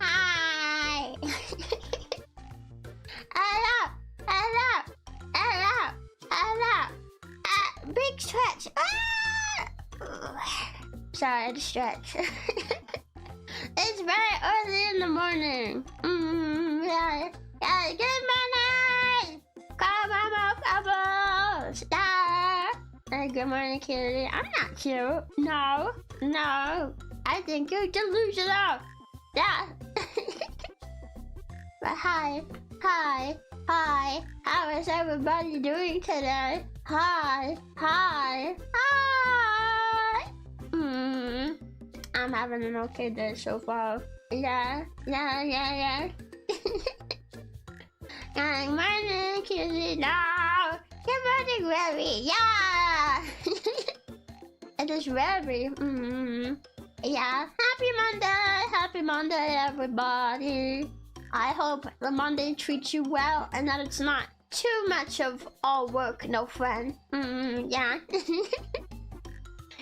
Hi. Hello. Hello. Hello. Hello. Big stretch. Sorry, I had to stretch. It's very early in the morning. Yeah. Good morning. Come on, couples. Good morning, kitty. I'm not cute. No. I think you're delusional. Yeah. But hi. How is everybody doing today? Hi. I'm having an okay day so far. Yeah. Good morning, kitty. No. Good morning, Rebbi. Yeah. It is Rebbi. Yeah. Happy Monday, everybody. I hope the Monday treats you well and that it's not too much of all work, no fun. Yeah.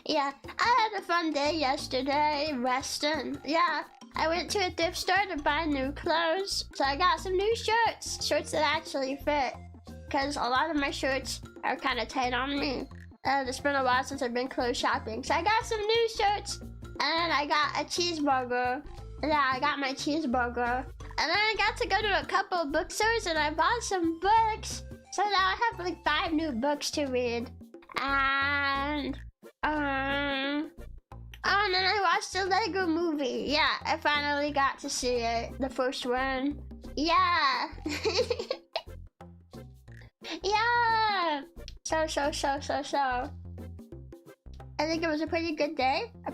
Yeah, I had a fun day yesterday, resting. Yeah, I went to a thrift store to buy new clothes. So I got some new shirts that actually fit. Because a lot of my shirts are kind of tight on me. It's been a while since I've been clothes shopping. So I got some new shirts. And I got a cheeseburger. Yeah, I got my cheeseburger. And then I got to go to a couple of bookstores and I bought some books. So now I have like 5 new books to read. And then I watched the Lego movie. Yeah, I finally got to see it. The first one. Yeah. Yeah. So. I think it was a pretty good day. I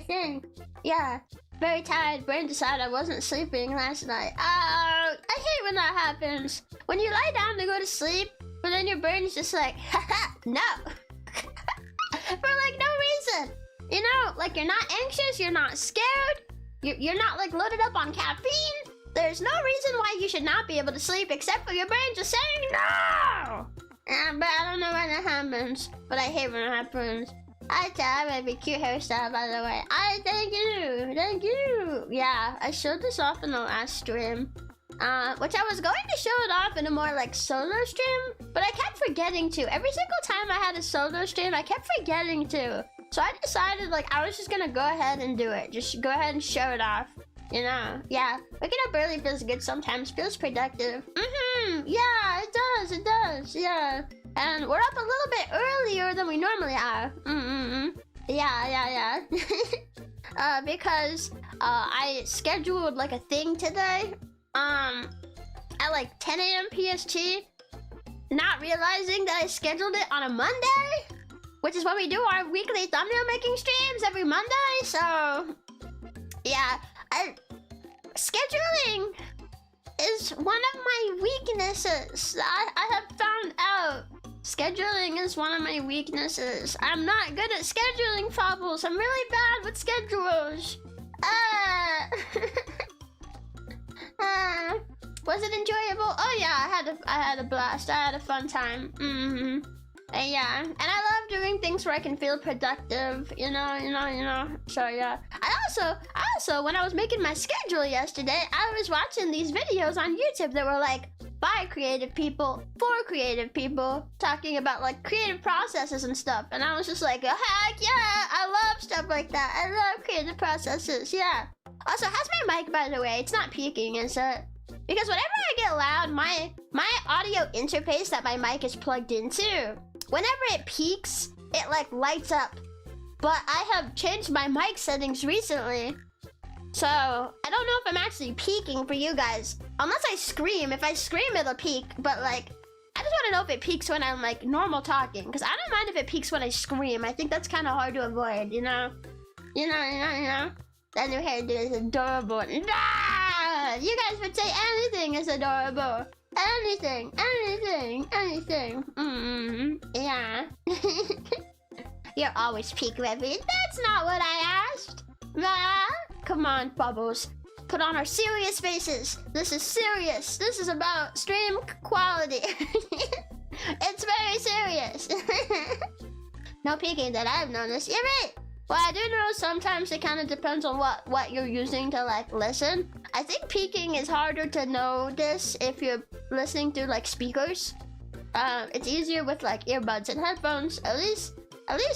think. Yeah. Very tired. Brain decided I wasn't sleeping last night. I hate when that happens. When you lie down to go to sleep, but then your brain's just like, haha, no. For like no reason. You know, like you're not anxious, you're not scared, you're not like loaded up on caffeine. There's no reason why you should not be able to sleep except for your brain just saying no. But I don't know when that happens, but I hate when it happens. Hi, Tab, I have a cute hairstyle, by the way. Thank you. Yeah, I showed this off in the last stream. Which I was going to show it off in a more like solo stream, but I kept forgetting to. Every single time I had a solo stream, I kept forgetting to. So I decided like I was just gonna go ahead and do it. Just go ahead and show it off. You know, yeah. Waking up early feels good sometimes, feels productive. Yeah, it does, yeah. And we're up a little bit earlier than we normally are. Yeah. Because I scheduled like a thing today. At like 10 a.m. PST, not realizing that I scheduled it on a Monday, which is when we do our weekly thumbnail making streams every Monday. So yeah, scheduling is one of my weaknesses. I have found out scheduling is one of my weaknesses. I'm not good at scheduling, Fobbles. I'm really bad with schedules. Was it enjoyable? Oh yeah, I had a blast. I had a fun time. Yeah, and I love doing things where I can feel productive. You know. So yeah. I also, when I was making my schedule yesterday, I was watching these videos on YouTube that were like by creative people for creative people, talking about like creative processes and stuff. And I was just like, oh, heck yeah, I love stuff like that. I love creative processes. Yeah. Also, how's my mic, by the way? It's not peaking, is it? Because whenever I get loud, my audio interface that my mic is plugged into, whenever it peaks, it like lights up. But I have changed my mic settings recently, so I don't know if I'm actually peaking for you guys. Unless I scream. If I scream, it'll peak. But like, I just want to know if it peaks when I'm like normal talking, because I don't mind if it peaks when I scream. I think that's kind of hard to avoid, you know? You know. That new hairdo is adorable. Nah! You guys would say anything is adorable. Anything. Yeah. You're always peak, Rebbi. That's not what I asked. Come on, Bubbles. Put on our serious faces. This is serious. This is about stream quality. It's very serious. No peeking that I've noticed. You're right. Well, I do know sometimes it kind of depends on what you're using to like listen. I think peeking is harder to notice if you're listening through like speakers. It's easier with like earbuds and headphones. At least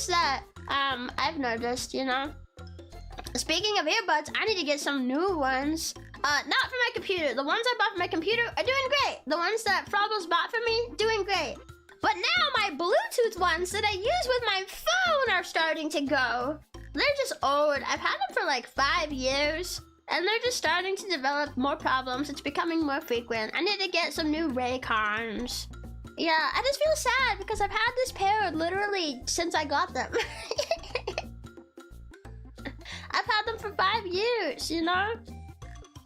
that I've noticed, you know. Speaking of earbuds, I need to get some new ones. Not for my computer. The ones I bought for my computer are doing great. The ones that Frobbles bought for me, doing great. But now my Bluetooth ones that I use with my phone are starting to go. They're just old. I've had them for like 5 years, and they're just starting to develop more problems. It's becoming more frequent. I need to get some new Raycons. Yeah, I just feel sad because I've had this pair literally since I got them. I've had them for 5 years, you know?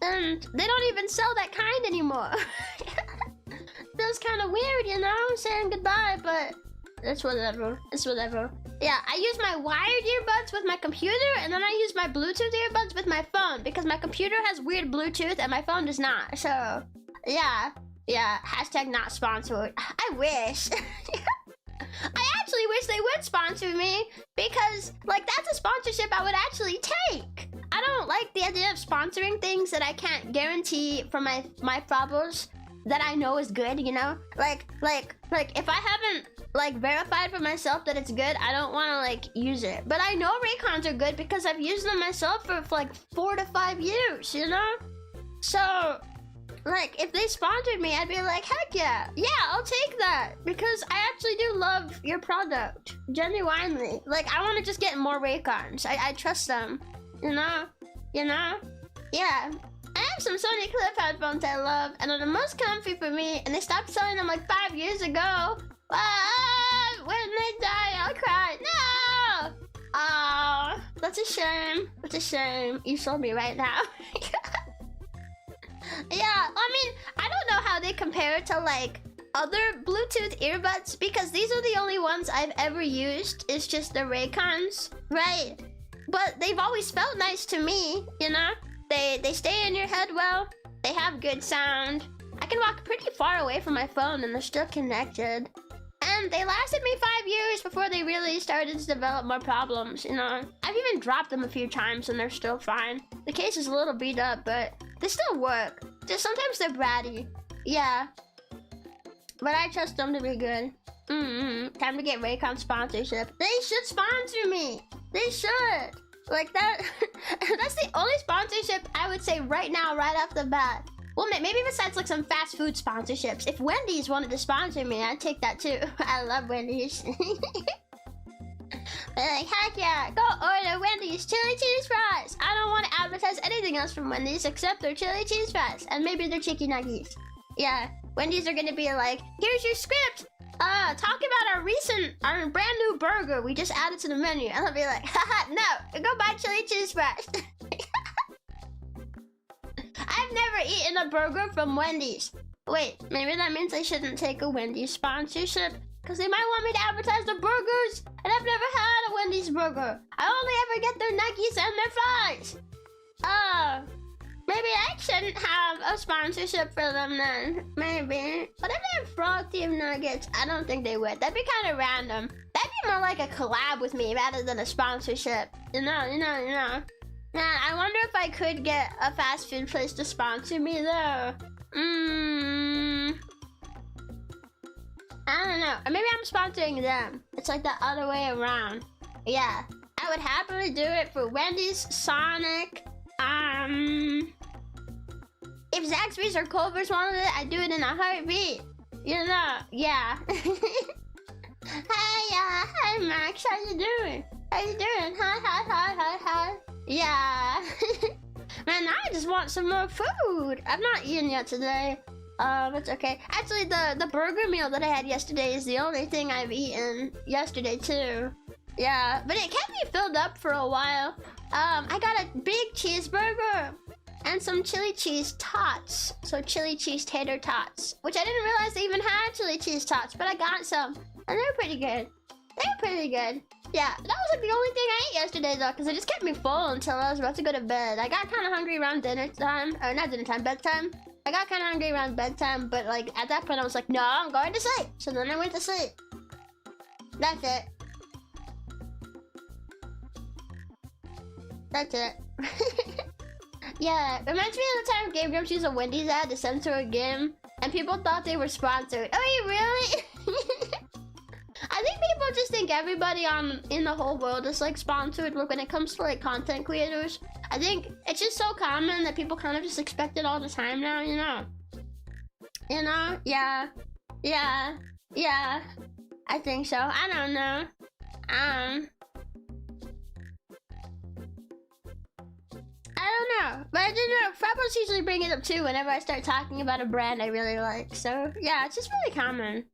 And they don't even sell that kind anymore. Feels kind of weird, you know, saying goodbye, but it's whatever. It's whatever. Yeah, I use my wired earbuds with my computer, and then I use my Bluetooth earbuds with my phone, because my computer has weird Bluetooth and my phone does not. So, yeah. Hashtag not sponsored. I wish. I actually wish they would sponsor me, because, like, that's a sponsorship I would actually take. I don't like the idea of sponsoring things that I can't guarantee from my Frobbles that I know is good, you know? Like, if I haven't, like, verified for myself that it's good, I don't want to, like, use it. But I know Raycons are good because I've used them myself for, like, 4 to 5 years, you know? So, like, if they sponsored me, I'd be like, heck yeah. Yeah, I'll take that. Because I actually do love your product. Genuinely. Like, I want to just get more Raycons. I trust them. You know? Yeah. I have some Sony Clip headphones I love, and they're the most comfy for me, and they stopped selling them like 5 years ago. When they die, I'll cry. No! Oh, that's a shame. That's a shame. You sold me right now. Yeah, I mean, I don't know how they compare to like other Bluetooth earbuds, because these are the only ones I've ever used. It's just the Raycons, right? But they've always felt nice to me, you know? They stay in your head well. They have good sound. I can walk pretty far away from my phone and they're still connected. And they lasted me 5 years before they really started to develop more problems, you know? I've even dropped them a few times and they're still fine. The case is a little beat up, but they still work. Just sometimes they're bratty. Yeah. But I trust them to be good. Time to get Raycon sponsorship. They should sponsor me. They should. Like that. That's the only sponsorship I would say right now, right off the bat. Well, maybe besides like some fast food sponsorships. If Wendy's wanted to sponsor me, I'd take that too. I love Wendy's. Like, heck yeah, go order Wendy's chili cheese fries. I don't want to advertise anything else from Wendy's except their chili cheese fries and maybe their chicken nuggets. Yeah, Wendy's are gonna be like, here's your script. Talk about our brand new burger we just added to the menu. And I'll be like, haha, no, go buy chili cheese fries. I've never eaten a burger from Wendy's. Wait, maybe that means I shouldn't take a Wendy's sponsorship, because they might want me to advertise the burgers, and I've never had a Wendy's burger. I only ever get their nuggets and their fries. Maybe I shouldn't have a sponsorship for them then. Maybe. But if they have frog team nuggets, I don't think they would. That'd be kind of random. That'd be more like a collab with me rather than a sponsorship. You know. Nah, I wonder if I could get a fast food place to sponsor me though. I don't know. Or maybe I'm sponsoring them. It's like the other way around. Yeah. I would happily do it for Wendy's, Sonic. If Zaxby's or Culver's wanted it, I'd do it in a heartbeat. You know, yeah. Hi Max, how you doing? Hi. Yeah. Man, I just want some more food. I've not eaten yet today. It's okay. Actually, the burger meal that I had yesterday is the only thing I've eaten yesterday too. Yeah, but it kept me filled up for a while. I got a big cheeseburger and some chili cheese tots. So chili cheese tater tots, which I didn't realize they even had chili cheese tots, but I got some and they're pretty good. Yeah, that was like the only thing I ate yesterday though, because it just kept me full until I was about to go to bed. I got kind of hungry around dinner time, or not dinner time, bedtime. I got kind of hungry around bedtime, but like at that point I was like, no, I'm going to sleep. So then I went to sleep. That's it. That's it. Yeah, reminds me of the time Game Grumps used a Wendy's ad to censor a game, and people thought they were sponsored. Oh, you really? I think people just think everybody in the whole world is like sponsored. Look, when it comes to like content creators, I think it's just so common that people kind of just expect it all the time now, you know? You know? Yeah. Yeah. Yeah. I think so. I don't know. I don't know, but I do know Frappos usually bring it up too whenever I start talking about a brand I really like. So yeah, it's just really common.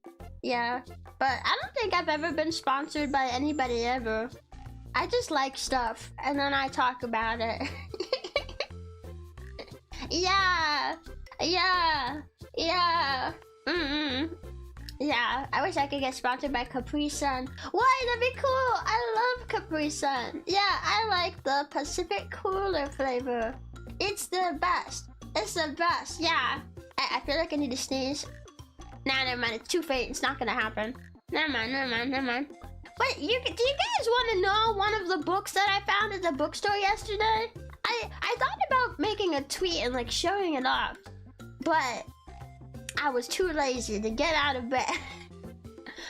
Yeah, but I don't think I've ever been sponsored by anybody ever. I just like stuff and then I talk about it. Yeah, yeah, yeah. Yeah, I wish I could get sponsored by Capri Sun. Why? That'd be cool. I love Capri Sun. Yeah, I like the Pacific Cooler flavor. It's the best. It's the best. Yeah. I feel like I need to sneeze. Nah, never mind. It's too faint. It's not gonna happen. Never mind. But do you guys want to know one of the books that I found at the bookstore yesterday? I thought about making a tweet and like showing it off, but I was too lazy to get out of bed.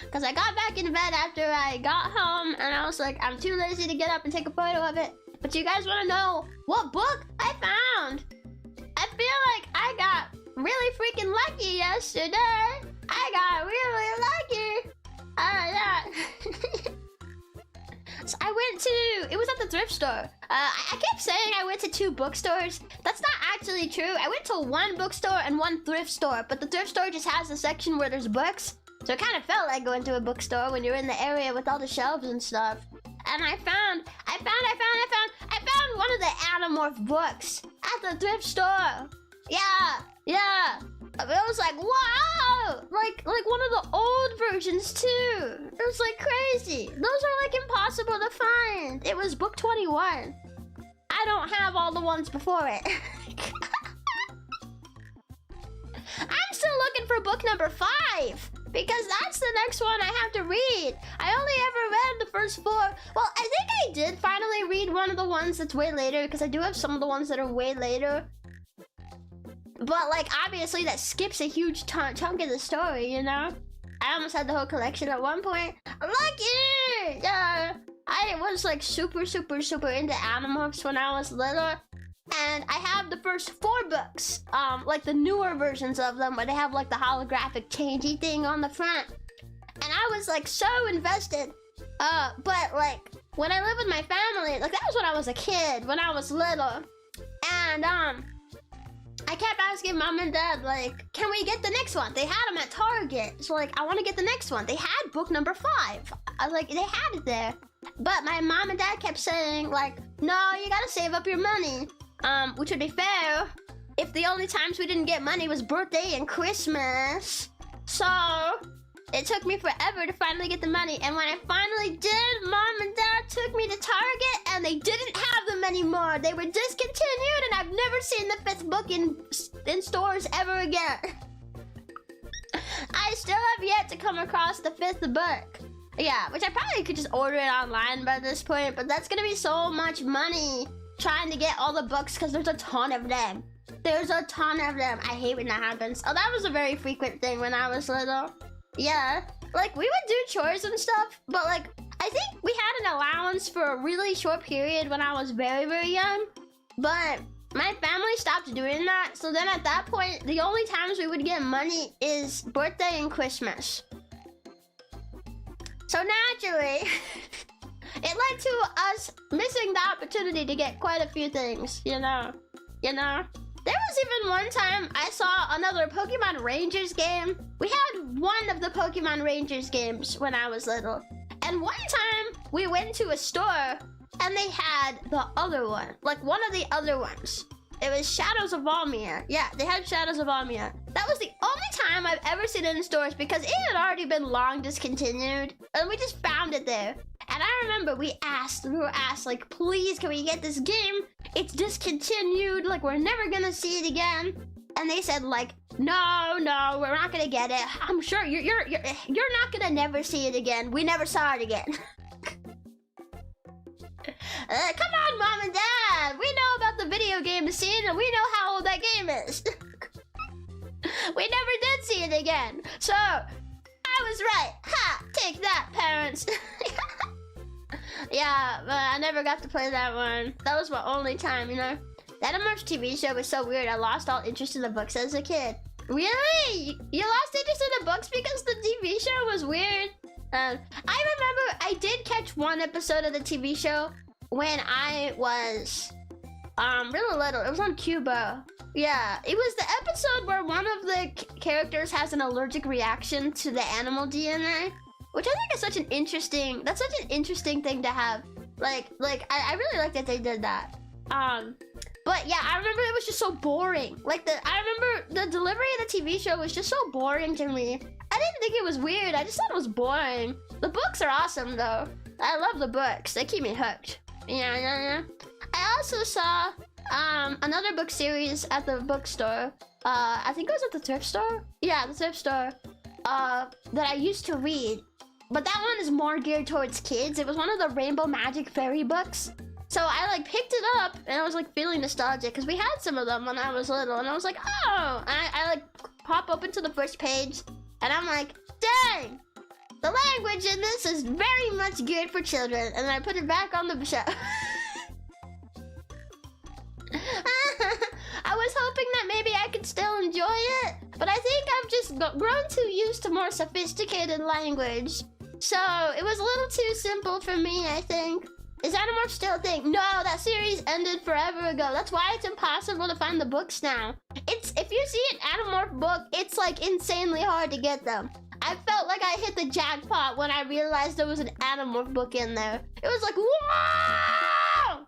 Because I got back in bed after I got home and I was like, I'm too lazy to get up and take a photo of it. But you guys want to know what book I found? I feel like I got really freaking lucky yesterday. I got really lucky. Yeah. So I went to, it was at the thrift store. I kept saying I went to 2 bookstores. That's not actually true. I went to 1 bookstore and 1 thrift store, but the thrift store just has a section where there's books. So it kind of felt like going to a bookstore when you're in the area with all the shelves and stuff. And I found one of the Animorph books at the thrift store. Yeah. It was like, wow! Like one of the old versions too. It was like crazy. Those are like impossible to find. It was book 21. I don't have all the ones before it. I'm still looking for book number 5 because that's the next one I have to read. I only ever read the first 4. Well, I think I did finally read one of the ones that's way later because I do have some of the ones that are way later. But, like, obviously that skips a huge chunk of the story, you know? I almost had the whole collection at one point. Lucky! Yeah, I was, like, super into Animorphs when I was little. And I have the first 4 books, like the newer versions of them, where they have, like, the holographic changey thing on the front. And I was, like, so invested. But, like, when I lived with my family, like, that was when I was a kid, when I was little. And, I kept asking Mom and Dad, like, can we get the next one? They had them at Target. So, like, I want to get the next one. They had book number 5. I was like, they had it there. But my mom and dad kept saying, like, no, you gotta save up your money. Which would be fair if the only times we didn't get money was birthday and Christmas. So, it took me forever to finally get the money. And when I finally did, Mom and Dad took me to Target and they didn't have them anymore. They were discontinued and I've never seen the 5th book in stores ever again. I still have yet to come across the 5th book. Yeah, which I probably could just order it online by this point, but that's gonna be so much money trying to get all the books because there's a ton of them. There's a ton of them. I hate when that happens. Oh, that was a very frequent thing when I was little. Yeah, like, we would do chores and stuff, but, like, I think we had an allowance for a really short period when I was very, very young, but my family stopped doing that, so then at that point, the only times we would get money is birthday and Christmas. So naturally, it led to us missing the opportunity to get quite a few things, you know? There was even one time I saw another Pokemon Rangers game. We had one of the Pokemon Rangers games when I was little. And one time we went to a store and they had the other one, like one of the other ones. It was Shadows of Almir. Yeah, they had Shadows of Almir. That was the only time I've ever seen it in stores because it had already been long discontinued. And we just found it there. And I remember we were asked, like, please, can we get this game? It's discontinued, like, we're never gonna see it again. And they said, like, no, we're not gonna get it. I'm sure you're not gonna never see it again. We never saw it again. Come on, Mom and Dad. We know about the video game scene and we know how old that game is. We never did see it again. So, I was right. Ha! Take that, parents. Yeah, but I never got to play that one. That was my only time, you know? That Emerge TV show was so weird. I lost all interest in the books as a kid. Really? You lost interest in the books because the TV show was weird? I remember I did catch one episode of the TV show when I was really little. It was on Cuba. Yeah, it was the episode where one of the characters has an allergic reaction to the animal DNA, which I think is such an interesting, that's such an interesting thing to have. Like I really like that they did that. But yeah, I remember it was just so boring. Like I remember the delivery of the TV show was just so boring to me. I didn't think it was weird, I just thought it was boring. The books are awesome though. I love the books, they keep me hooked. Yeah. I also saw another book series at the bookstore. I think it was at the thrift store. Yeah, the thrift store. That I used to read. But that one is more geared towards kids. It was one of the Rainbow Magic Fairy books. So I like picked it up and I was like feeling nostalgic because we had some of them when I was little and I was like, oh, I like pop open to the first page and I'm like, dang, the language in this is very much geared for children. And then I put it back on the shelf. I was hoping that maybe I could still enjoy it, but I think I've just grown too used to more sophisticated language. So it was a little too simple for me, I think. Is Animorph still a thing? No, that series ended forever ago. That's why it's impossible to find the books now. If you see an Animorph book, it's like insanely hard to get them. I felt like I hit the jackpot when I realized there was an Animorph book in there. It was like, whoa!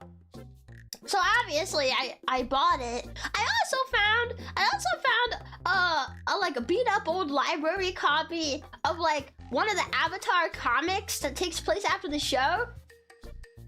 So obviously I bought it. I also found like a beat up old library copy of like one of the Avatar comics that takes place after the show.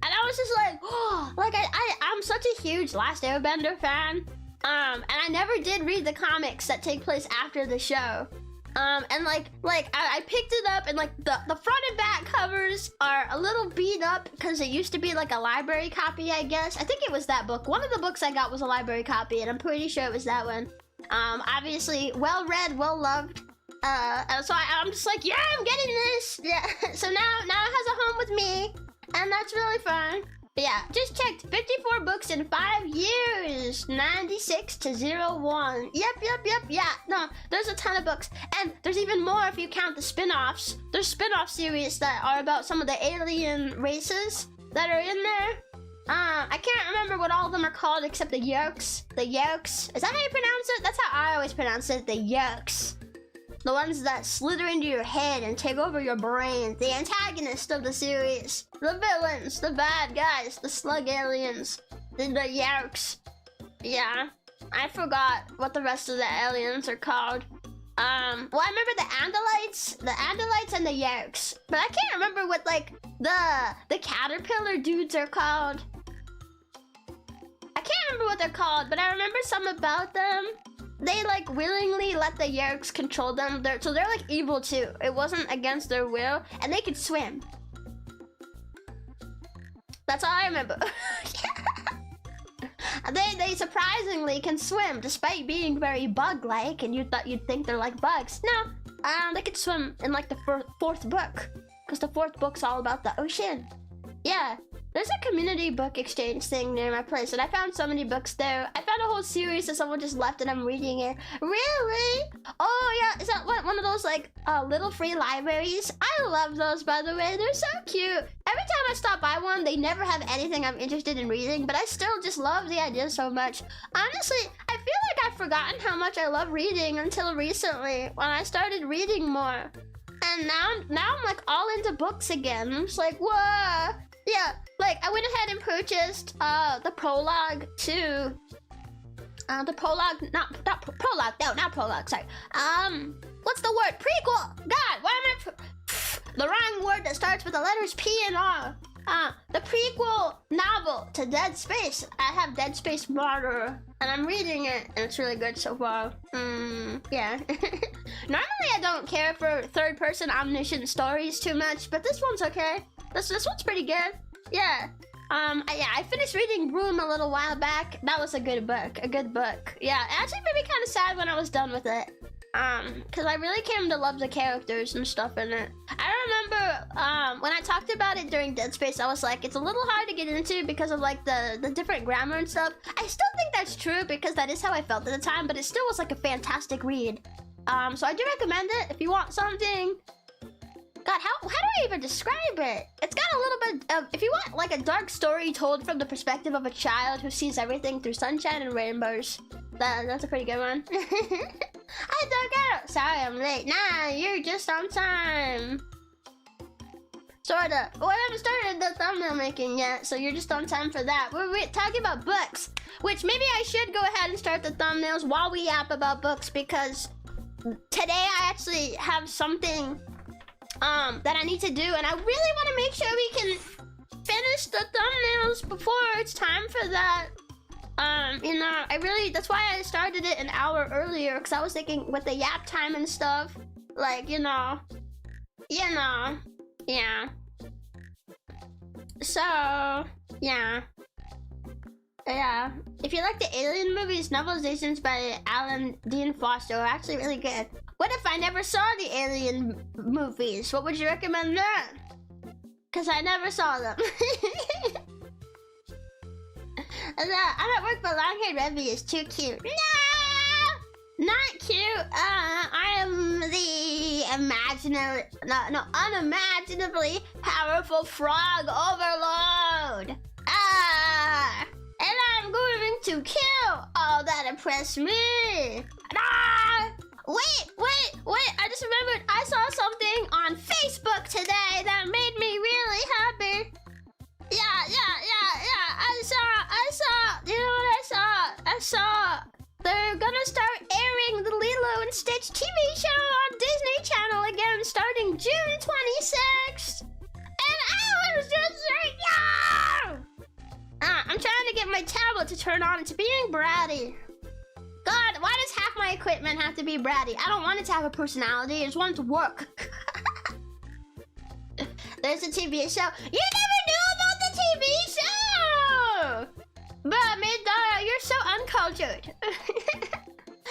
And I was just like, oh, like I'm such a huge Last Airbender fan. And I never did read the comics that take place after the show. And I picked it up and like the front and back covers are a little beat up because it used to be like a library copy, I guess. I think it was that book. One of the books I got was a library copy and I'm pretty sure it was that one. Obviously well read, well loved. So I'm just like, yeah, I'm getting this. Yeah. So now it has a home with me. And that's really fun. But yeah, just checked 54 books in 5 years. 96 to 01. Yep. Yeah, no, there's a ton of books. And there's even more if you count the spin-offs. There's spin-off series that are about some of the alien races that are in there. I can't remember what all of them are called except the Yerks. The Yerks. Is that how you pronounce it? That's how I always pronounce it, the Yerks. The ones that slither into your head and take over your brain. The antagonists of the series. The villains, the bad guys, the slug aliens, the Yerks. Yeah, I forgot what the rest of the aliens are called. Well, I remember the Andalites and the Yerks. But I can't remember what like the caterpillar dudes are called. I can't remember what they're called, but I remember some about them. They like willingly let the Yerks control them. So they're like evil too. It wasn't against their will, and they could swim. That's all I remember. They surprisingly can swim despite being very bug-like, and you'd think they're like bugs. No, they could swim in like the fourth book, because the fourth book's all about the ocean. Yeah. There's a community book exchange thing near my place, and I found so many books there. I found a whole series that someone just left, and I'm reading it. Really? Oh, yeah. Is that one of those, like, little free libraries? I love those, by the way. They're so cute. Every time I stop by one, they never have anything I'm interested in reading, but I still just love the idea so much. Honestly, I feel like I've forgotten how much I love reading until recently, when I started reading more. And now I'm, like, all into books again. I'm just like, whoa. Yeah, like I went ahead and purchased the prologue to The prologue, not prologue, no, not prologue, sorry. What's the word? Prequel! God, why am I... the wrong word that starts with the letters P and R. The prequel novel to Dead Space. I have Dead Space Martyr, and I'm reading it, and it's really good so far. Yeah. Normally I don't care for third-person omniscient stories too much, but this one's okay. This one's pretty good. Yeah. I finished reading Room a little while back. That was a good book. Yeah, it actually made me kind of sad when I was done with it. Because I really came to love the characters and stuff in it. I remember, when I talked about it during Dead Space, I was like, it's a little hard to get into because of, like, the different grammar and stuff. I still think that's true because that is how I felt at the time, but it still was, like, a fantastic read. So I do recommend it if you want something... God, how do I even describe it? It's got a little bit of... If you want, like, a dark story told from the perspective of a child who sees everything through sunshine and rainbows, that's a pretty good one. I don't get it. Sorry, I'm late. Nah, you're just on time. Sorta. Well, I haven't started the thumbnail making yet, so you're just on time for that. We're talking about books, which maybe I should go ahead and start the thumbnails while we yap about books, because today I actually have something that I need to do, and I really want to make sure we can finish the thumbnails before it's time for that. You know, that's why I started it an hour earlier, because I was thinking with the yap time and stuff, like, you know, yeah. So, yeah. If you like the Alien movies, novelizations by Alan Dean Foster are actually really good. What if I never saw the Alien movies? What would you recommend then? Because I never saw them. I'm at work, but long-haired Rebbi is too cute. No! Not cute. I am the unimaginably powerful frog overload. And I'm going to kill all that oppress me. Wait, I just remembered I saw something on Facebook today that made me really happy. Yeah. I saw, you know what I saw? They're gonna start airing the Lilo and Stitch TV show on Disney Channel again starting June 26th. And I was just like, yeah! I'm trying to get my tablet to turn on. It's being bratty. God, why does half my equipment have to be bratty? I don't want it to have a personality. I just want it to work. There's a TV show. You never knew about the TV show! But Midara, you're so uncultured.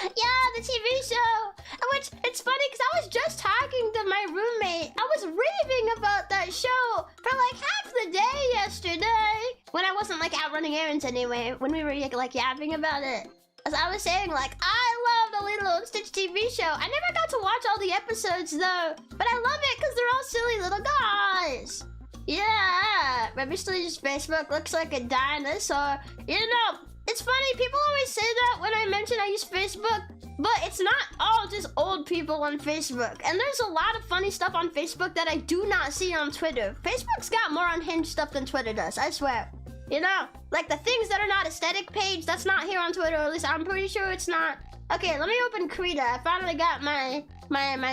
Yeah, the TV show. Which, it's funny because I was just talking to my roommate. I was raving about that show for like half the day yesterday. When I wasn't like out running errands anyway. When we were like yapping about it. As I was saying, like, I love the Lilo and Stitch TV show. I never got to watch all the episodes, though. But I love it because they're all silly little guys. Yeah. Rebbi Stitch's Facebook looks like a dinosaur. You know, it's funny. People always say that when I mention I use Facebook. But it's not all just old people on Facebook. And there's a lot of funny stuff on Facebook that I do not see on Twitter. Facebook's got more unhinged stuff than Twitter does, I swear. You know, like the things that are not aesthetic page, that's not here on Twitter, or at least I'm pretty sure it's not. Okay, let me open Krita. I finally got my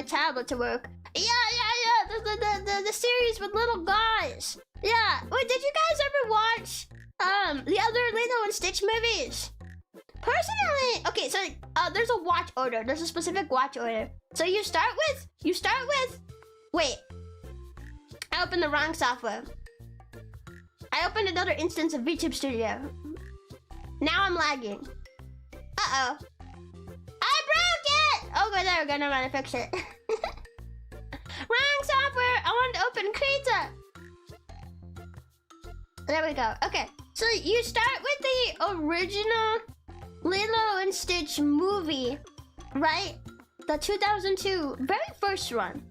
tablet to work. Yeah. The series with little guys. Yeah. Wait, did you guys ever watch the other Lilo and Stitch movies? Personally, okay, so there's a watch order. There's a specific watch order. So you start with. Wait. I opened the wrong software. I opened another instance of VTube Studio. Now I'm lagging. Uh-oh. I broke it! Oh, good, there we go. Never mind, I fixed it. Wrong software! I wanted to open Krita. There we go. Okay, so you start with the original Lilo and Stitch movie, right? The 2002 very first one.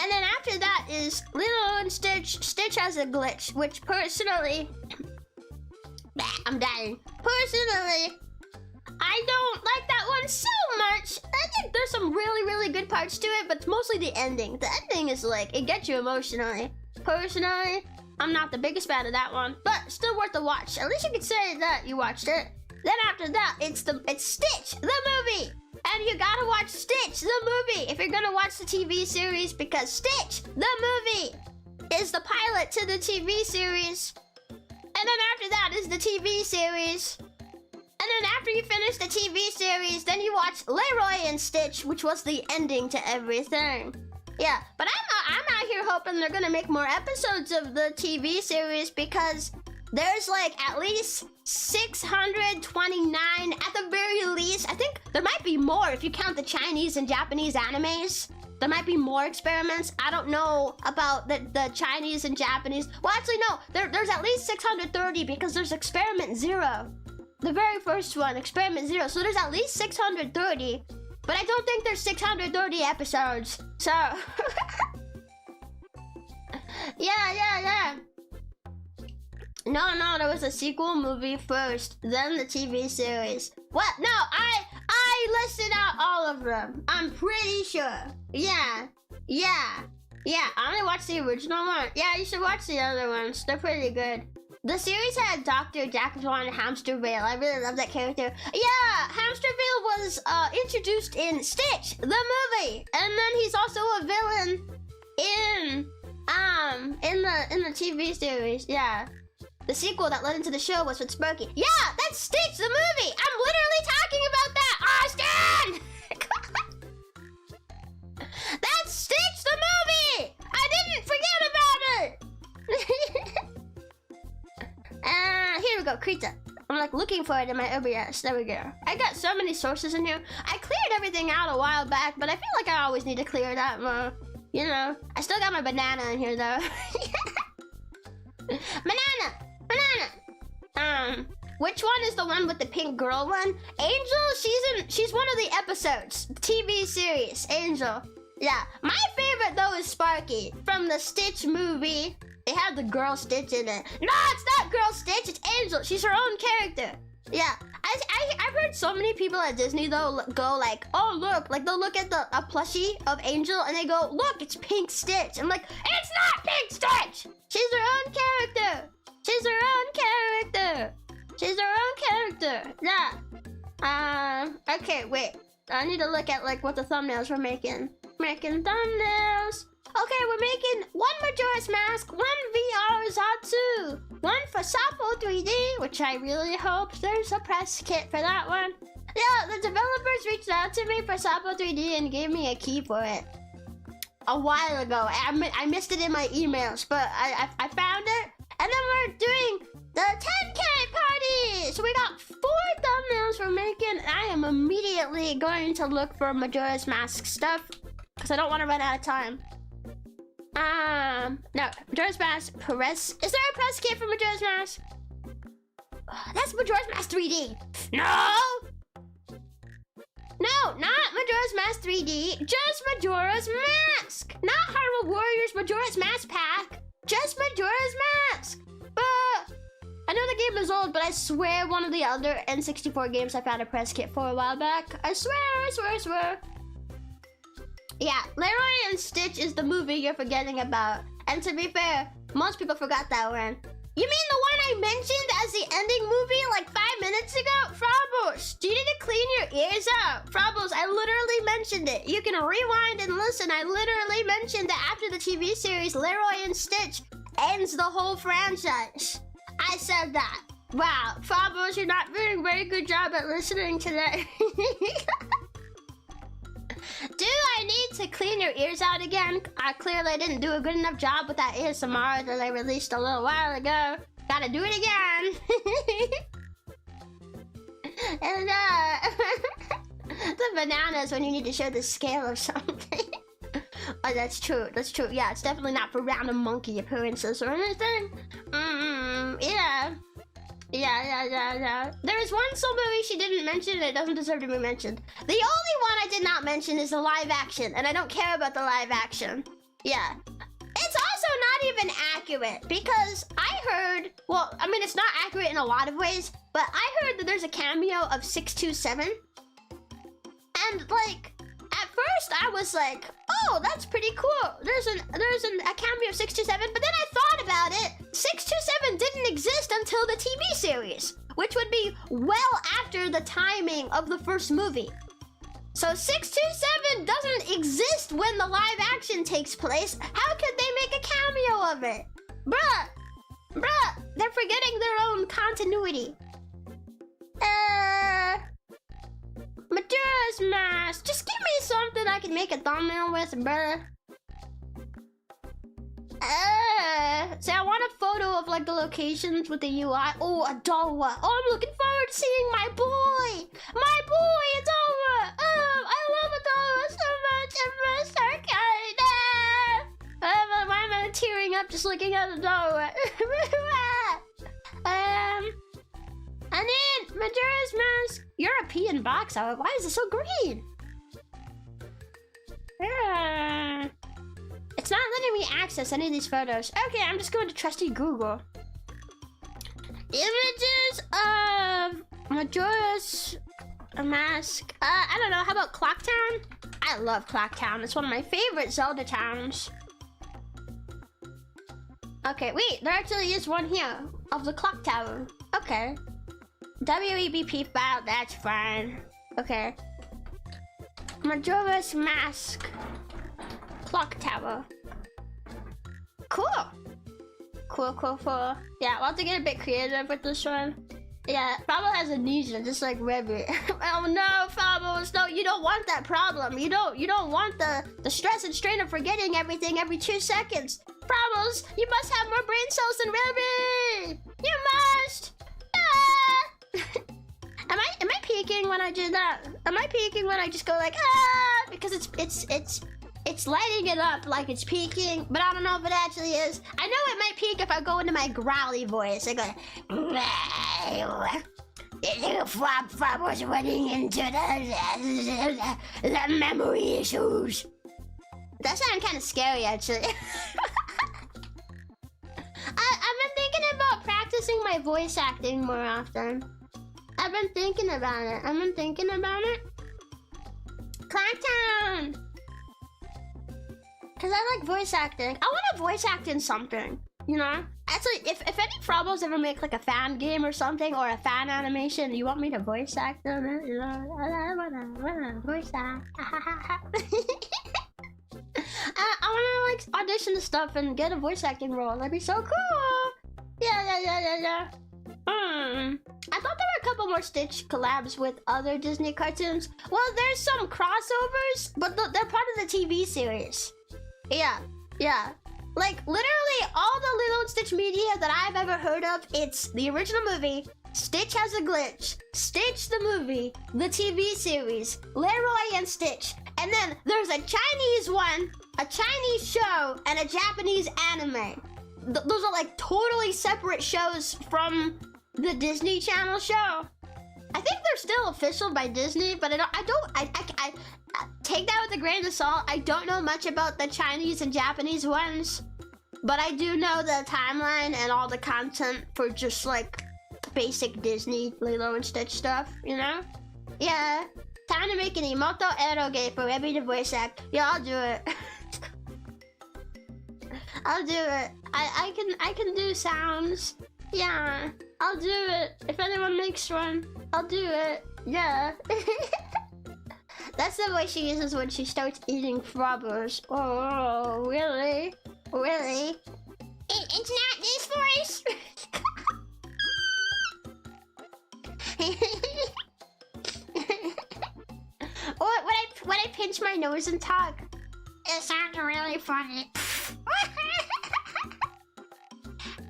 And then after that is Lilo and Stitch, Stitch Has a Glitch, which personally, I'm dying. Personally, I don't like that one so much. I think there's some really good parts to it, but it's mostly the ending. The ending is like, it gets you emotionally. Personally, I'm not the biggest fan of that one, but still worth a watch. At least you could say that you watched it. Then after that, it's Stitch, the movie. And you gotta watch Stitch, the movie, if you're gonna watch the TV series, because Stitch, the movie, is the pilot to the TV series. And then after that is the TV series. And then after you finish the TV series, then you watch Leroy and Stitch, which was the ending to everything. Yeah, but I'm out here hoping they're gonna make more episodes of the TV series, because there's like at least 629 at the very least. I think there might be more if you count the Chinese and Japanese animes. There might be more experiments. I don't know about the Chinese and Japanese. Well, actually, no. There's at least 630 because there's Experiment 0. The very first one, Experiment 0. So there's at least 630. But I don't think there's 630 episodes. So... yeah. No, there was a sequel movie first, then the TV series. What? No, I listed out all of them. I'm pretty sure. Yeah. I only watched the original one. Yeah, you should watch the other ones. They're pretty good. The series had Dr. Jackdaw and Hamsterville. I really love that character. Yeah, Hamsterville was introduced in Stitch, the movie. And then he's also a villain in the TV series. Yeah. The sequel that led into the show was with Sparky. Yeah, that's Stitch, the movie! I'm literally talking about that, Austin! That's Stitch, the movie! I didn't forget about it! Here we go, Krita. I'm like looking for it in my OBS. There we go. I got so many sources in here. I cleared everything out a while back, but I feel like I always need to clear that more. You know, I still got my banana in here though. Banana! Which one is the one with the pink girl one? Angel, she's one of the episodes. TV series, Angel. Yeah, my favorite though is Sparky from the Stitch movie. It had the girl Stitch in it. No, it's not girl Stitch, it's Angel. She's her own character. Yeah, I've heard so many people at Disney though go like, oh look, like they'll look at a plushie of Angel and they go, look, it's Pink Stitch. I'm like, it's not Pink Stitch. She's her own character. Yeah. Okay, wait. I need to look at like what the thumbnails we're making. Making thumbnails. Okay, we're making one Majora's Mask, one VR Zatsu, one for Sapo 3D, which I really hope there's a press kit for that one. Yeah, the developers reached out to me for Sapo 3D and gave me a key for it a while ago. I missed it in my emails, but I found it. And then we're doing the 10K party! So we got 4 thumbnails we're making. I am immediately going to look for Majora's Mask stuff because I don't want to run out of time. No, Majora's Mask press. Is there a press kit for Majora's Mask? That's Majora's Mask 3D. No, not Majora's Mask 3D. Just Majora's Mask. Not Hyrule Warriors Majora's Mask pack. Just Majora's Mask. I know the game is old, but I swear one of the other N64 games I found a press kit for a while back. I swear. Yeah, Leroy and Stitch is the movie you're forgetting about. And to be fair, most people forgot that one. You mean the one I mentioned as the ending movie like 5 minutes ago? Frobos, do you need to clean your ears out? Frobos, I literally mentioned it. You can rewind and listen. I literally mentioned that after the TV series, Leroy and Stitch ends the whole franchise. I said that. Wow, Frobos, you're not doing a very good job at listening today. Do I need to clean your ears out again? I clearly didn't do a good enough job with that ASMR that I released a little while ago. Gotta do it again. And the bananas when you need to show the scale of something. Oh, that's true. Yeah, it's definitely not for random monkey appearances or anything. Yeah. There is one soul movie she didn't mention and it doesn't deserve to be mentioned. The only one I did not mention is the live action, and I don't care about the live action. Yeah. It's also not even accurate because I heard, well, I mean, it's not accurate in a lot of ways, but I heard that there's a cameo of 627. And like, at first I was like, oh, that's pretty cool. There's a cameo of 627, but then I thought about it. 627 didn't exist until the TV series, which would be well after the timing of the first movie. So 627 doesn't exist when the live action takes place. How could they make a cameo of it? Bruh, they're forgetting their own continuity. Majora's Mask. Just give me something I can make a thumbnail with, bruh. See, I want a photo of like the locations with the UI. Oh, Adawa. Oh, I'm looking forward to seeing my boy. My boy, Adawa. Oh, I love Adawa so much. I'm so excited. Why am I tearing up just looking at Adawa? And then Majora's Mask. European box art. Why is it so green? It's not letting me access any of these photos. Okay, I'm just going to trusty Google. Images of Majora's Mask. I don't know. How about Clocktown? I love Clocktown. It's one of my favorite Zelda towns. Okay, wait. There actually is one here of the clock tower. Okay. WEBP file. That's fine. Okay. Majora's Mask. Clock tower. Cool. Cool. Yeah, we'll have to get a bit creative with this one. Yeah, Fabo has amnesia, just like Rebbi. Oh no, Fabo, no, you don't want that problem. You don't want the stress and strain of forgetting everything every 2 seconds. Fabos, you must have more brain cells than Rebbi. You must. Am I peeking when I do that? Am I peeking when I just go like because it's lighting it up like it's peaking, but I don't know if it actually is. I know it might peak if I go into my growly voice. I go, Flop was running into the memory issues. That sounded kind of scary, actually. I've been thinking about practicing my voice acting more often. I've been thinking about it. Crackdown! Because I like voice acting. I want to voice act in something, you know? Actually, if any Frobos ever make like a fan game or something, or a fan animation, you want me to voice act on it? You know? I wanna voice act. I wanna like audition the stuff and get a voice acting role. That'd be so cool. Yeah. I thought there were a couple more Stitch collabs with other Disney cartoons. Well, there's some crossovers, but they're part of the TV series. Yeah. Like, literally all the Lilo and Stitch media that I've ever heard of, it's the original movie, Stitch Has a Glitch, Stitch the movie, the TV series, Leroy and Stitch, and then there's a Chinese one, a Chinese show, and a Japanese anime. Those are like totally separate shows from the Disney Channel show. I think they're still official by Disney, but I take that with a grain of salt. I don't know much about the Chinese and Japanese ones, but I do know the timeline and all the content for just like basic Disney Lilo and Stitch stuff, you know? Yeah. Time to make an emoto eroge for Rebbi to voice act. Yeah, I'll do it. I'll do it. I can do sounds. Yeah, I'll do it. If anyone makes one, I'll do it. Yeah. That's the voice she uses when she starts eating Frobos. Oh, really? Really? It's not this voice. When I pinch my nose and talk, it sounds really funny.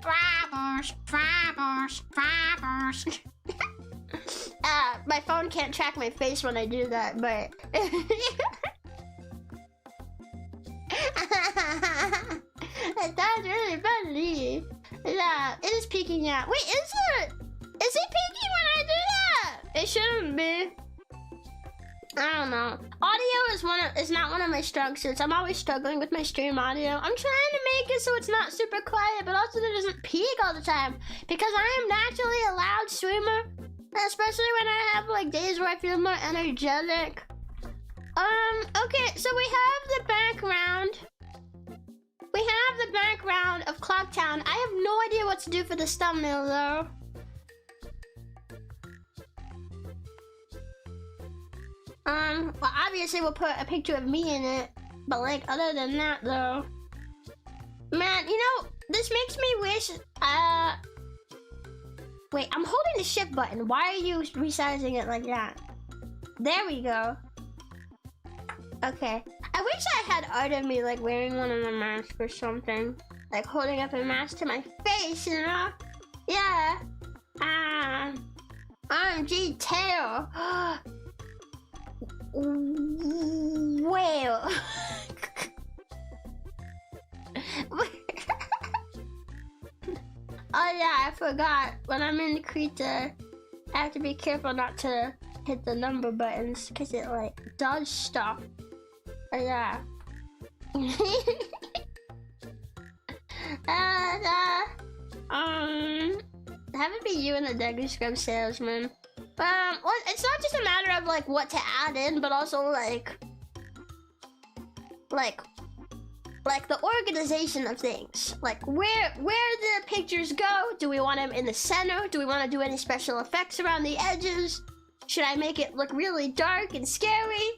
Frobos. My phone can't track my face when I do that, but that's really funny. Yeah, it is peeking out. Wait, is it? Is it peeking when I do that? It shouldn't be. I don't know. Audio is not one of my strong suits. I'm always struggling with my stream audio. I'm trying to make it so it's not super quiet, but also that it doesn't peak all the time, because I am naturally a loud streamer, especially when I have like days where I feel more energetic. Okay, so we have the background. We have the background of Clocktown. I have no idea what to do for this thumbnail though. Well, obviously we'll put a picture of me in it, but like other than that though, man, you know, this makes me wish, wait, I'm holding the shift button. Why are you resizing it like that? There we go. Okay. I wish I had art of me like wearing one of the masks or something. Like holding up a mask to my face, you know? Yeah. OMG tail. Whale. Oh yeah, I forgot. When I'm in the creature, I have to be careful not to hit the number buttons because it like does stuff. Oh yeah. Have it be you and the Dagger Scrub salesman. Well, it's not just a matter of like what to add in, but also like the organization of things. Like where the pictures go. Do we want them in the center? Do we want to do any special effects around the edges? Should I make it look really dark and scary?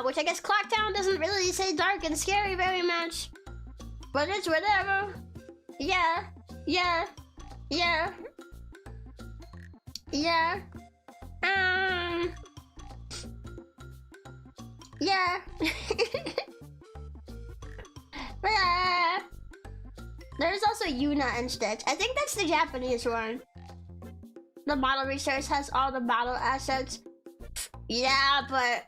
Which I guess Clocktown doesn't really say dark and scary very much. But it's whatever. Yeah. Yeah. Yeah. Yeah. Yeah. There's also Yuna and Stitch. I think that's the Japanese one. The model resource has all the model assets. Yeah, but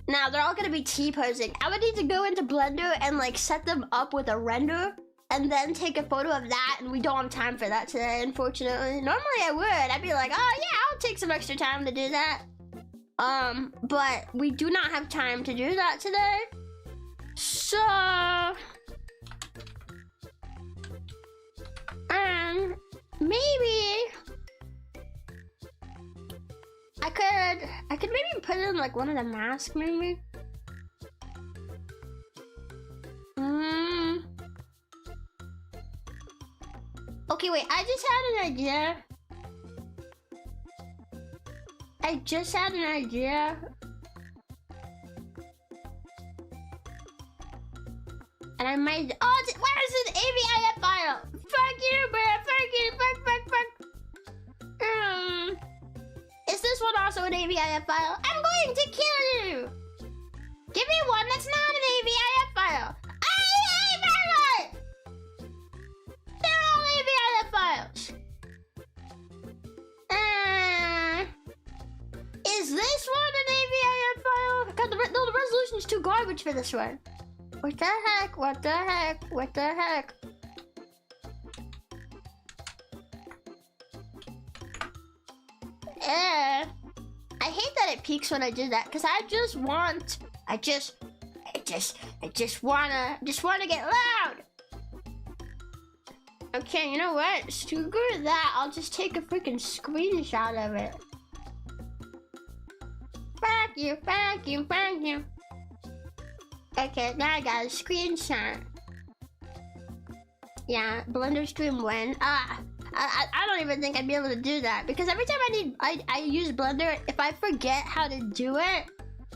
now they're all gonna be T-posing. I would need to go into Blender and like set them up with a render and then take a photo of that, and we don't have time for that today, unfortunately. Normally I would. I'd be like, oh yeah, I'll take some extra time to do that. But we do not have time to do that today. So maybe I could maybe put in like one of the masks, maybe. Okay, wait, I just had an idea. And I might, where is the AVIF file? Fuck you, bro, fuck you, fuck. Is this one also an AVIF file? I'm going to kill you! Give me one that's not an AVIF file! I hate my life! They're all AVIF files! Is this one an AVIF file? God, the resolution is too garbage for this one. What the heck? What the heck? What the heck? I hate that it peaks when I do that, because I just wanna get loud. Okay, you know what? Screw that. I'll just take a freaking screenshot of it. Fuck you. Okay, now I got a screenshot. Yeah, Blender stream when? I don't even think I'd be able to do that, because every time I use Blender, if I forget how to do it,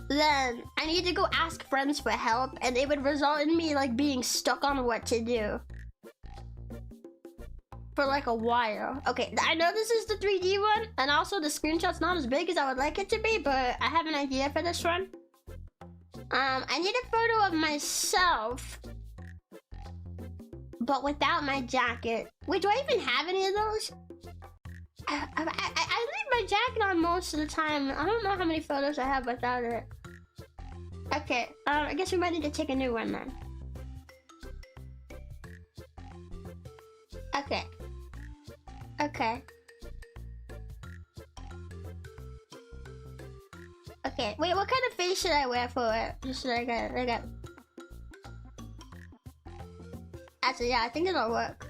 then I need to go ask friends for help, and it would result in me like being stuck on what to do for like a while. Okay, I know this is the 3D one, and also the screenshot's not as big as I would like it to be, but I have an idea for this one. I need a photo of myself, but without my jacket. Wait, do I even have any of those? I leave my jacket on most of the time. I don't know how many photos I have without it. Okay, I guess we might need to take a new one then. Okay. Okay, wait, what kind of face should I wear for it? Just like a... Actually, yeah, I think it'll work.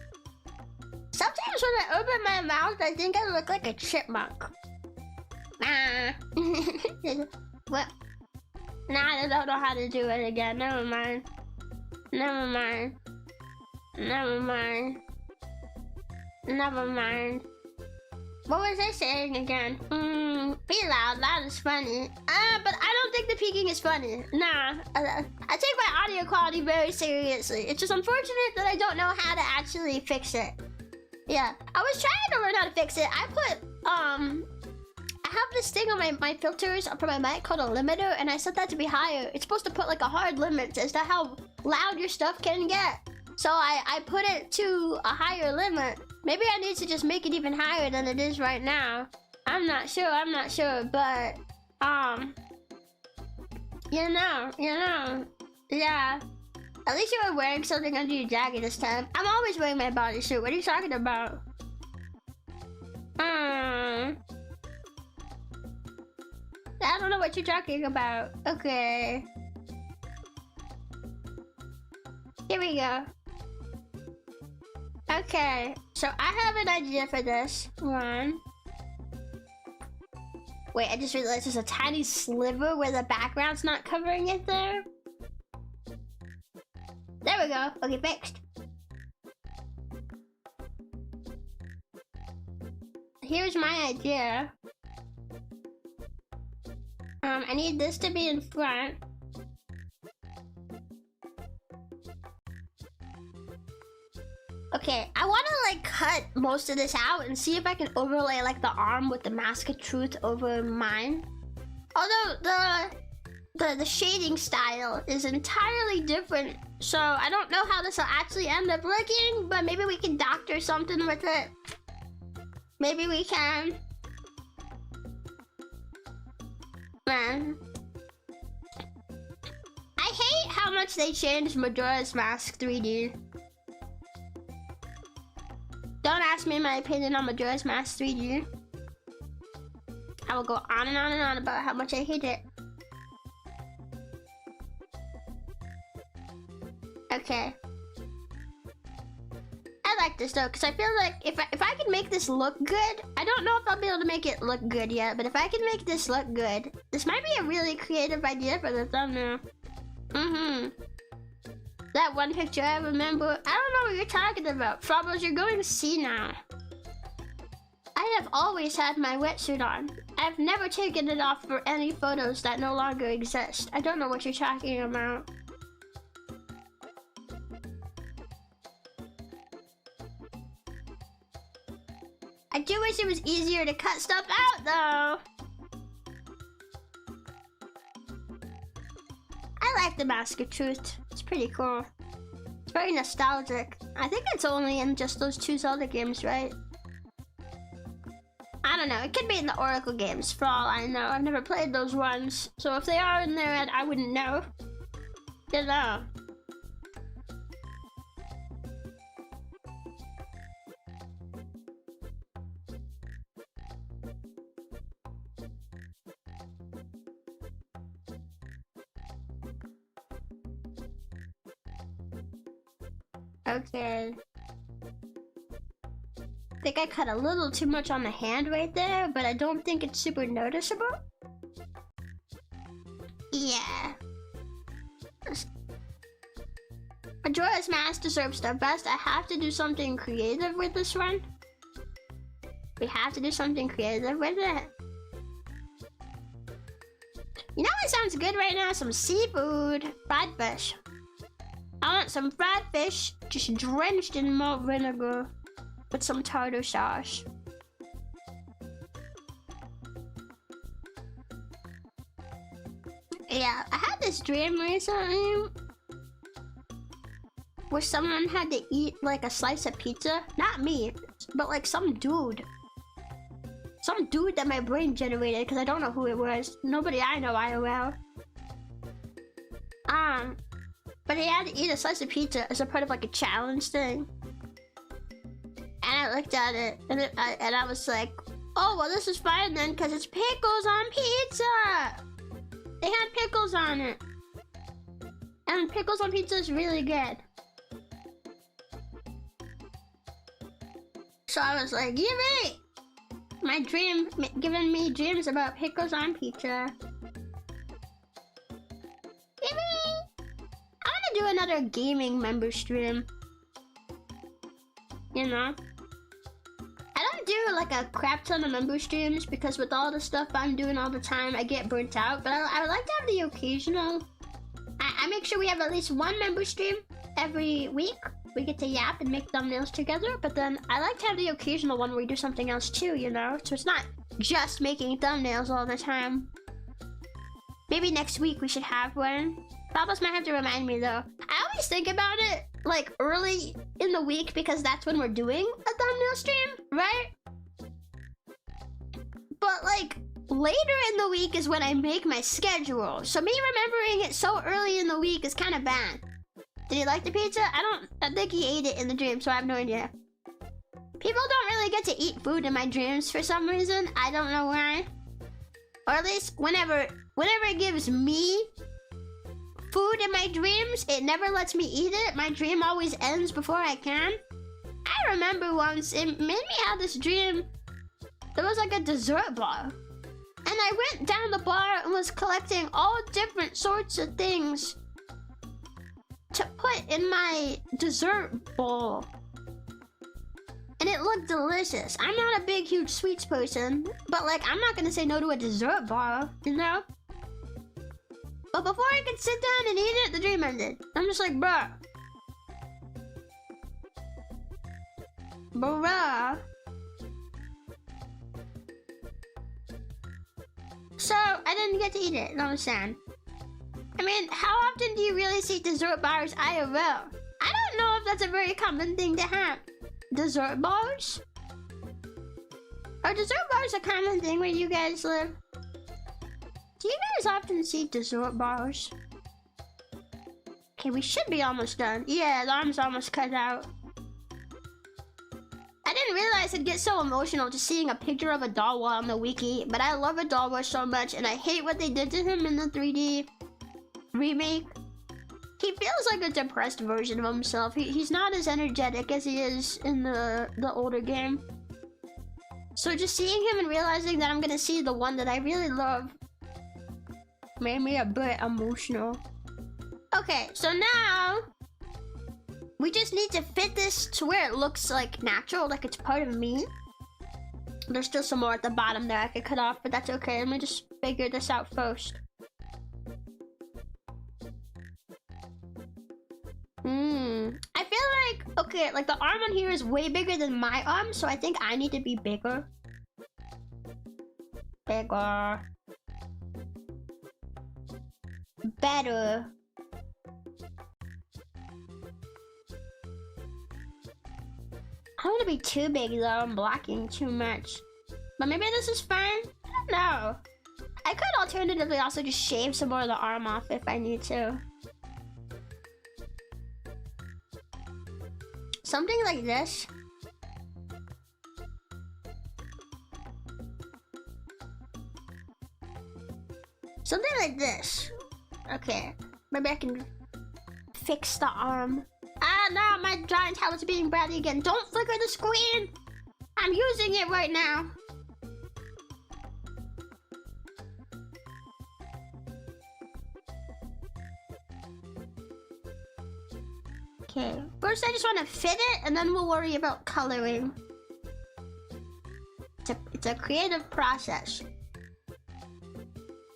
Sometimes when I open my mouth, I think I look like a chipmunk. Nah. What? Nah, I don't know how to do it again. Never mind. What was I saying again? Be loud. Loud is funny. But I don't think the peeking is funny. Nah. I take my audio quality very seriously. It's just unfortunate that I don't know how to actually fix it. Yeah. I was trying to learn how to fix it. I put, I have this thing on my filters for my mic called a limiter, and I set that to be higher. It's supposed to put like a hard limit as to how loud your stuff can get. So I put it to a higher limit. Maybe I need to just make it even higher than it is right now. I'm not sure, but you know, yeah. At least you were wearing something under your jacket this time. I'm always wearing my bodysuit. What are you talking about? I don't know what you're talking about. Okay. Here we go. Okay, so I have an idea for this one. Wait, I just realized there's a tiny sliver where the background's not covering it there. There we go. Okay, fixed. Here's my idea. I need this to be in front. Okay, I want to like cut most of this out and see if I can overlay like the arm with the Mask of Truth over mine. Although the shading style is entirely different, so I don't know how this will actually end up looking, but maybe we can doctor something with it. Maybe we can. Man. I hate how much they changed Majora's Mask 3D. Don't ask me my opinion on Majora's Mask 3D. I will go on and on and on about how much I hate it. Okay. I like this though, because I feel like if I can make this look good, I don't know if I'll be able to make it look good yet, but if I can make this look good, this might be a really creative idea for the thumbnail. That one picture I remember. I don't know what you're talking about. Frobbles, you're going to see now. I have always had my wetsuit on. I've never taken it off for any photos that no longer exist. I don't know what you're talking about. I do wish it was easier to cut stuff out though. I like the Mask of Truth. It's pretty cool. It's very nostalgic. I think it's only in just those 2 Zelda games, right? I don't know. It could be in the Oracle games, for all I know. I've never played those ones. So if they are in there, I wouldn't know. You know. Okay. I think I cut a little too much on the hand right there, but I don't think it's super noticeable. Yeah. Majora's Mask deserves the best. I have to do something creative with this one. We have to do something creative with it. You know what sounds good right now? Some seafood. Fried fish. I want some fried fish just drenched in malt vinegar with some tartar sauce. Yeah, I had this dream recently where someone had to eat like a slice of pizza. Not me, but like some dude. Some dude that my brain generated because I don't know who it was. Nobody I know IRL. But he had to eat a slice of pizza as a part of like a challenge thing. And I looked at it and I was like, oh, well this is fine then because it's pickles on pizza. They had pickles on it. And pickles on pizza is really good. So I was like, yippee! My dream, giving me dreams about pickles on pizza. Yippee! I want to do another gaming member stream. You know? I don't do like a crap ton of member streams because with all the stuff I'm doing all the time, I get burnt out. But I would like to have the occasional. I make sure we have at least one member stream every week. We get to yap and make thumbnails together. But then I like to have the occasional one where we do something else too, you know? So it's not just making thumbnails all the time. Maybe next week we should have one. Babas might have to remind me though. I always think about it like early in the week because that's when we're doing a thumbnail stream, right? But like later in the week is when I make my schedule. So me remembering it so early in the week is kind of bad. Did he like the pizza? I think he ate it in the dream, so I have no idea. People don't really get to eat food in my dreams for some reason. I don't know why. Or at least whenever it gives me food in my dreams, it never lets me eat it. My dream always ends before I can. I remember once, it made me have this dream. There was like a dessert bar. And I went down the bar and was collecting all different sorts of things to put in my dessert bowl. And it looked delicious. I'm not a big, huge sweets person, but like, I'm not gonna say no to a dessert bar, you know? But before I could sit down and eat it, the dream ended. I'm just like, bruh. Bruh. So, I didn't get to eat it, and I'm sad. I mean, how often do you really see dessert bars IRL? I don't know if that's a very common thing to have. Dessert bars? Are dessert bars a common thing where you guys live? Do you guys often see dessert bars? Okay, we should be almost done. Yeah, the arm's almost cut out. I didn't realize I'd get so emotional just seeing a picture of a doll on the wiki, but I love a doll so much, and I hate what they did to him in the 3D remake. He feels like a depressed version of himself. He's not as energetic as he is in the older game. So just seeing him and realizing that I'm gonna see the one that I really love made me a bit emotional. Okay, so now we just need to fit this to where it looks like natural, like it's part of me. There's still some more at the bottom there I could cut off, but that's okay. Let me just figure this out first. I feel like, okay, like the arm on here is way bigger than my arm, so I think I need to be bigger. Bigger. Better. I don't want to be too big though, I'm blocking too much. But maybe this is fine? I don't know. I could alternatively also just shave some more of the arm off if I need to. Something like this. Something like this. Okay, maybe I can fix the arm. Ah, no, my giant tablet's being bratty again. Don't flicker the screen. I'm using it right now. Okay, first I just want to fit it and then we'll worry about coloring. It's a creative process.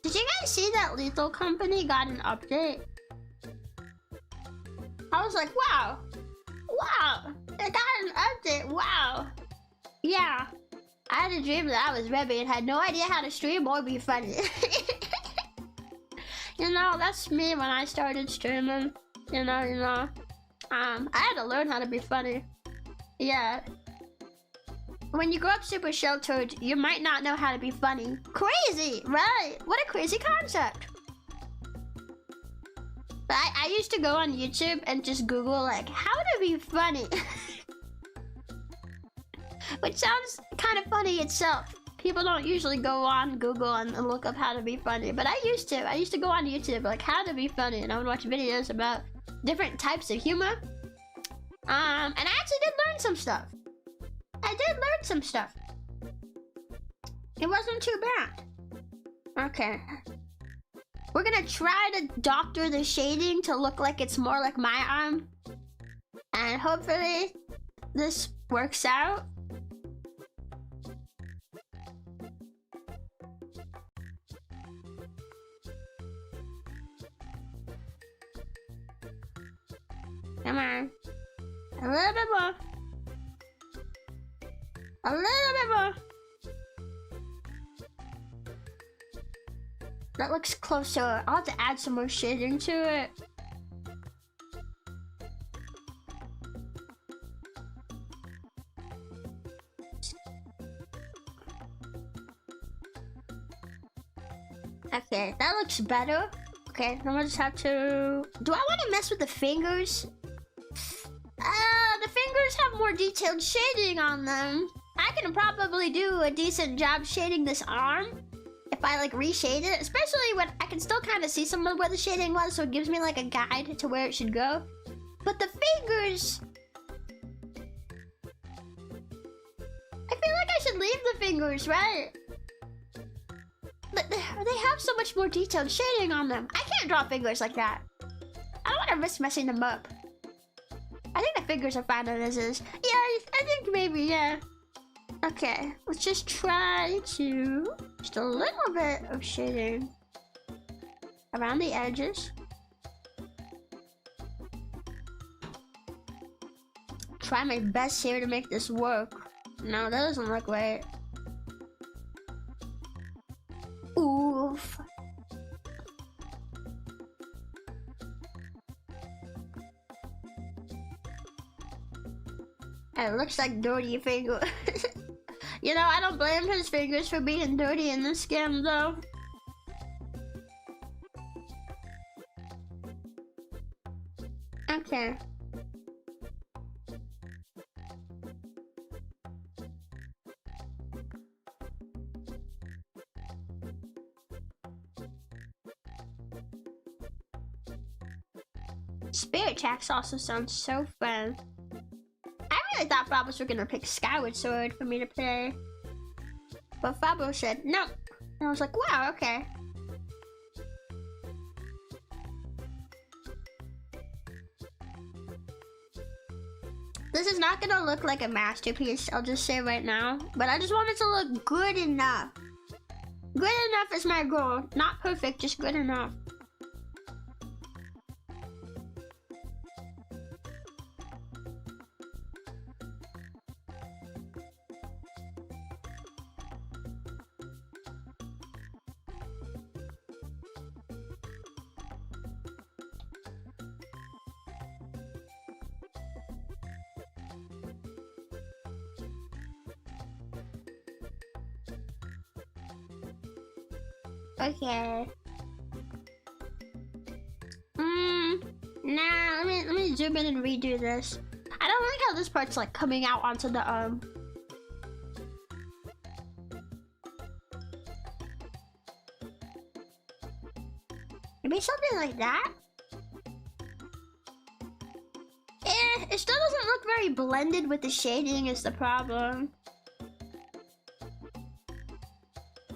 Did you guys see that Lethal Company got an update? I was like, wow. Wow, they got an update, wow. Yeah, I had a dream that I was Rebbi and had no idea how to stream or be funny. You know, that's me when I started streaming. You know. I had to learn how to be funny. Yeah. When you grow up super sheltered, you might not know how to be funny. Crazy, right? What a crazy concept. But I used to go on YouTube and just Google like, how to be funny. Which sounds kind of funny itself. People don't usually go on Google and look up how to be funny, but I used to. I used to go on YouTube like how to be funny, and I would watch videos about different types of humor. And I actually did learn some stuff. It wasn't too bad. Okay. We're gonna try to doctor the shading to look like it's more like my arm. And hopefully this works out. Come on. A little bit more. A little bit more. That looks closer. I'll have to add some more shading to it. Okay, that looks better. Okay, then we'll just have to... Do I want to mess with the fingers? The fingers have more detailed shading on them. I can probably do a decent job shading this arm if I like reshade it, especially when I can still kind of see some of where the shading was, so it gives me like a guide to where it should go. But the fingers... I feel like I should leave the fingers, right? But they have so much more detailed shading on them. I can't draw fingers like that. I don't want to risk messing them up. I think the fingers are fine as is. Yeah, I think maybe, yeah. Okay, let's just try to... Just a little bit of shading around the edges. Try my best here to make this work. No, that doesn't look right. Oof. It looks like dirty finger. You know, I don't blame his fingers for being dirty in this game, though. Okay. Spirit Tracks also sounds so fun. I really thought Fabos were gonna pick Skyward Sword for me to play. But Fabos said no. And I was like, wow, okay. This is not gonna look like a masterpiece, I'll just say right now. But I just want it to look good enough. Good enough is my goal. Not perfect, just good enough. Okay. Nah, let me zoom in and redo this. I don't like how this part's like coming out onto the maybe something like that. It still doesn't look very blended with the shading is the problem.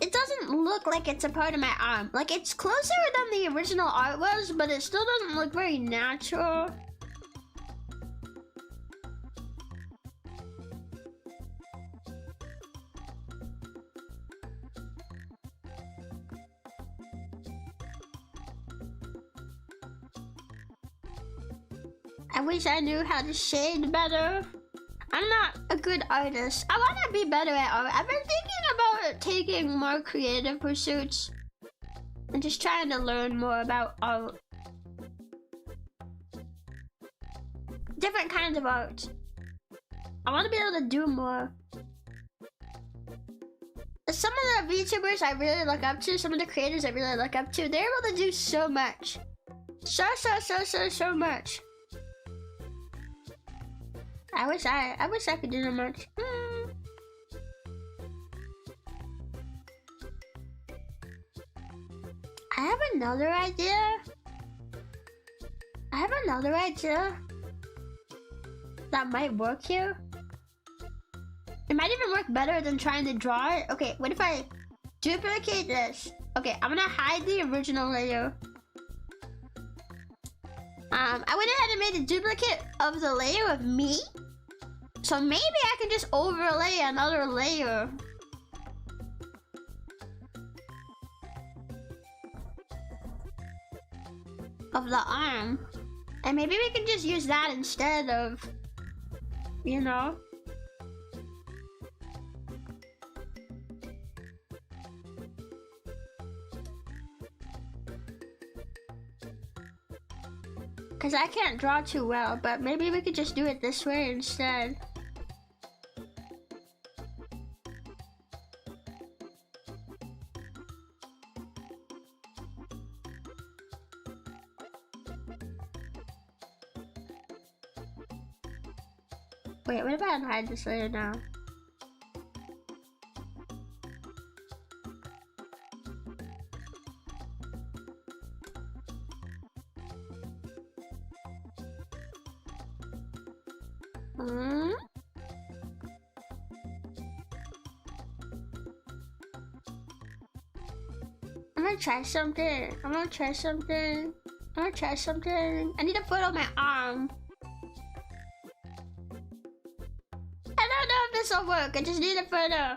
It doesn't look like it's a part of my arm. Like, it's closer than the original art was, but it still doesn't look very natural. I wish I knew how to shade better. I'm not a good artist. I want to be better at art. I've been thinking about taking more creative pursuits and just trying to learn more about art. Different kinds of art. I want to be able to do more. Some of the VTubers I really look up to, some of the creators I really look up to, they're able to do so much. So much. I wish I could do so much. I have another idea. That might work here. It might even work better than trying to draw it. Okay, what if I duplicate this? Okay, I'm gonna hide the original layer. I went ahead and made a duplicate of the layer of me. So maybe I can just overlay another layer. Of the arm. And maybe we can just use that instead of, you know. Because I can't draw too well, but maybe we could just do it this way instead. Wait, what if I hide this later now? I'm gonna try something. I need a photo of my arm. I don't know if this will work. I just need a photo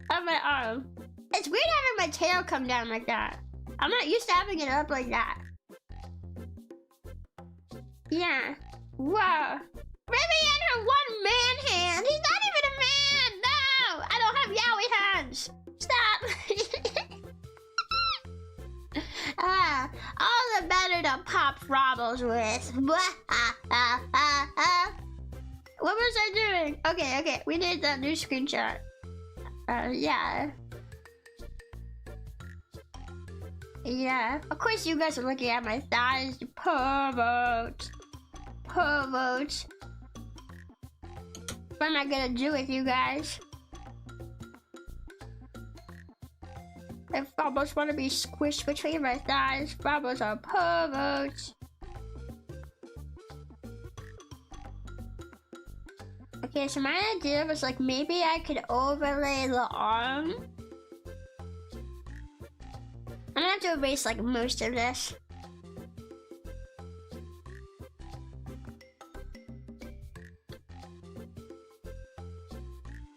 of my arm. It's weird having my tail come down like that. I'm not used to having it up like that. Yeah. Whoa. Rebbi and her one-man hand. He's not even a man. No. I don't have yaoi hands. Stop. All the better to pop Frobbles with. What was I doing? Okay. We need that new screenshot. Yeah. Yeah. Of course you guys are looking at my thighs, you perverts. What am I gonna do with you guys? If Frobbles want to be squished between my thighs, Frobbles are perverts. Okay, so my idea was like maybe I could overlay the arm. I'm gonna have to erase like most of this.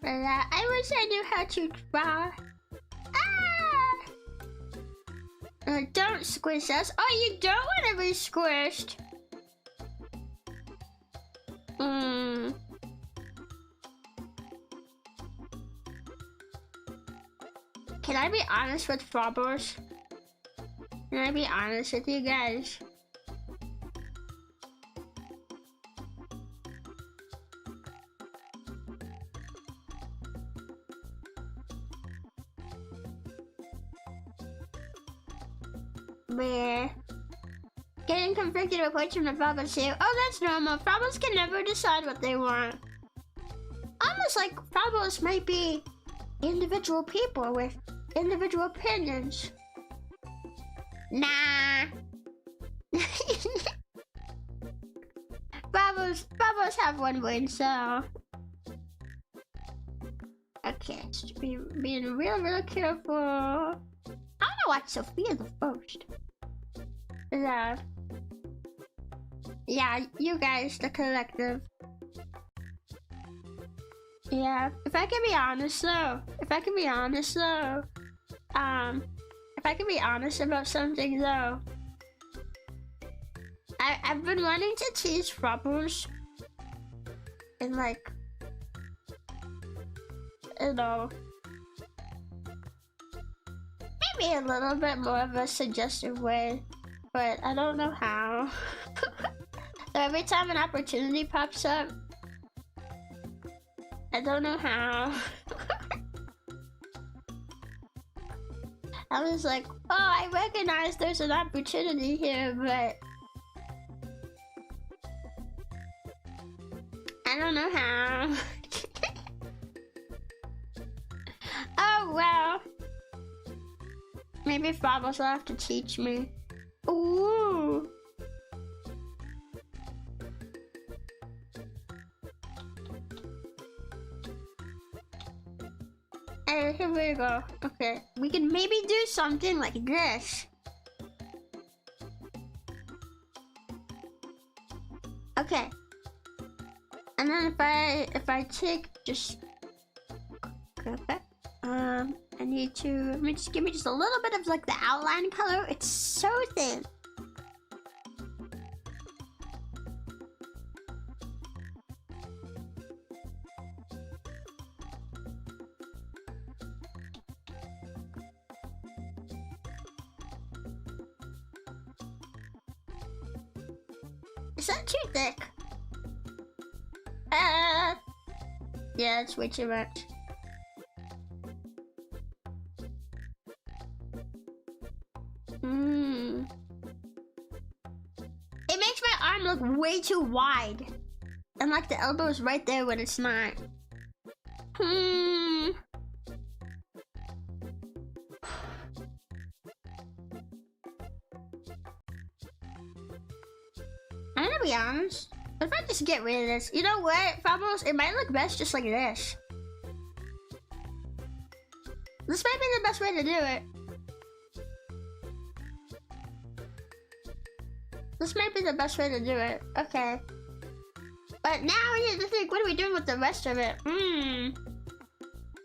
But I wish I knew how to draw. Don't squish us. Oh, you don't want to be squished. Can I be honest with Frobbles? Can I be honest with you guys? Meh. Getting conflicted reports from the Frobbles too. Oh, that's normal. Frobbles can never decide what they want. Almost like Frobbles might be individual people with individual opinions. Nah. Frobbles have one brain cell. Okay, just being real careful. I want to watch Sophia the first. Yeah, you guys, the collective. Yeah, if I can be honest about something though, I've been wanting to tease Frobbles in like, you know, maybe a little bit more of a suggestive way, but I don't know how. So every time an opportunity pops up, I don't know how. I was like, oh, I recognize there's an opportunity here, but I don't know how. Oh, well. Maybe Frobbles will have to teach me. Ooh. Here we go. Okay, we can maybe do something like this. Okay. And then if I take just I need to give me just a little bit of like the outline color. It's so thin. Is that too thick? Yeah, it's way too much. It makes my arm look way too wide. And like the elbow is right there when it's not. I'm gonna be honest. If I just get rid of this, you know what, Fabulous? It might look best just like this. This might be the best way to do it. This might be the best way to do it. Okay. But now I need to think, what are we doing with the rest of it?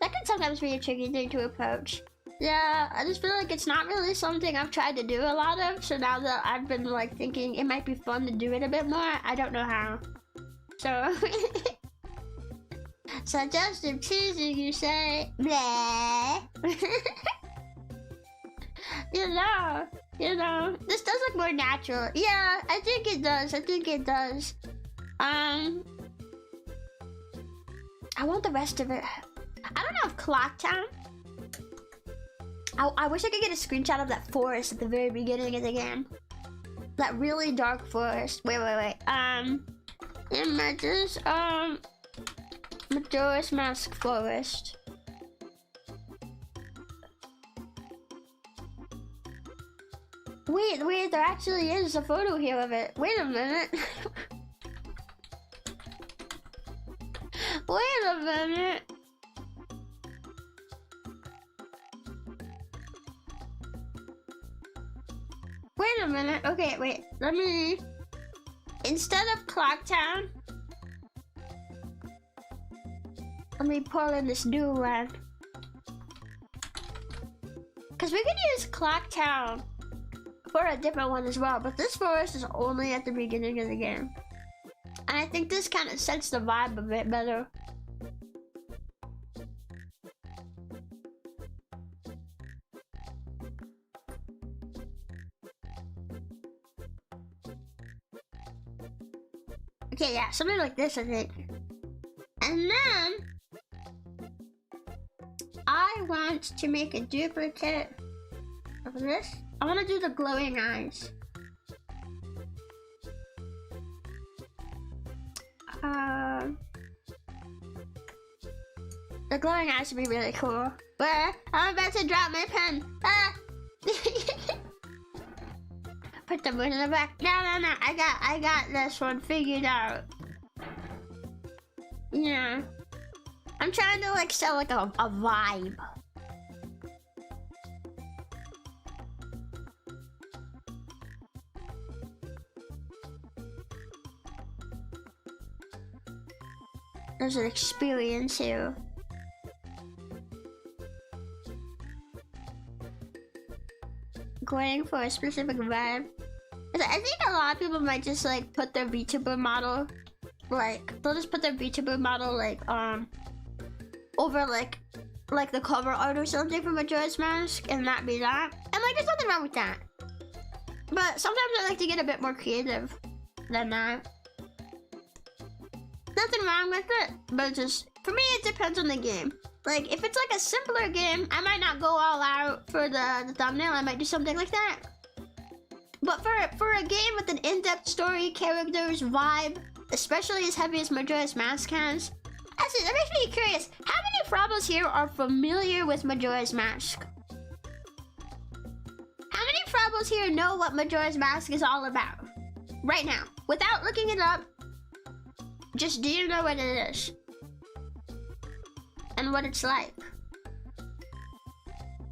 That can sometimes be a tricky thing to approach. Yeah, I just feel like it's not really something I've tried to do a lot of. So now that I've been like thinking it might be fun to do it a bit more, I don't know how. So, suggestive teasing, you say? Bleh. You know, this does look more natural. Yeah, I think it does. I want the rest of it. I don't know if Clocktown. I wish I could get a screenshot of that forest at the very beginning of the game. That really dark forest. Wait. Images. Majora's Mask forest. Wait, there actually is a photo here of it. Wait a minute. Wait a minute. Wait a minute. Okay, wait. Let me... Instead of Clocktown, let me pull in this new one. Because we could use Clocktown for a different one as well, but this forest is only at the beginning of the game. And I think this kind of sets the vibe a bit better. Okay, yeah, something like this, I think. And then I want to make a duplicate of this. I want to do the glowing eyes. The glowing eyes would be really cool. But I'm about to drop my pen. Put the moon in the back. No. I got this one figured out. Yeah. I'm trying to like sell like a vibe. There's an experience here. Going for a specific vibe. I think a lot of people might just like put their VTuber model, like they'll just put their VTuber model like over like the cover art or something for Majora's Mask, and that be that. And like there's nothing wrong with that. But sometimes I like to get a bit more creative than that. Nothing wrong with it, but just for me it depends on the game. Like if it's like a simpler game, I might not go all out for the thumbnail. I might do something like that. But for a game with an in-depth story, characters, vibe, especially as heavy as Majora's Mask has, actually, that makes me curious. How many Frabbles here are familiar with Majora's Mask? How many Frabbles here know what Majora's Mask is all about? Right now, without looking it up, just do you know what it is? And what it's like?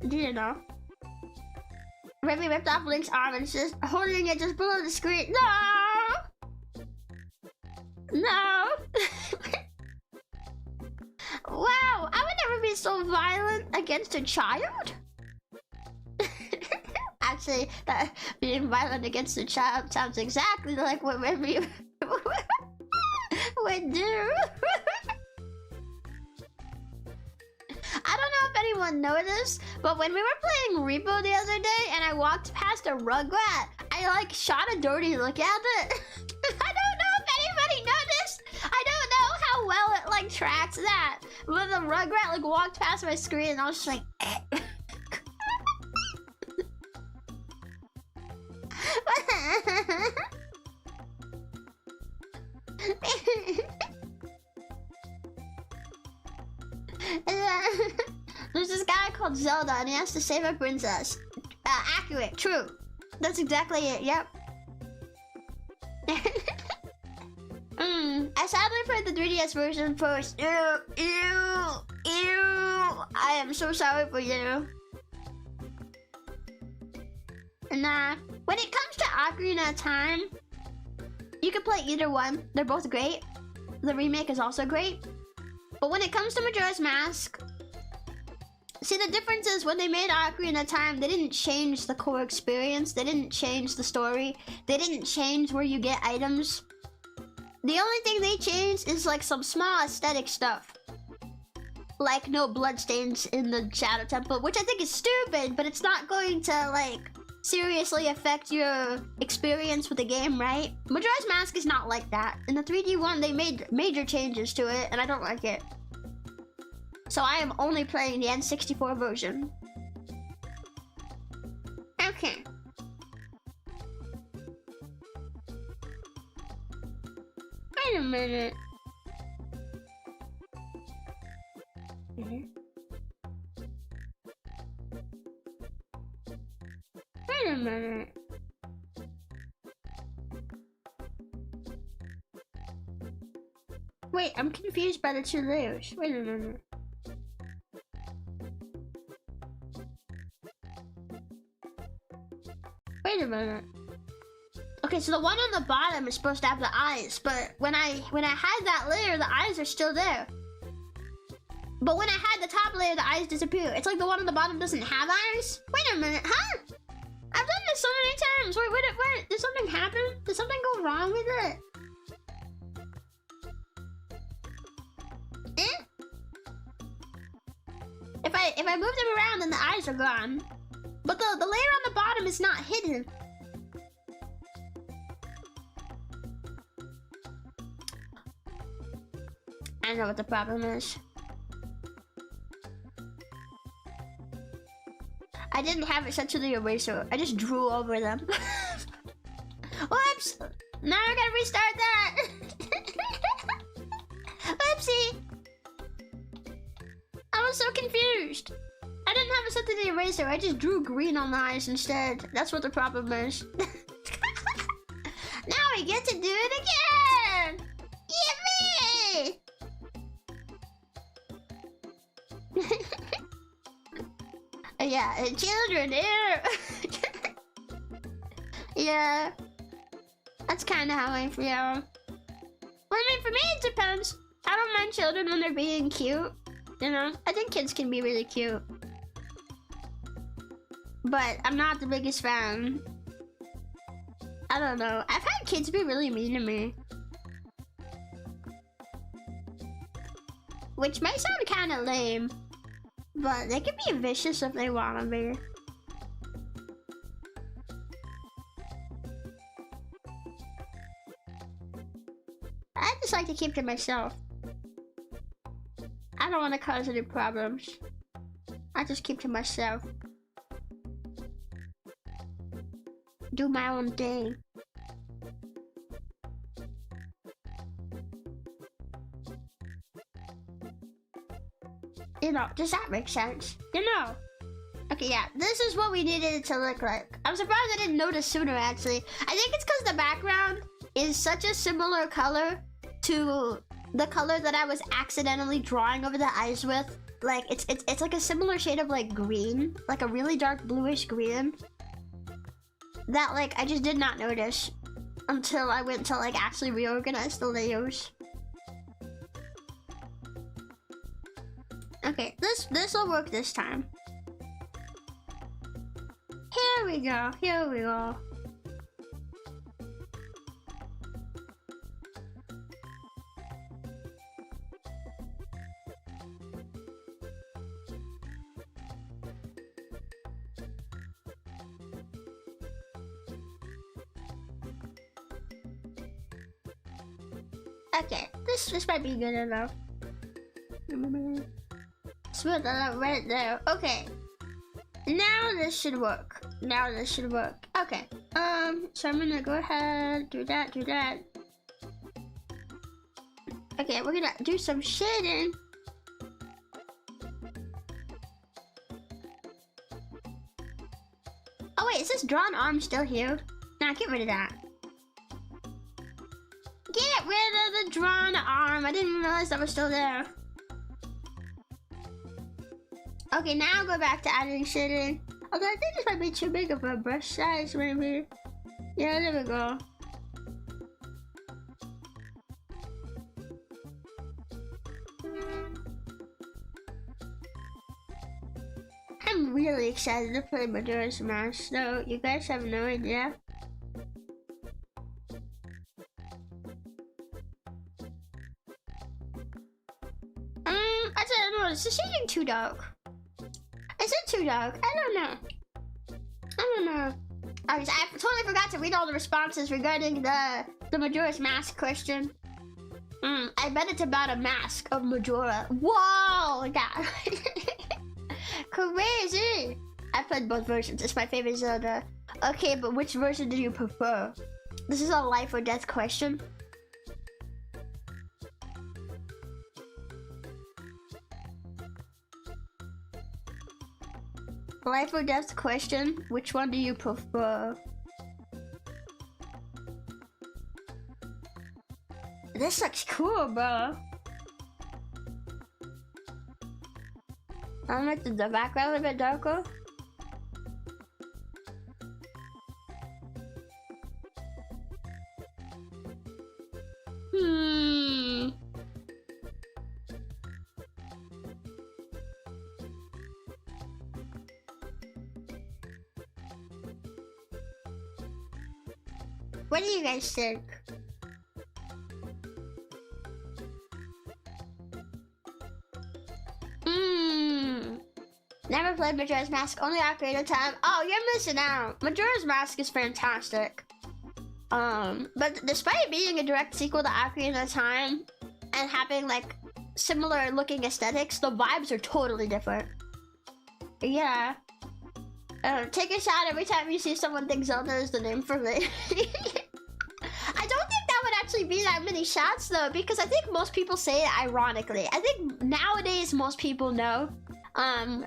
Do you know? Rebbi ripped off Link's arm and is just holding it just below the screen. No! No! Wow, I would never be so violent against a child. Actually, being violent against a child sounds exactly like what Rebbi would do. I don't know if anyone noticed, but when we were playing Repo the other day and I walked past a Rugrat, I like shot a dirty look at it. I well it like tracks that. But the Rugrat like walked past my screen and I was just like There's this guy called Zelda and he has to save a princess. Accurate, true. That's exactly it, yep. I sadly played the 3DS version first. Ew. I am so sorry for you. Nah, when it comes to Ocarina of Time, you can play either one. They're both great. The remake is also great. But when it comes to Majora's Mask, see, the difference is when they made Ocarina of Time, they didn't change the core experience. They didn't change the story. They didn't change where you get items. The only thing they changed is like some small aesthetic stuff. Like no bloodstains in the Shadow Temple, which I think is stupid, but it's not going to like seriously affect your experience with the game, right? Majora's Mask is not like that. In the 3D one, they made major changes to it, and I don't like it. So I am only playing the N64 version. Okay. Wait a minute. Wait a minute. Wait, I'm confused by the two layers. Wait a minute. Wait a minute. Okay, so the one on the bottom is supposed to have the eyes, but when I had that layer, the eyes are still there. But when I had the top layer, the eyes disappear. It's like the one on the bottom doesn't have eyes. Wait a minute, huh? I've done this so many times. Wait, did something happen? Did something go wrong with it? If I move them around, then the eyes are gone. But the layer on the bottom is not hidden. I know what the problem is. I didn't have it set to the eraser. I just drew over them. Whoops! Now I gotta restart that. Whoopsie! I was so confused. I didn't have it set to the eraser. I just drew green on the eyes instead. That's what the problem is. Now we get to do it again! Yippee! Yeah, children, ew. Yeah, that's kind of how I feel. Well, I mean, for me, it depends. I don't mind children when they're being cute. You know, I think kids can be really cute. But I'm not the biggest fan. I don't know. I've had kids be really mean to me. Which may sound kind of lame. But they can be vicious if they want to be. I just like to keep to myself. I don't want to cause any problems. I just keep to myself. Do my own thing. You know, does that make sense? You know. Okay, yeah, this is what we needed it to look like. I'm surprised I didn't notice sooner, actually. I think it's because the background is such a similar color to the color that I was accidentally drawing over the eyes with. Like, it's like a similar shade of, like, green. Like a really dark bluish green. That, like, I just did not notice until I went to, like, actually reorganize the layers. Okay, this will work this time. Here we go, here we go. Okay, this might be good enough. Smooth right there. Okay. Now this should work. Okay. So I'm gonna go ahead, do that. Okay, we're gonna do some shading. Oh wait, is this drawn arm still here? Nah, get rid of that. Get rid of the drawn arm. I didn't realize that was still there. Okay, now go back to adding shading. Although I think this might be too big of a brush size, maybe. Yeah, there we go. I'm really excited to play Majora's Mask, so you guys have no idea. I don't know, is the shading too dark? Is it too dark? I don't know. I totally forgot to read all the responses regarding the Majora's Mask question. I bet it's about a mask of Majora. Whoa! Yeah. Crazy! I played both versions. It's my favorite Zelda. Okay, but which version do you prefer? This is a life or death question. Life or death question. Which one do you prefer? This looks cool, bro. I'll make the background a bit darker. What do you guys think? Never played Majora's Mask, only Ocarina of Time. Oh, you're missing out. Majora's Mask is fantastic. But despite being a direct sequel to Ocarina of Time and having like similar looking aesthetics, the vibes are totally different. Yeah. Take a shot every time you see someone think Zelda is the name for me. I don't think that would actually be that many shots though, because I think most people say it ironically. I think nowadays most people know.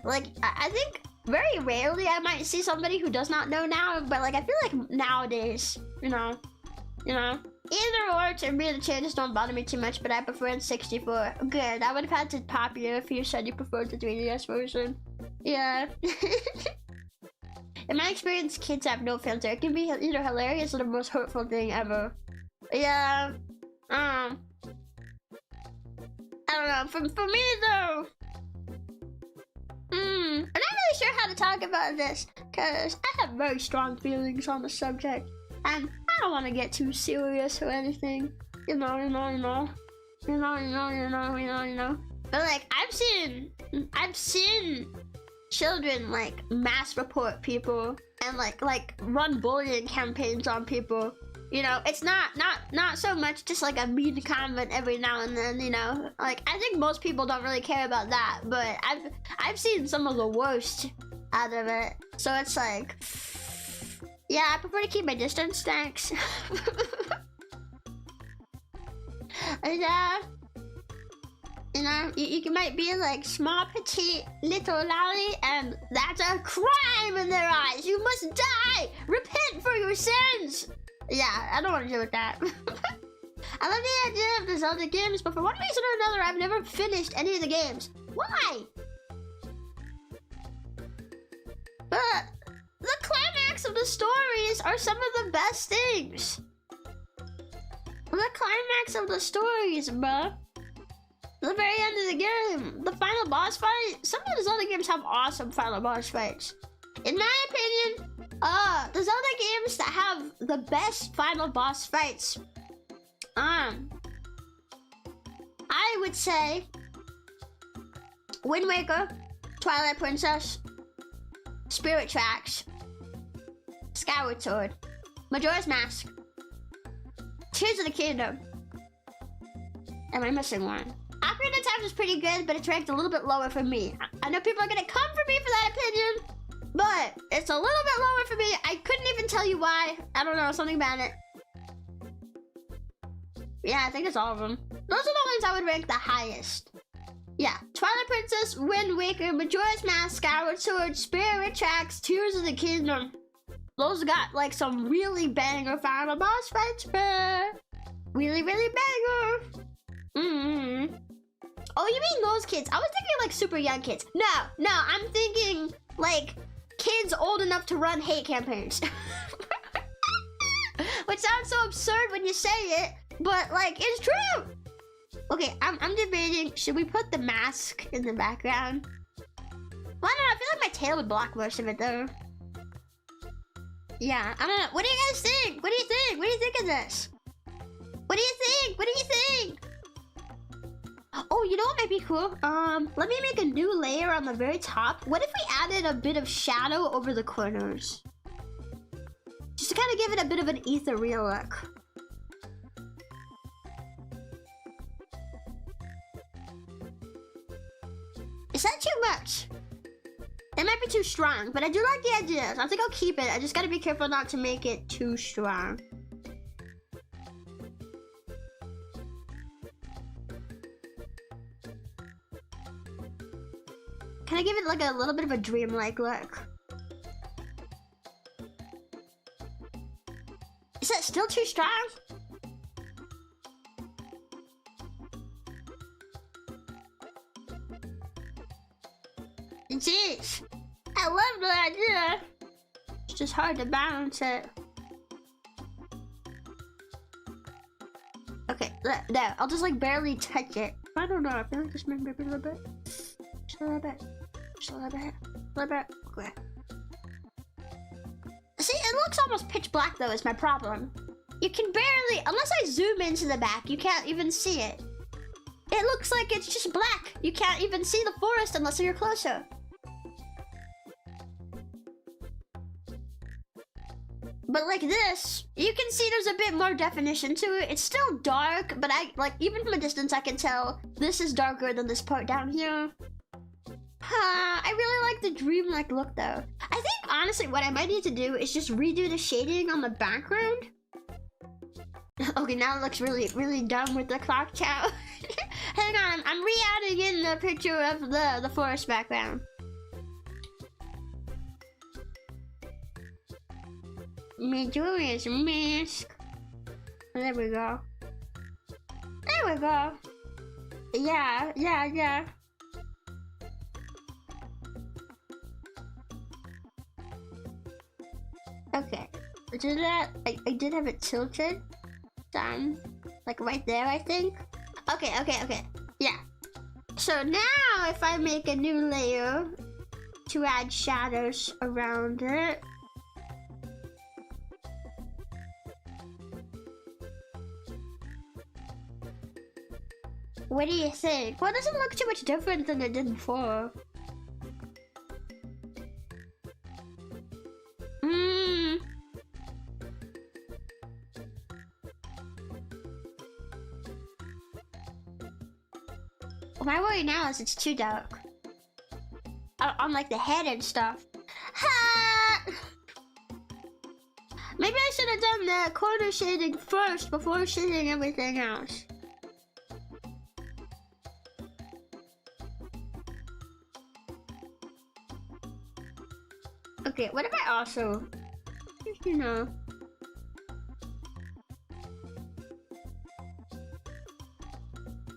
Like, I think very rarely I might see somebody who does not know now, but like, I feel like nowadays, you know, either or, to me the changes don't bother me too much, but I prefer in 64. Good, I would have had to pop you if you said you preferred the 3DS version. Yeah. In my experience, kids have no filter. It can be either hilarious or the most hurtful thing ever. Yeah, I don't know, for me though, I'm not really sure how to talk about this, because I have very strong feelings on the subject, and I don't want to get too serious or anything, you know. But like, I've seen children like mass report people and like run bullying campaigns on people. You know, it's not so much just like a mean comment every now and then, you know. Like, I think most people don't really care about that, but I've seen some of the worst out of it. So it's like, yeah, I prefer to keep my distance, thanks. Yeah. You know, you might be like small, petite, little lolly, and that's a crime in their eyes. You must die! Repent for your sins! Yeah, I don't want to deal with that. I love the idea of the Zelda games, but for one reason or another, I've never finished any of the games. Why? But the climax of the stories are some of the best things. The climax of the stories, bruh. The very end of the game, the final boss fight. Some of the Zelda games have awesome final boss fights. In my opinion, the Zelda games that have the best final boss fights, I would say Wind Waker, Twilight Princess, Spirit Tracks, Skyward Sword, Majora's Mask, Tears of the Kingdom, Am I missing one? Ocarina of Time is pretty good, but it's ranked a little bit lower for me. I know people are gonna come for me for that opinion, but it's a little bit lower for me. I couldn't even tell you why. I don't know, something about it. Yeah, I think it's all of them. Those are the ones I would rank the highest. Yeah, Twilight Princess, Wind Waker, Majora's Mask, Skyward Sword, Spirit Tracks, Tears of the Kingdom. Those got like some really banger final boss fights, bruh. Really, really banger. Oh, you mean those kids? I was thinking like super young kids. No, I'm thinking like kids old enough to run hate campaigns. Which sounds so absurd when you say it, but like it's true. Okay, I'm debating, should we put the mask in the background? Well, I don't know, I feel like my tail would block most of it though. Yeah, I don't know. What do you guys think? What do you think? What do you think of this? What do you think? What do you think? Oh, you know what might be cool? Let me make a new layer on the very top. What if we added a bit of shadow over the corners? Just to kind of give it a bit of an ethereal look. Is that too much? It might be too strong, but I do like the ideas. I think I'll keep it. I just gotta be careful not to make it too strong. Can I give it like a little bit of a dreamlike look? Is that still too strong? Jeez, I love the idea. It's just hard to balance it. Okay, there. I'll just like barely touch it. I don't know. I feel like this might be a little bit. Just a little bit. Just a little bit. A little bit. Okay. See, it looks almost pitch black though. Is my problem. You can barely, unless I zoom into the back, you can't even see it. It looks like it's just black. You can't even see the forest unless you're closer. But like this, you can see there's a bit more definition to it. It's still dark, but even from a distance, I can tell this is darker than this part down here. I really like the dreamlike look though. I think honestly what I might need to do is just redo the shading on the background. Okay, now it looks really, really dumb with the clock tower. Hang on, I'm re-adding in the picture of the forest background. Majora's Mask. There we go. There we go. Yeah. Okay. Did that? I did have it tilted down, like right there, I think. Okay. Yeah. So now, if I make a new layer to add shadows around it. What do you think? Well, it doesn't look too much different than it did before. My worry now is it's too dark. On like the head and stuff. Ha! Maybe I should have done the corner shading first before shading everything else. Okay, what if I also, you know,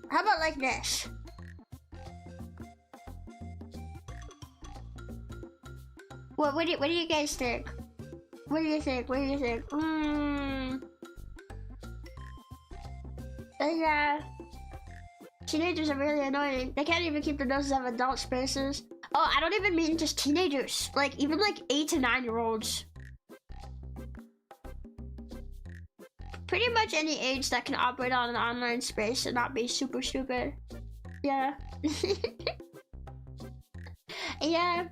how about like this? What do you guys think? What do you think? Yeah. Teenagers are really annoying. They can't even keep their noses out of adult spaces. Oh, I don't even mean just teenagers. Like, even like 8 to 9-year-olds. Pretty much any age that can operate on an online space and not be super stupid. Yeah. Yeah.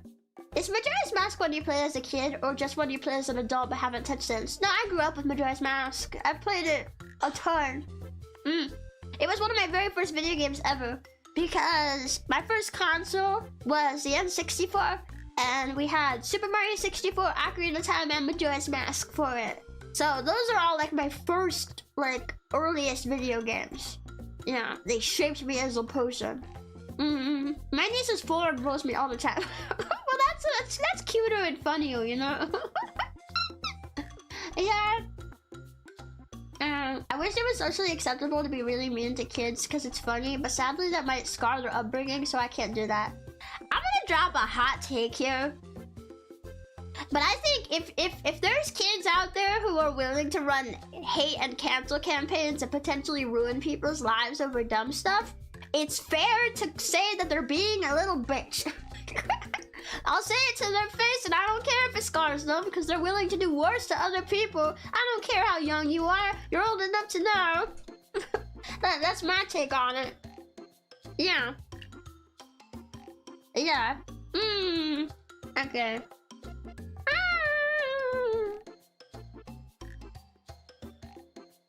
Is Majora's Mask one you play as a kid, or just one you play as an adult but haven't touched since? No, I grew up with Majora's Mask. I've played it a ton. It was one of my very first video games ever because my first console was the N64 and we had Super Mario 64, Ocarina of Time, and Majora's Mask for it. So those are all like my first, like, earliest video games. Yeah, they shaped me as a person. My niece is 4 and rolls me all the time. Well, that's cuter and funnier, you know? Yeah. I wish it was socially acceptable to be really mean to kids because it's funny, but sadly that might scar their upbringing, so I can't do that. I'm gonna drop a hot take here. But I think if there's kids out there who are willing to run hate and cancel campaigns and potentially ruin people's lives over dumb stuff, it's fair to say that they're being a little bitch. I'll say it to their face, and I don't care if it scars them because they're willing to do worse to other people. I don't care how young you are. You're old enough to know. That's my take on it. Yeah. Yeah. Okay.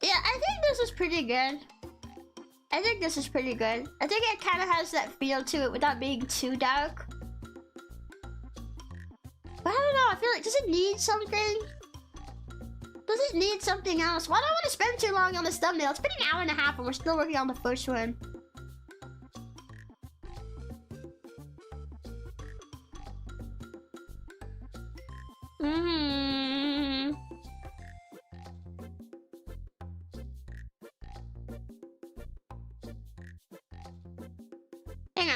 Yeah, I think this is pretty good. I think it kind of has that feel to it without being too dark. But I don't know, I feel like, does it need something? Does it need something else? Well, I don't want to spend too long on this thumbnail. It's been an hour and a half and we're still working on the first one.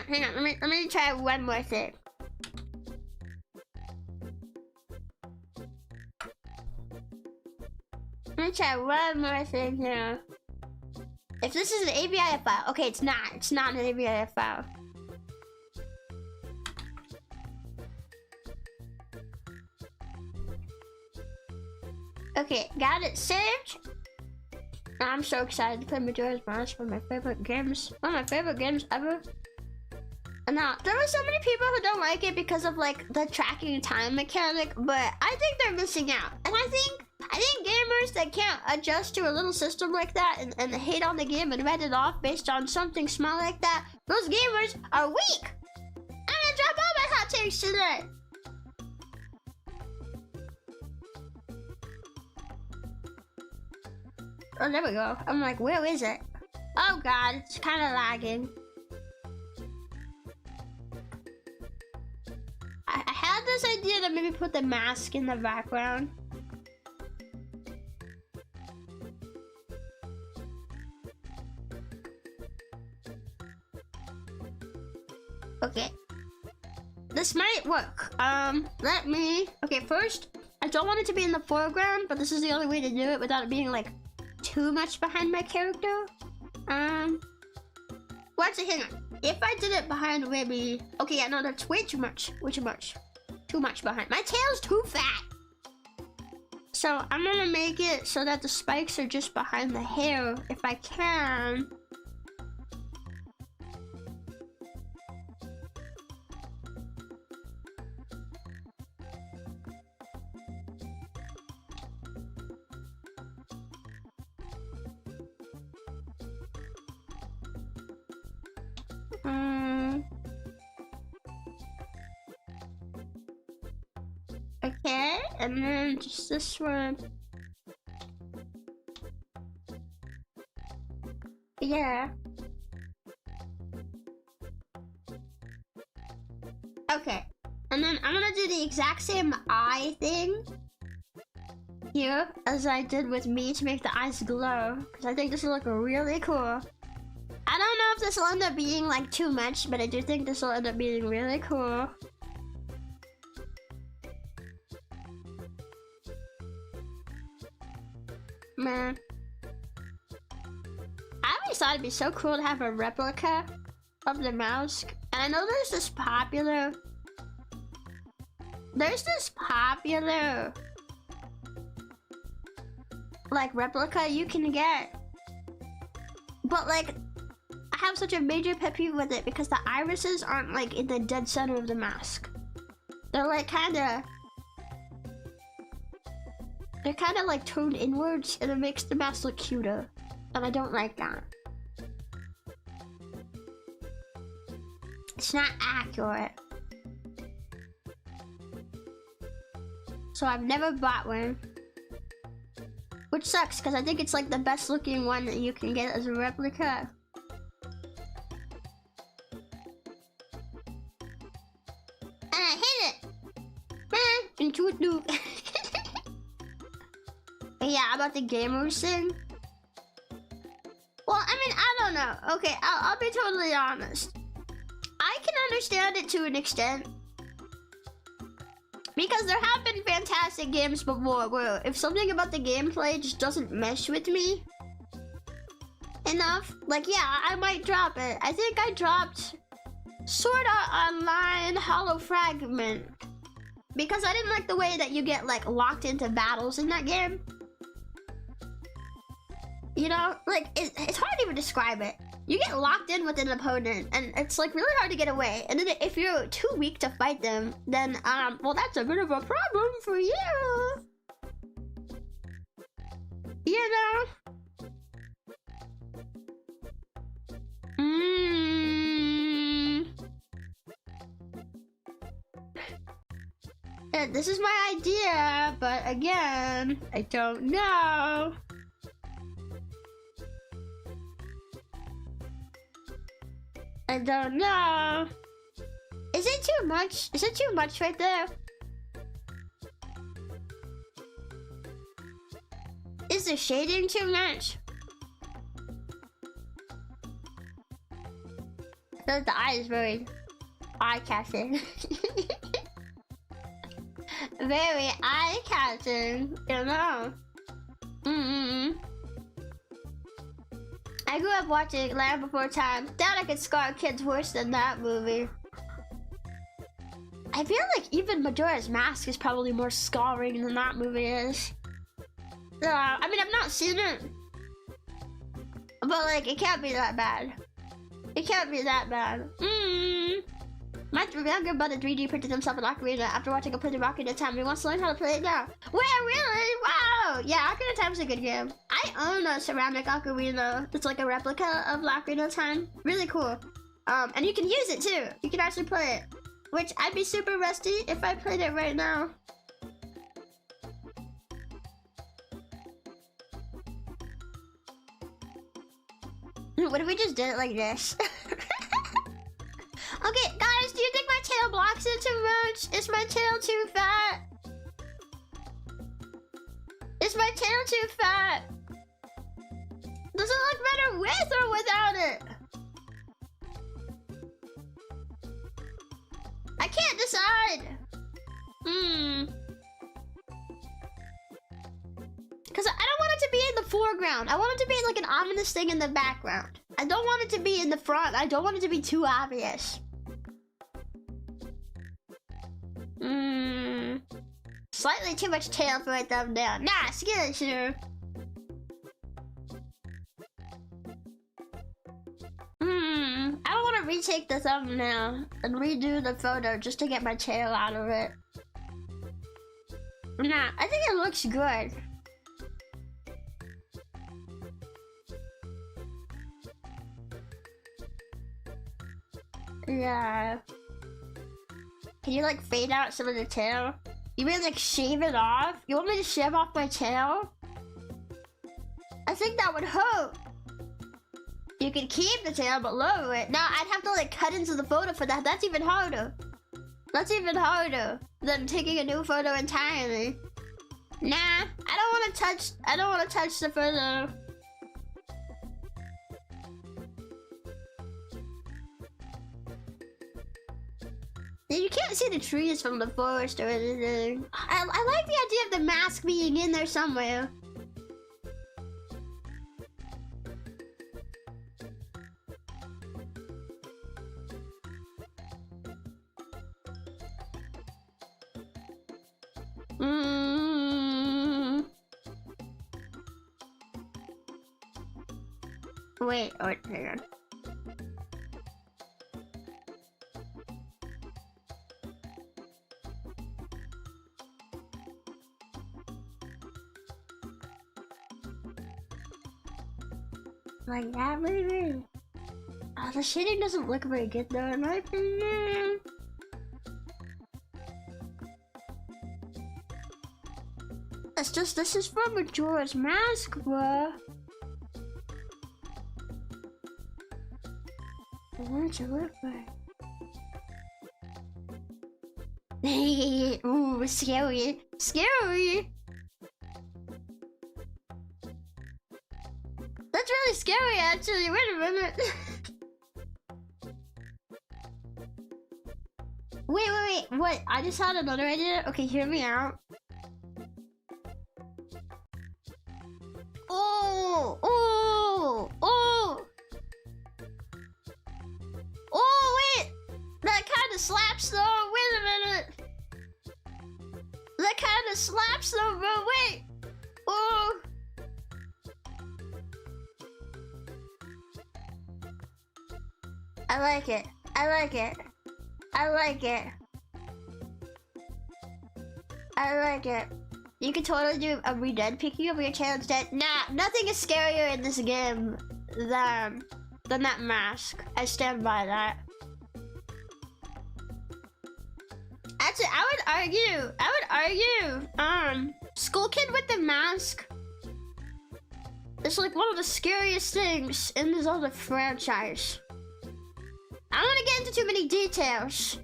Hang on, let me try one more thing. Let me try one more thing here. If this is an AVI file, okay, it's not an AVI file. Okay, got it saved. I'm so excited to play Majora's Mask, one of my favorite games. One of my favorite games ever. Now, there are so many people who don't like it because of like the tracking time mechanic, but I think they're missing out. And I think gamers that can't adjust to a little system like that and hate on the game and write it off based on something small like that, those gamers are weak. I'm gonna drop all my hot takes today. Oh, there we go. I'm like, where is it? Oh god, it's kind of lagging. I had this idea to maybe put the mask in the background. Okay. This might work. Okay, first, I don't want it to be in the foreground, but this is the only way to do it without it being like too much behind my character. Well, actually, hang on. If I did it behind Rebbi... Okay, yeah, no, that's way too much. Way too much. Too much behind. My tail's too fat. So I'm gonna make it so that the spikes are just behind the hair, if I can. Okay, and then just this one. Yeah. Okay, and then I'm gonna do the exact same eye thing here as I did with me to make the eyes glow, because I think this will look really cool. I don't know if this will end up being like too much, but I do think this will end up being really cool. Man, I always thought it'd be so cool to have a replica of the mask. And I know there's this popular like replica you can get, but like I have such a major pet peeve with it because the irises aren't like in the dead center of the mask. They're like kind of like turned inwards, and it makes the mask look cuter, and I don't like that. It's not accurate. So I've never bought one. Which sucks, because I think it's like the best looking one that you can get as a replica. And I hit it! Into a loop. Yeah, about the gamers thing. Well, I mean, I don't know. Okay, I'll be totally honest. I can understand it to an extent. Because there have been fantastic games before where if something about the gameplay just doesn't mesh with me enough, like, yeah, I might drop it. I think I dropped Sword Art Online Hollow Fragment because I didn't like the way that you get, like, locked into battles in that game. You know, like, it's hard to even describe it. You get locked in with an opponent, and it's, like, really hard to get away. And then if you're too weak to fight them, then, well, that's a bit of a problem for you. You know? Yeah, this is my idea, but again, I don't know. I don't know. Is it too much? Is it too much right there? Is the shading too much? The eye is very eye-catching. Very eye-catching, you know. I grew up watching Land Before Time. Doubt I could scar kids worse than that movie. I feel like even Majora's Mask is probably more scarring than that movie is. I mean, I've not seen it. But, like, it can't be that bad. It can't be that bad. My younger brother 3D printed himself an ocarina after watching a play of Ocarina of Time. He wants to learn how to play it now. Wait, really? Wow! Yeah, Ocarina of Time's a good game. I own a ceramic ocarina. It's like a replica of Ocarina of Time. Really cool. And you can use it too. You can actually play it. Which, I'd be super rusty if I played it right now. What if we just did it like this? Okay, guys, do you think my tail blocks it too much? Is my tail too fat? Is my tail too fat? Does it look better with or without it? I can't decide. Because I don't want it to be in the foreground. I want it to be like an ominous thing in the background. I don't want it to be in the front. I don't want it to be too obvious. Slightly too much tail for a thumbnail. Nah, skillet sure. I don't want to retake the thumbnail and redo the photo just to get my tail out of it. Nah, I think it looks good. Yeah. Can you like fade out some of the tail? You mean like shave it off? You want me to shave off my tail? I think that would hurt. You could keep the tail but lower it. Now I'd have to like cut into the photo for that. That's even harder. That's even harder than taking a new photo entirely. Nah, I don't want to touch the photo. You can't see the trees from the forest or anything. I like the idea of the mask being in there somewhere. Wait, oh, hang on. Like that, maybe? Oh, the shading doesn't look very good though, in my opinion. It's just, this is for Majora's Mask, bruh. What does it look like? Ooh, scary. Scary! That's really scary, actually. Wait a minute. Wait. What? I just had another idea. Okay, hear me out. Oh! Wait! That kind of slaps though. Wait a minute. That kind of slaps though, bro. Wait. Oh. I like it. You can totally do a redead picking of your challenge dead. Nah, nothing is scarier in this game than that mask. I stand by that. Actually, I would argue, Skull Kid with the mask is like one of the scariest things in the Zelda franchise. I don't want to get into too many details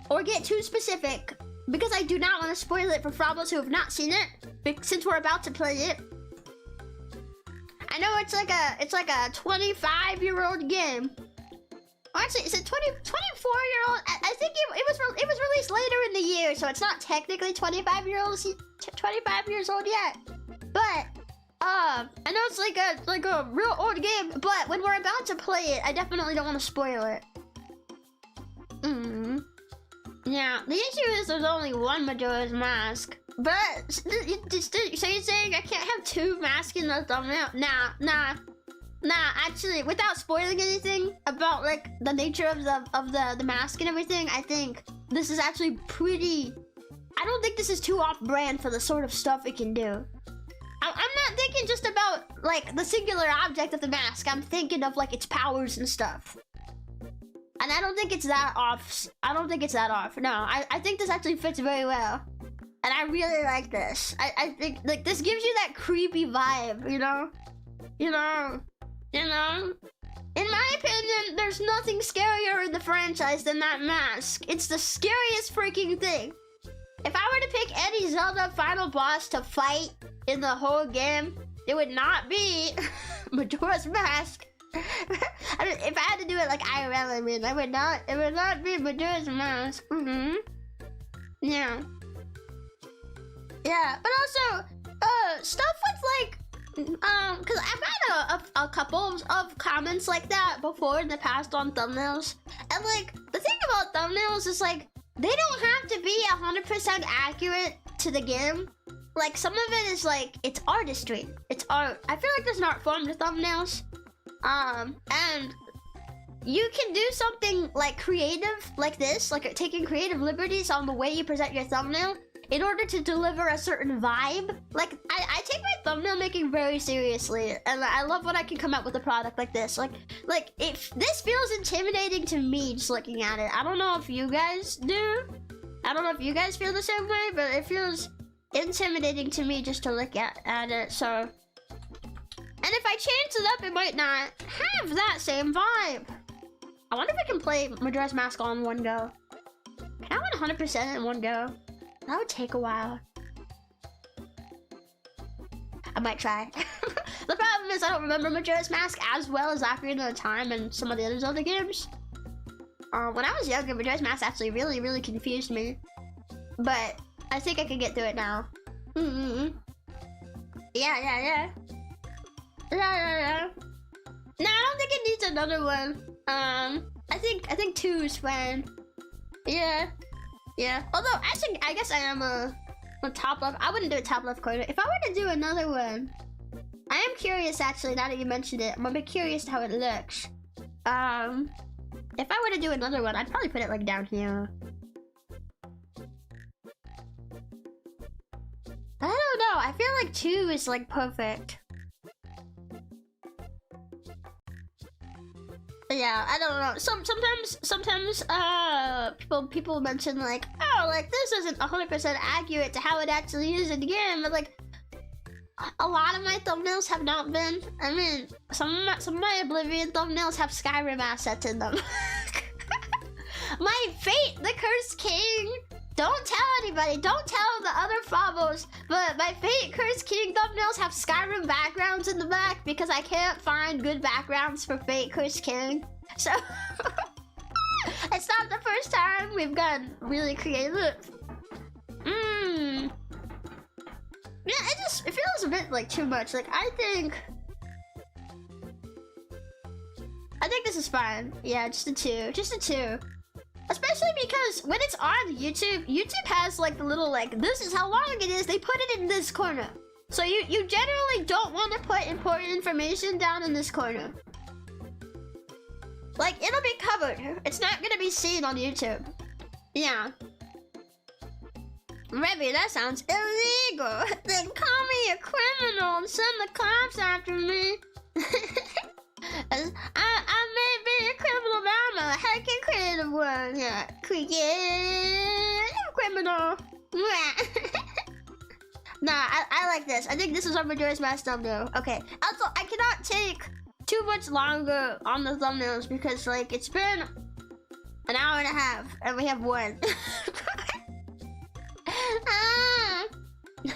or get too specific because I do not want to spoil it for Frabos who have not seen it, since we're about to play it. I know it's like a 25-year-old game. Or actually, is it 24-year-old? I think it was released later in the year, so it's not technically 25 years old yet. But I know it's like a real old game, but when we're about to play it, I definitely don't want to spoil it. Yeah, the issue is there's only one Majora's Mask. But so you're saying I can't have two masks in the thumbnail? Nah. Actually, without spoiling anything about like the nature of the mask and everything, I think this is actually pretty. I don't think this is too off-brand for the sort of stuff it can do. I'm not thinking just about like the singular object of the mask. I'm thinking of like its powers and stuff. And I don't think it's that off. No, I think this actually fits very well. And I really like this. I think like this gives you that creepy vibe, you know? In my opinion, there's nothing scarier in the franchise than that mask. It's the scariest freaking thing. If I were to pick any Zelda final boss to fight in the whole game, it would not be Majora's Mask. I mean, if I had to do it like IRL, it would not be Majora's Mask. Yeah, but also, stuff with like, cause I've had a couple of comments like that before in the past on thumbnails, and like, the thing about thumbnails is like, they don't have to be 100% accurate to the game. Like, some of it is like, it's artistry, it's art. I feel like there's an art form to thumbnails. And you can do something like creative like this, like taking creative liberties on the way you present your thumbnail in order to deliver a certain vibe. Like, I take my thumbnail making very seriously, and I love when I can come up with a product like this. Like if this feels intimidating to me just looking at it. I don't know if you guys do. I don't know if you guys feel the same way, but it feels intimidating to me just to look at it, so. And if I change it up, it might not have that same vibe. I wonder if I can play Majora's Mask all in one go. Can I win 100% in one go? That would take a while. I might try. The problem is I don't remember Majora's Mask as well as Ocarina of Time and some of the other Zelda games. When I was younger, Majora's Mask actually really confused me. But I think I can get through it now. Yeah. No, I don't think it needs another one. I think 2 is fine. Yeah. Although I guess I am a top left. I wouldn't do a top left corner. If I were to do another one, I am curious actually. Now that you mentioned it, I'm a bit curious how it looks. If I were to do another one, I'd probably put it like down here. I don't know. I feel like 2 is like perfect. Yeah, I don't know. Sometimes people mention like, oh, like this isn't 100% accurate to how it actually is in the game, but like a lot of my thumbnails have not been. I mean, some of my Oblivion thumbnails have Skyrim assets in them. My Fate, the Cursed King. Don't tell anybody. Don't tell the other Favos. But my Fate Cursed King thumbnails have Skyrim backgrounds in the back because I can't find good backgrounds for Fate Cursed King. So it's not the first time we've gotten really creative. Yeah, it feels a bit like too much. Like I think this is fine. Yeah, just a 2. Just a 2. Especially because when it's on YouTube, YouTube has like the little like, this is how long it is, they put it in this corner. So you generally don't want to put important information down in this corner. Like, it'll be covered. It's not gonna be seen on YouTube. Yeah. Rebbi, that sounds illegal. Then call me a criminal and send the cops after me. I may be a criminal, but I'm a heckin' creative one. Yeah, creative criminal. Nah, I like this. I think this is our Majora's Mask thumbnail. Okay. Also, I cannot take too much longer on the thumbnails because, like, it's been an hour and a half, and we have one.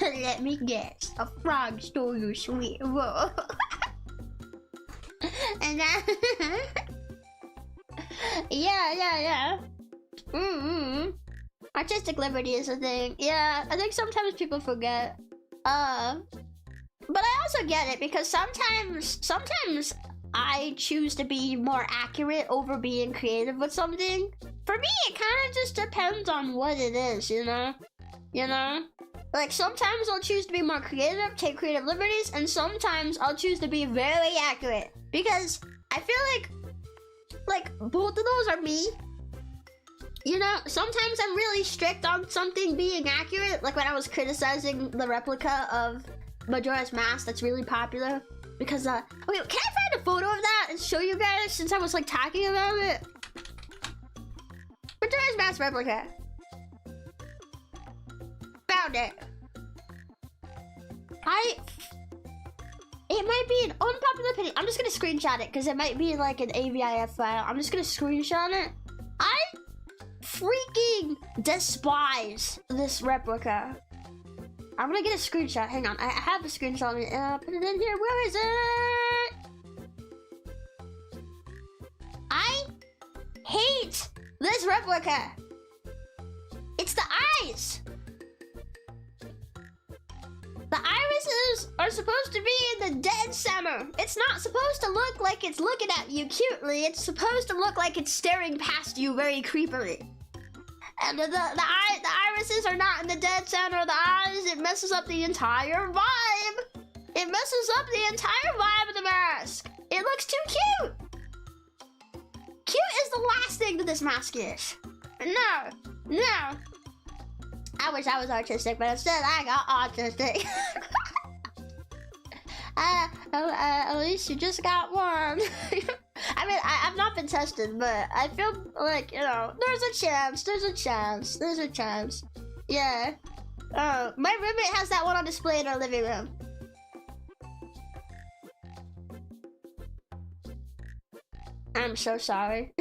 Let me guess. A frog stole your sweet roll. And yeah. Artistic liberty is a thing. Yeah, I think sometimes people forget. But I also get it because sometimes I choose to be more accurate over being creative with something. For me, it kind of just depends on what it is, you know? You know? Like, sometimes I'll choose to be more creative, take creative liberties, and sometimes I'll choose to be very accurate. Because I feel like both of those are me. You know, sometimes I'm really strict on something being accurate, like when I was criticizing the replica of Majora's Mask that's really popular. Because, wait, can I find a photo of that and show you guys since I was, like, talking about it? Majora's Mask replica. Found it. It might be an unpopular opinion. I'm just gonna screenshot it because it might be like an AVIF file. I'm just gonna screenshot it. I freaking despise this replica. I'm gonna get a screenshot. Hang on, I have a screenshot. Put it in here. Where is it? I hate this replica. It's the eyes. The irises are supposed to be in the dead center. It's not supposed to look like it's looking at you cutely. It's supposed to look like it's staring past you very creepily. And the irises are not in the dead center of the eyes. It messes up the entire vibe. It messes up the entire vibe of the mask. It looks too cute. Cute is the last thing that this mask is. No. I wish I was artistic, but instead I got autistic. At least you just got one. I mean, I've not been tested, but I feel like, you know, there's a chance. Yeah. My roommate has that one on display in our living room. I'm so sorry.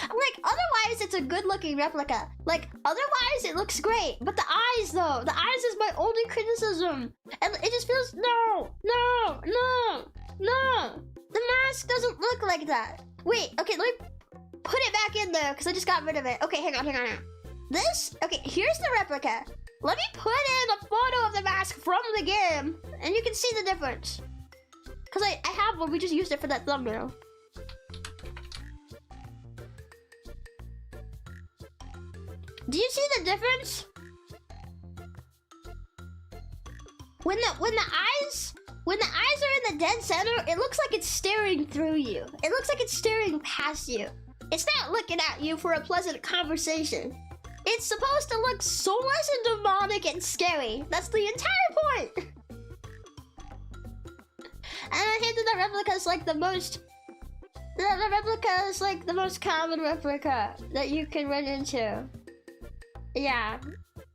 Like, otherwise it's a good-looking replica. Like, otherwise it looks great. But the eyes, though. The eyes is my only criticism. And it just feels, no. The mask doesn't look like that. Wait, okay, let me put it back in there, because I just got rid of it. Okay, hang on. This, okay, here's the replica. Let me put in a photo of the mask from the game, and you can see the difference. Because I have one, we just used it for that thumbnail. Do you see the difference? When the eyes are in the dead center, it looks like it's staring through you. It looks like it's staring past you. It's not looking at you for a pleasant conversation. It's supposed to look soulless and demonic and scary. That's the entire point. And I hate that the replica is like the most The replica is like the most common replica that you can run into. Yeah,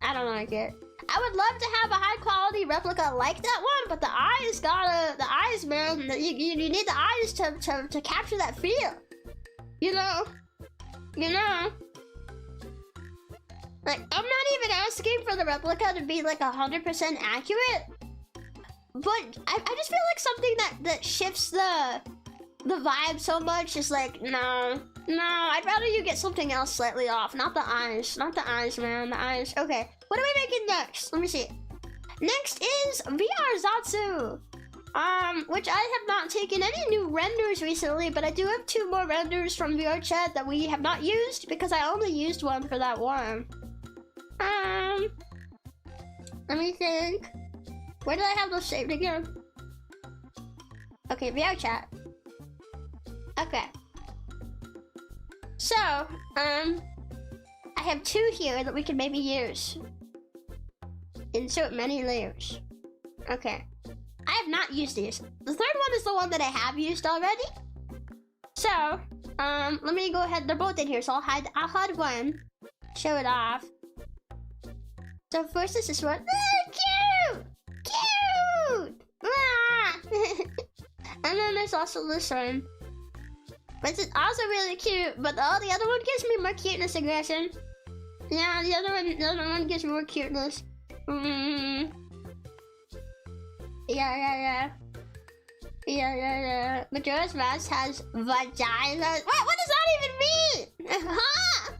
I don't like it. I would love to have a high quality replica like that one, but the eyes, man, you need the eyes to capture that feel. You know? Like, I'm not even asking for the replica to be like 100% accurate, but I just feel like something that shifts the vibe so much is like, no, I'd rather you get something else slightly off, not the eyes, man, the eyes. Okay, what are we making next? Let me see. Next is VR Zatsu, which I have not taken any new renders recently, but I do have 2 more renders from VR Chat that we have not used because I only used one for that one. Let me think. Where did I have those saved again? Okay, VR Chat. Okay. So, I have 2 here that we can maybe use. Insert many layers. Okay. I have not used these. The 3rd one is the one that I have used already. So, let me go ahead. They're both in here, so I'll hide one. Show it off. So first is this one. Oh, cute! Cute! Ah! And then there's also this one. Which is also really cute, but the other one gives me more cuteness aggression. Yeah, the other one gives me more cuteness. Yeah. Majora's Mask has vagina. What does that even mean? Huh?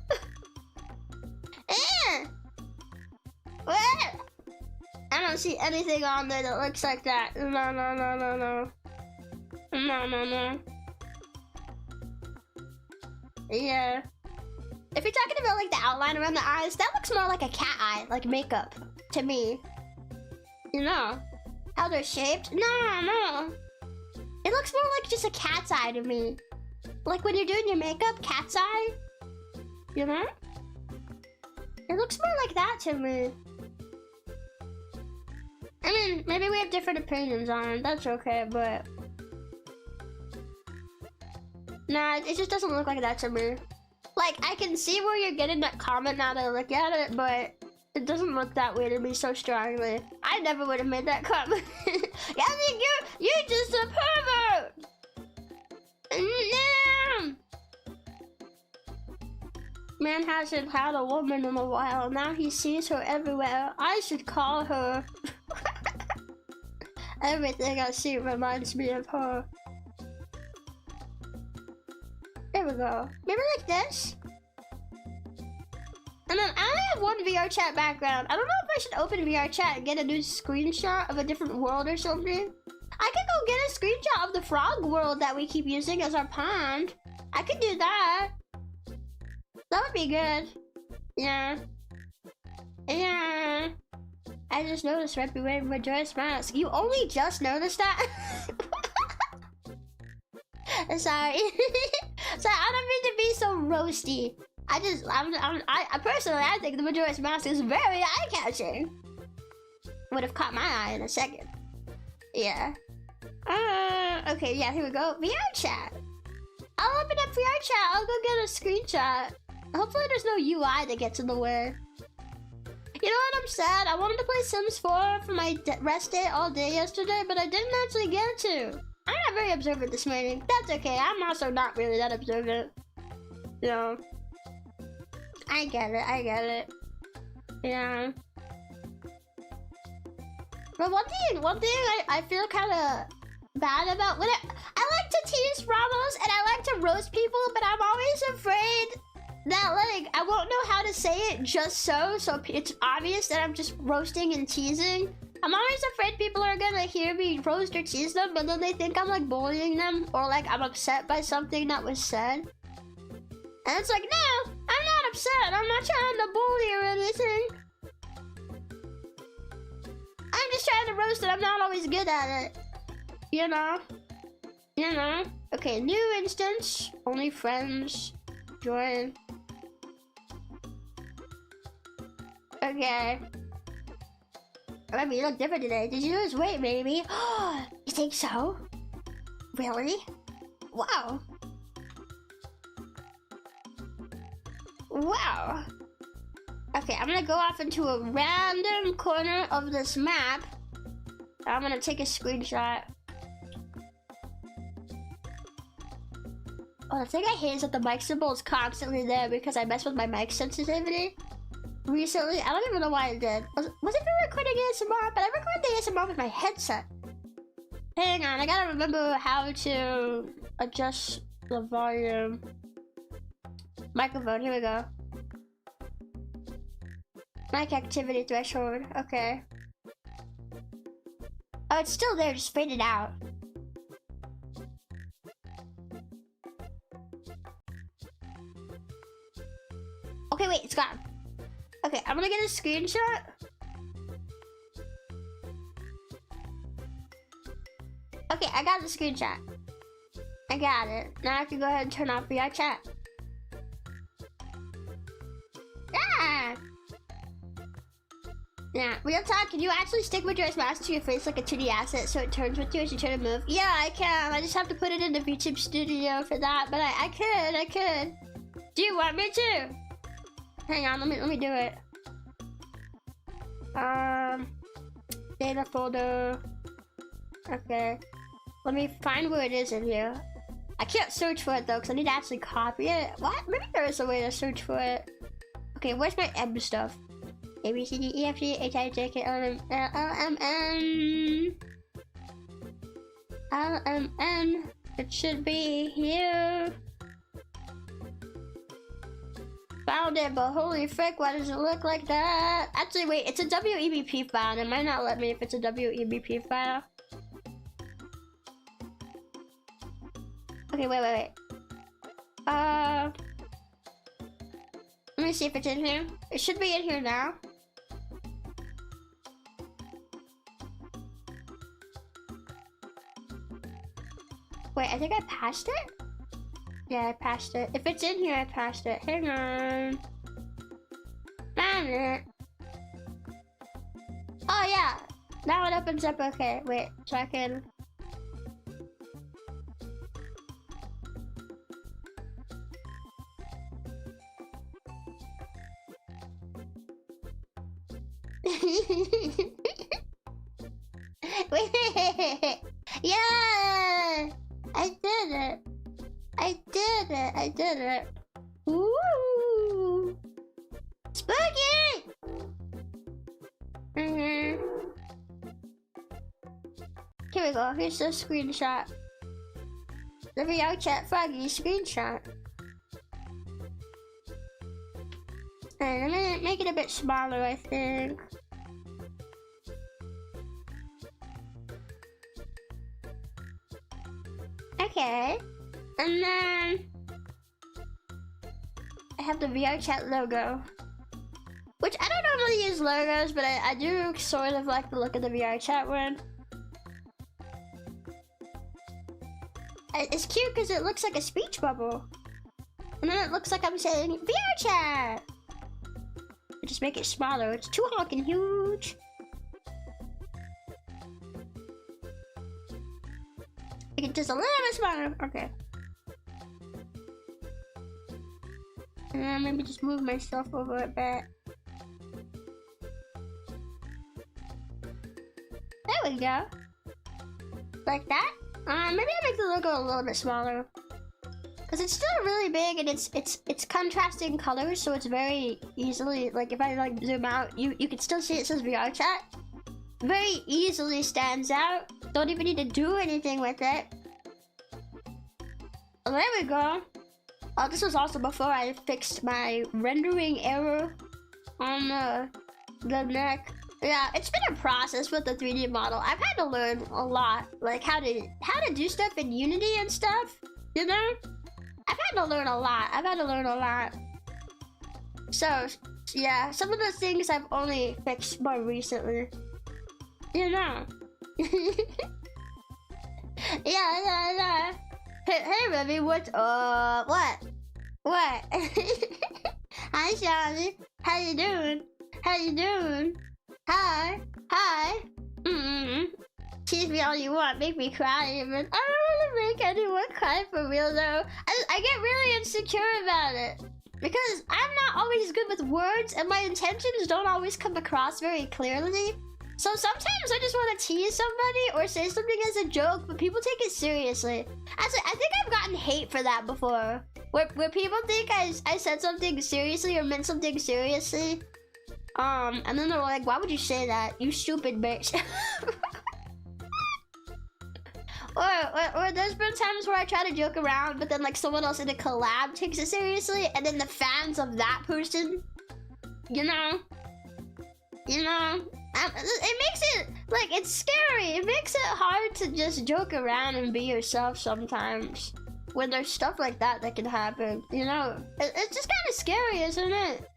What? I don't see anything on there that looks like that. No. Yeah. If you're talking about like the outline around the eyes, that looks more like a cat eye, like makeup, to me. You know? How they're shaped? No. It looks more like just a cat's eye to me. Like when you're doing your makeup, cat's eye. You know? It looks more like that to me. I mean, maybe we have different opinions on it. That's okay, but... Nah, it just doesn't look like that to me. Like, I can see where you're getting that comment now that I look at it, but it doesn't look that way to me so strongly. I never would have made that comment. I think you're just a pervert! No! Man hasn't had a woman in a while. Now he sees her everywhere. I should call her. Everything I see reminds me of her. There we go. Maybe like this? And then I only have one VR Chat background. I don't know if I should open VR Chat and get a new screenshot of a different world or something. I could go get a screenshot of the frog world that we keep using as our pond. I could do that. That would be good. Yeah. I just noticed Rebbi wearing Majora's Mask. You only just noticed that? Sorry. Sorry, I don't mean to be so roasty. I personally, I think the Majora's Mask is very eye-catching. Would have caught my eye in a second. Yeah. Okay, yeah, here we go. VR Chat. I'll open up VR Chat. I'll go get a screenshot. Hopefully there's no UI that gets in the way. You know what, I'm sad. I wanted to play Sims 4 for my rest day all day yesterday, but I didn't actually get to. I'm not very observant this morning. That's okay. I'm also not really that observant. You know. I get it. Yeah. But one thing I feel kind of bad about when I like to tease Ramos and I like to roast people, but I'm always afraid that like I won't know how to say it just so it's obvious that I'm just roasting and teasing. I'm always afraid people are gonna hear me roast or tease them, but then they think I'm like bullying them or like I'm upset by something that was said. And it's like, no, I'm not upset. I'm not trying to bully or anything. I'm just trying to roast it. I'm not always good at it. You know? Okay, new instance. Only friends. Join. Okay. Rebbi, you look different today. Did you lose weight, maybe? You think so? Really? Wow. Wow. Okay, I'm gonna go off into a random corner of this map. I'm gonna take a screenshot. Oh, the thing I hate is that the mic symbol is constantly there because I messed with my mic sensitivity recently. I don't even know why I did. Was it for recording ASMR? But I recorded the ASMR with my headset. Hang on, I gotta remember how to adjust the volume. Microphone, here we go. Mic activity threshold, okay. Oh, it's still there, just fade it out. Okay, wait, it's gone. Okay, I'm gonna get a screenshot. Okay, I got the screenshot. I got it. Now I can go ahead and turn off VR chat. Yeah! Yeah, real talk, can you actually stick Majora's Mask to your face like a 2D asset so it turns with you as you try to move? Yeah, I can. I just have to put it in the VTube studio for that, but I could. Do you want me to? Hang on, let me do it. Data folder. Okay. Let me find where it is in here. I can't search for it though, because I need to actually copy it. What? Maybe there is a way to search for it. Okay, where's my M stuff? A, B, C, D, E, F, G, H, I, J, K, L, M, N. L, M, N. It should be here. Found it, but holy frick, why does it look like that? Actually, wait, it's a WEBP file. It might not let me if it's a WEBP file. Okay, wait. Let me see if it's in here. It should be in here now. Wait, I think I passed it? Yeah, I passed it. If it's in here, I passed it. Hang on. Found it. Oh, yeah. Now it opens up. Okay, wait. So I can... Wait. Yeah! I did it. Ooh! Spooky! Here we go. Here's the screenshot. The VR chat Froggy screenshot. And I'm gonna make it a bit smaller, I think. Okay. And then I have the VR chat logo. Which I don't normally use logos, but I do sort of like the look of the VR chat one. It's cute because it looks like a speech bubble. And then it looks like I'm saying VR chat. I just make it smaller. It's too honking huge. Make it just a little bit smaller. Okay. And then maybe just move myself over a bit. There we go. Like that. Maybe I'll make the logo a little bit smaller. Cause it's still really big and it's contrasting colors, so it's very easily, like if I like zoom out, you can still see it says VR chat. Very easily stands out. Don't even need to do anything with it. Oh, there we go. Oh, this was also before I fixed my rendering error on the neck. Yeah, it's been a process with the 3D model. I've had to learn a lot, like how to do stuff in Unity and stuff, you know? I've had to learn a lot. So, yeah, some of the things I've only fixed more recently. You know? Yeah. Hey, Rebbi, what's up? What? Hi, Shani. How you doing? Hi. Tease me all you want, make me cry even. I don't want to make anyone cry for real though. I get really insecure about it. Because I'm not always good with words and my intentions don't always come across very clearly. So sometimes I just want to tease somebody or say something as a joke, but people take it seriously. I think I've gotten hate for that before. Where people think I said something seriously or meant something seriously. And then they're like, why would you say that? You stupid bitch. Or there's been times where I try to joke around, but then like someone else in a collab takes it seriously, and then the fans of that person, you know, it makes it, like, it's scary. It makes it hard to just joke around and be yourself sometimes when there's stuff like that that can happen, you know? It's just kind of scary, isn't it?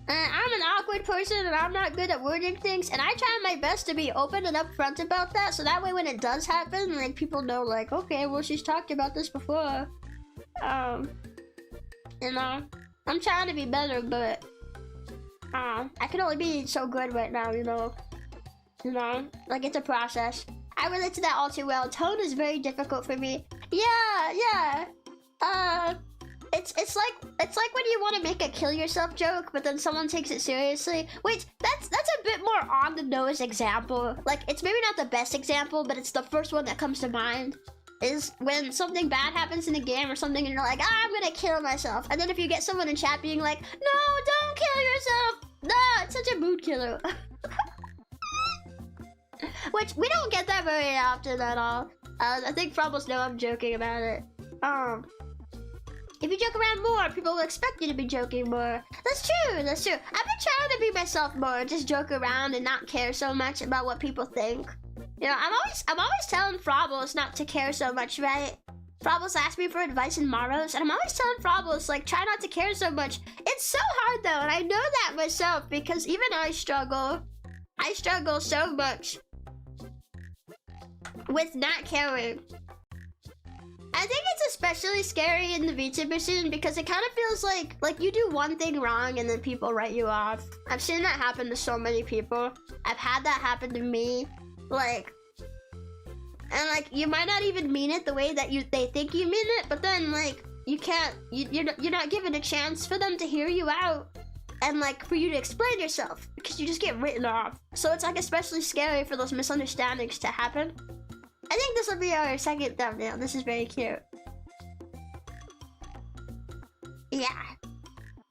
I'm an awkward person and I'm not good at wording things, and I try my best to be open and upfront about that, so that way when it does happen, like, people know, like, okay, well, she's talked about this before. You know, I'm trying to be better, but I can only be so good right now, you know, like, it's a process. I relate to that all too well. Tone is very difficult for me. Yeah. It's like when you want to make a kill yourself joke, but then someone takes it seriously. Wait, that's a bit more on the nose example. Like, it's maybe not the best example, but it's the first one that comes to mind. Is when something bad happens in a game or something, and you're like, I'm gonna kill myself. And then if you get someone in chat being like, no, don't kill yourself. No, it's such a mood killer. Which we don't get that very often at all. I think Frobbles know I'm joking about it. If you joke around more, people will expect you to be joking more. That's true. I've been trying to be myself more, just joke around and not care so much about what people think. You know, I'm always telling Frobbles not to care so much, right? Frobbles asked me for advice in Maros, and I'm always telling Frobbles, like, try not to care so much. It's so hard, though, and I know that myself, because even I struggle. I struggle so much with not caring. I think it's especially scary in the VTuber scene because it kind of feels like you do one thing wrong and then people write you off. I've seen that happen to so many people. I've had that happen to me. And you might not even mean it the way that they think you mean it, but then you're not given a chance for them to hear you out and like for you to explain yourself because you just get written off. So it's like especially scary for those misunderstandings to happen. I think this will be our second thumbnail. This is very cute. Yeah.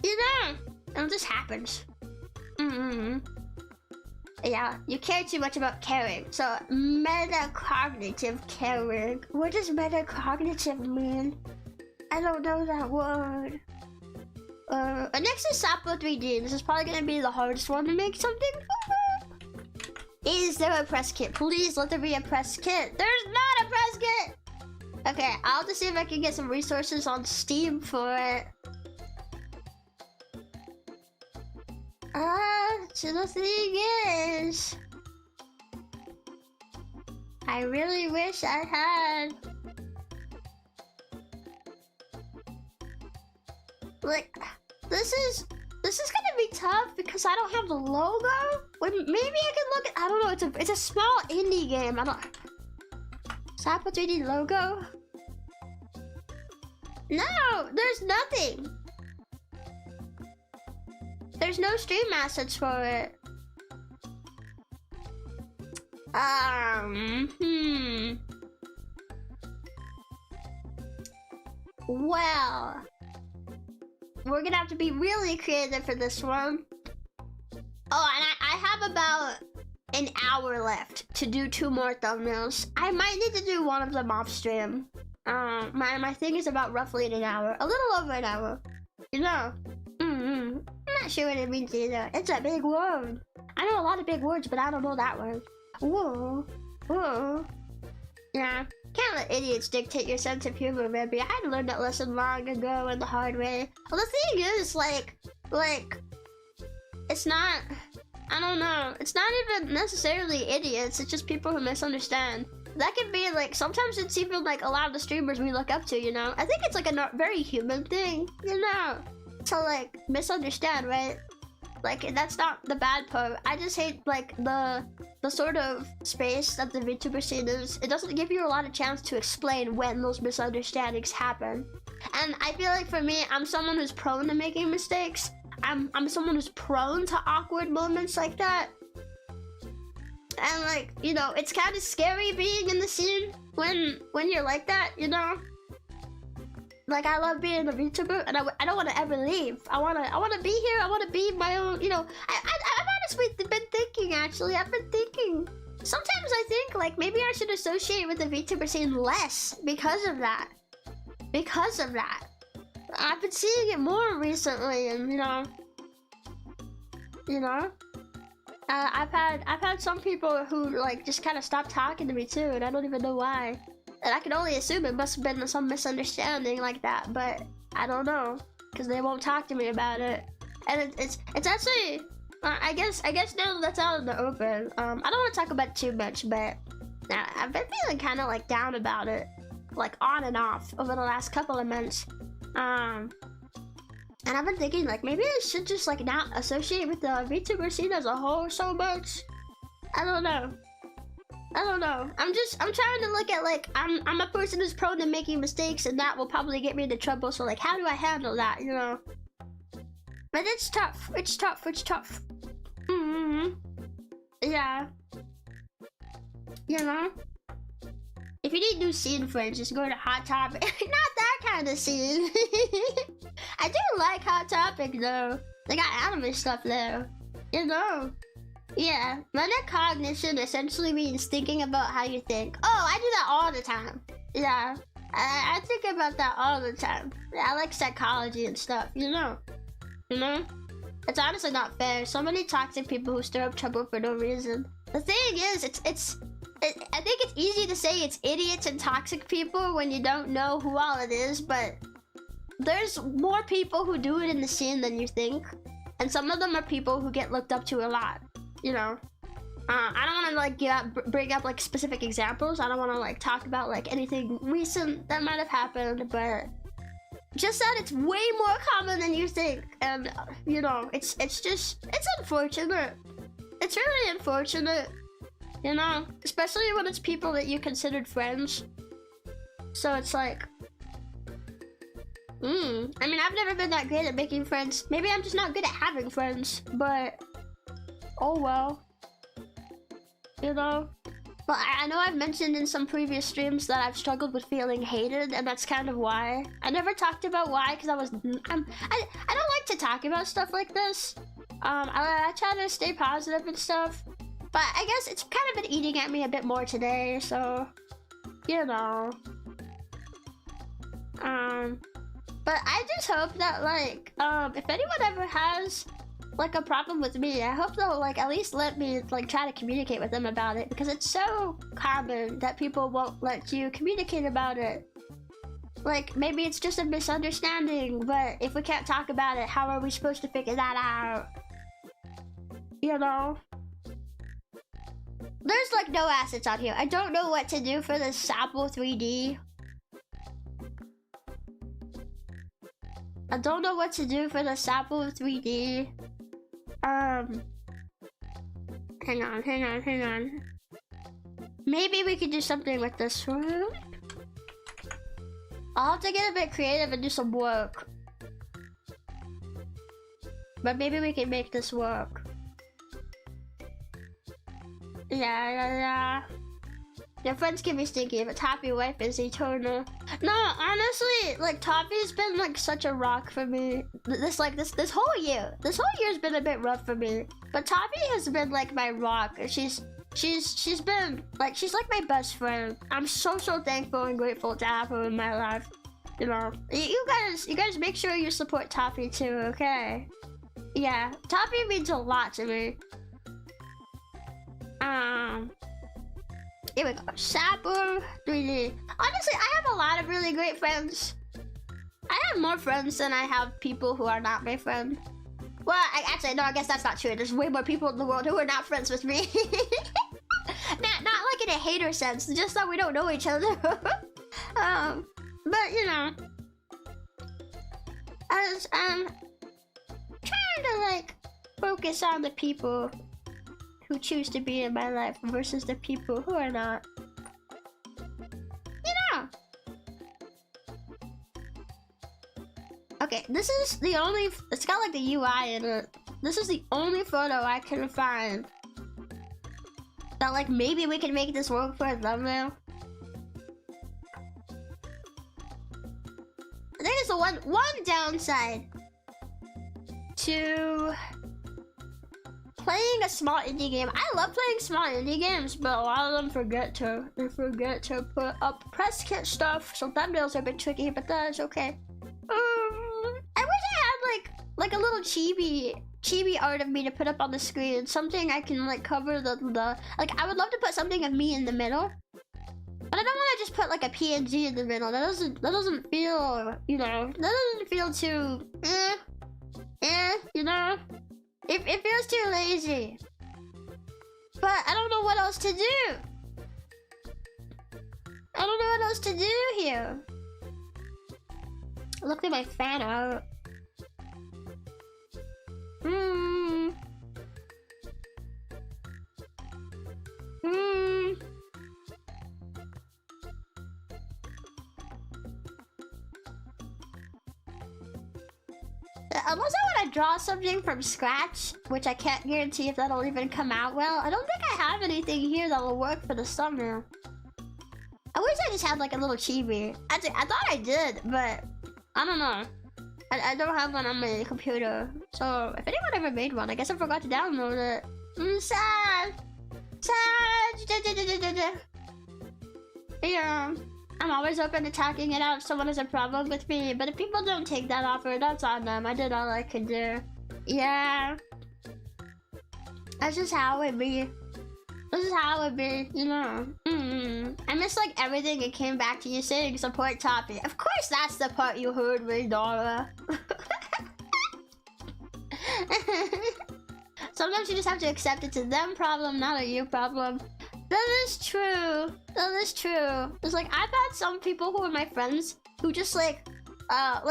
You know, it just happens. Yeah, you care too much about caring. So, metacognitive caring. What does metacognitive mean? I don't know that word. Next is Sapo 3D. This is probably gonna be the hardest one to make something. Is there a press kit? Please let there be a press kit. There's not a press kit! Okay, I'll have to see if I can get some resources on Steam for it. So the thing is, I really wish I had, like, this is gonna be tough because I don't have the logo. Maybe I can look at, I don't know, it's a small indie game. Sapo 3D logo? No, there's nothing. There's no stream assets for it. Well, we're gonna have to be really creative for this one. Oh, and I have about an hour left to do 2 more thumbnails. I might need to do one of them off stream. My thing is about roughly an hour, a little over an hour. You know, I'm not sure what it means either. It's a big word. I know a lot of big words, but I don't know that word. Whoa. Yeah, can't let idiots dictate your sense of humor, Rebbi. I had to learn that lesson long ago and the hard way. Well, the thing is, like, it's not, I don't know, it's not even necessarily idiots, it's just people who misunderstand. That could be, like, sometimes it's even, like, a lot of the streamers we look up to, you know? I think it's, like, a very human thing, you know? To, like, misunderstand, right? Like, that's not the bad part. I just hate, like, the sort of space that the VTuber scene is. It doesn't give you a lot of chance to explain when those misunderstandings happen. And I feel like for me, I'm someone who's prone to making mistakes. I'm someone who's prone to awkward moments like that. And like, you know, it's kind of scary being in the scene when you're like that, you know? Like, I love being a VTuber, and I don't want to ever leave. I want to be here. I want to be my own, you know. I've honestly been thinking, actually. I've been thinking. Sometimes I think, like, maybe I should associate with the VTuber scene less because of that. Because of that. I've been seeing it more recently, and, you know. I've had some people who, like, just kind of stopped talking to me, too, and I don't even know why. And I can only assume it must have been some misunderstanding like that, but I don't know, because they won't talk to me about it. And it's actually, I guess now that's out in the open. I don't want to talk about it too much, but I've been feeling kind of like down about it, like on and off over the last couple of months. And I've been thinking, like, maybe I should just like not associate with the VTuber scene as a whole so much. I don't know. I'm trying to look at, like, I'm a person who's prone to making mistakes, and that will probably get me into trouble. So, like, how do I handle that, you know? But it's tough. Yeah. You know? If you need new scene friends, just go to Hot Topic. Not that kind of scene. I do like Hot Topic, though. They got anime stuff there. You know? Yeah, metacognition essentially means thinking about how you think. Oh, I do that all the time. Yeah, I think about that all the time. I like psychology and stuff, you know? It's honestly not fair. So many toxic people who stir up trouble for no reason. The thing is, I think it's easy to say it's idiots and toxic people when you don't know who all it is, but there's more people who do it in the scene than you think. And some of them are people who get looked up to a lot. You know, I don't want to like bring up like specific examples. I don't want to like talk about like anything recent that might have happened, but just that it's way more common than you think. And you know, it's unfortunate. It's really unfortunate, you know, especially when it's people that you considered friends. So it's like, I mean, I've never been that great at making friends. Maybe I'm just not good at having friends, but oh well, you know. But I know I've mentioned in some previous streams that I've struggled with feeling hated, and that's kind of why. I never talked about why, because I don't like to talk about stuff like this. I try to stay positive and stuff, but I guess it's kind of been eating at me a bit more today, so, you know. But I just hope that, like, if anyone ever has like a problem with me, I hope they'll like at least let me like try to communicate with them about it, because it's so common that people won't let you communicate about it. Like, maybe it's just a misunderstanding, but if we can't talk about it, how are we supposed to figure that out? You know? There's like no assets on here. I don't know what to do for the Sample 3D. I don't know what to do for the Sample 3D. Hang on. Maybe we could do something with this one. I'll have to get a bit creative and do some work. But maybe we can make this work. Yeah. Your friends can be stinky, but Toppy wife is eternal. No, honestly, like Toppy's been like such a rock for me. This whole year. This whole year's been a bit rough for me. But Toppy has been like my rock. She's been like, she's like my best friend. I'm so thankful and grateful to have her in my life. You know, you guys make sure you support Toppy too, okay? Yeah, Toppy means a lot to me. Here we go. Sapper 3D. Honestly, I have a lot of really great friends. I have more friends than I have people who are not my friend. Well, I guess that's not true. There's way more people in the world who are not friends with me. not like in a hater sense, just that we don't know each other. But you know, as I'm trying to like focus on the people who choose to be in my life versus the people who are not. You know. Okay, this is the only. It's got like the UI in it. This is the only photo I can find that like maybe we can make this work for a thumbnail. I think it's the one downside to playing a small indie game. I love playing small indie games, but a lot of them forget to put up press kit stuff, so thumbnails are a bit tricky, but that's okay. I wish I had like a little chibi art of me to put up on the screen, something I can like cover the like. I would love to put something of me in the middle, but I don't want to just put like a PNG in the middle. That doesn't feel, you know, that doesn't feel too you know. It feels too lazy. But I don't know what else to do. I don't know what else to do here. Look at my fan art. Unless I want to draw something from scratch, which I can't guarantee if that'll even come out well. I don't think I have anything here that will work for the thumbnail. I wish I just had like a little chibi. I thought I did, but I don't know. I don't have one on my computer. So if anyone ever made one, I guess I forgot to download it. Sad. Yeah. I'm always open to talking it out if someone has a problem with me, but if people don't take that offer, that's on them. I did all I could do. Yeah. That's just how it be. This is how it be, you know. I miss like everything it came back to you saying support topic. Of course that's the part you heard me, Dora. Sometimes you just have to accept it's a them problem, not a you problem. That is true. That is true. It's like I've had some people who are my friends who just like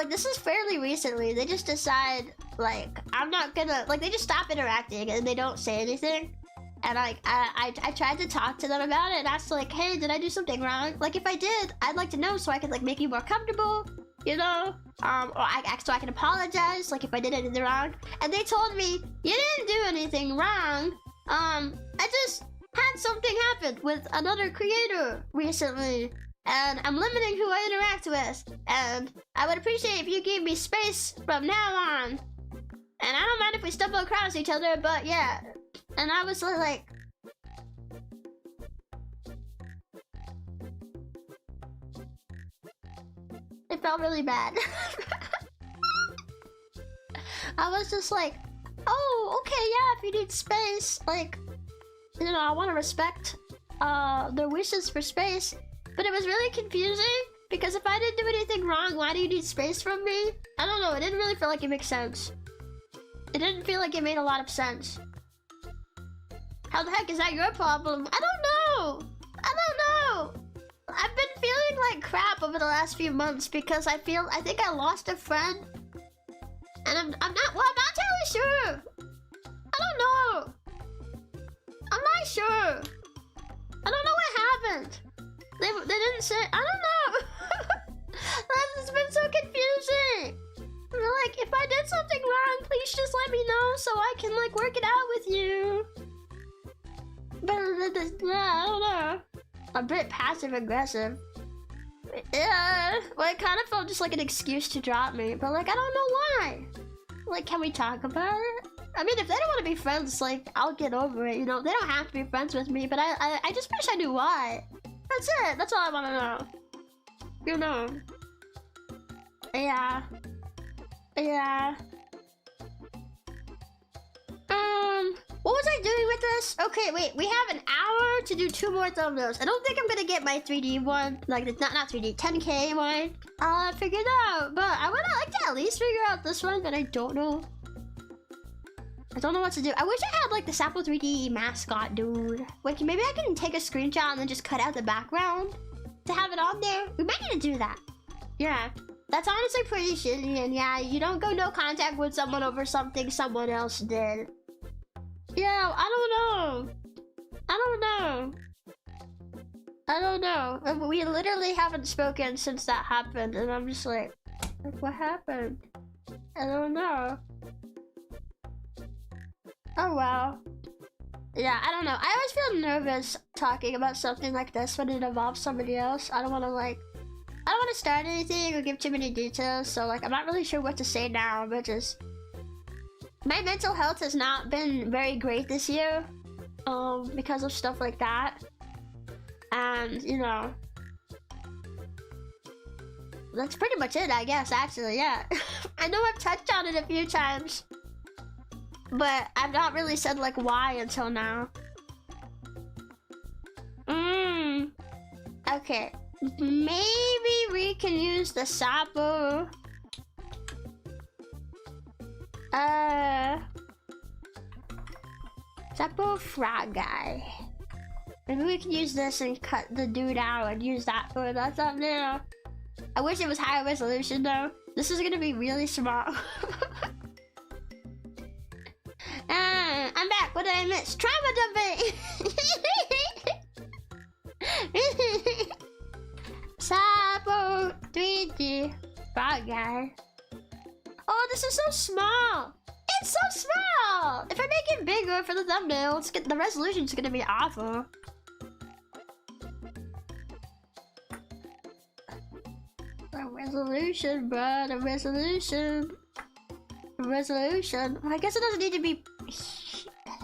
this is fairly recently. They just decide like I'm not gonna like they just stop interacting and they don't say anything. And like I tried to talk to them about it and asked like, hey, did I do something wrong? Like if I did, I'd like to know so I could like make you more comfortable, you know? Or so I can apologize like if I did anything wrong. And they told me you didn't do anything wrong. I just had something happen with another creator recently, and I'm limiting who I interact with, and I would appreciate if you gave me space from now on. And I don't mind if we stumble across each other, but yeah. And I was like, it felt really bad. I was just like, oh, okay, yeah, if you need space, like, you know, I want to respect their wishes for space, but it was really confusing because if I didn't do anything wrong, why do you need space from me? I don't know, it didn't really feel like it makes sense. It didn't feel like it made a lot of sense. How the heck is that your problem? I don't know! I've been feeling like crap over the last few months because I think I lost a friend. And I'm not totally sure. I don't know. I'm not sure. I don't know what happened. They didn't say. I don't know. This has been so confusing. They're like, if I did something wrong, please just let me know so I can like work it out with you. But I don't know. A bit passive aggressive. Yeah, well, it kind of felt just like an excuse to drop me, but like I don't know why. Like, can we talk about it? I mean, if they don't want to be friends, like, I'll get over it, you know? They don't have to be friends with me, but I just wish I knew why. That's it. That's all I want to know. You know. Yeah. Yeah. What was I doing with this? Okay, wait. We have an hour to do 2 more thumbnails. I don't think I'm gonna get my 3D one. Like, not 3D, 10K one. Figured out. But I would like to at least figure out this one, but I don't know. I don't know what to do. I wish I had like the Sapple 3D mascot dude. Wait, maybe I can take a screenshot and then just cut out the background to have it on there. We might need to do that. Yeah. That's honestly pretty shitty, and yeah, you don't go no contact with someone over something someone else did. Yeah, I don't know. We literally haven't spoken since that happened, and I'm just like what happened? I don't know. Oh wow. Yeah, I don't know. I always feel nervous talking about something like this when it involves somebody else. I don't want to I don't want to start anything or give too many details. So like, I'm not really sure what to say now, but just my mental health has not been very great this year, because of stuff like that. And you know, that's pretty much it, I guess. Actually, yeah. I know I've touched on it a few times, but I've not really said like why until now. Okay. Maybe we can use the Sapo. Sapo frog guy. Maybe we can use this and cut the dude out and use that for that thumbnail. I wish it was higher resolution though. This is gonna be really small. I'm back. What did I miss? Trauma dumping! Sapo 3D frog guy. Oh, this is so small. It's so small. If I make it bigger for the thumbnail, the resolution's gonna be awful. The resolution, bro. The resolution. The resolution. I guess it doesn't need to be.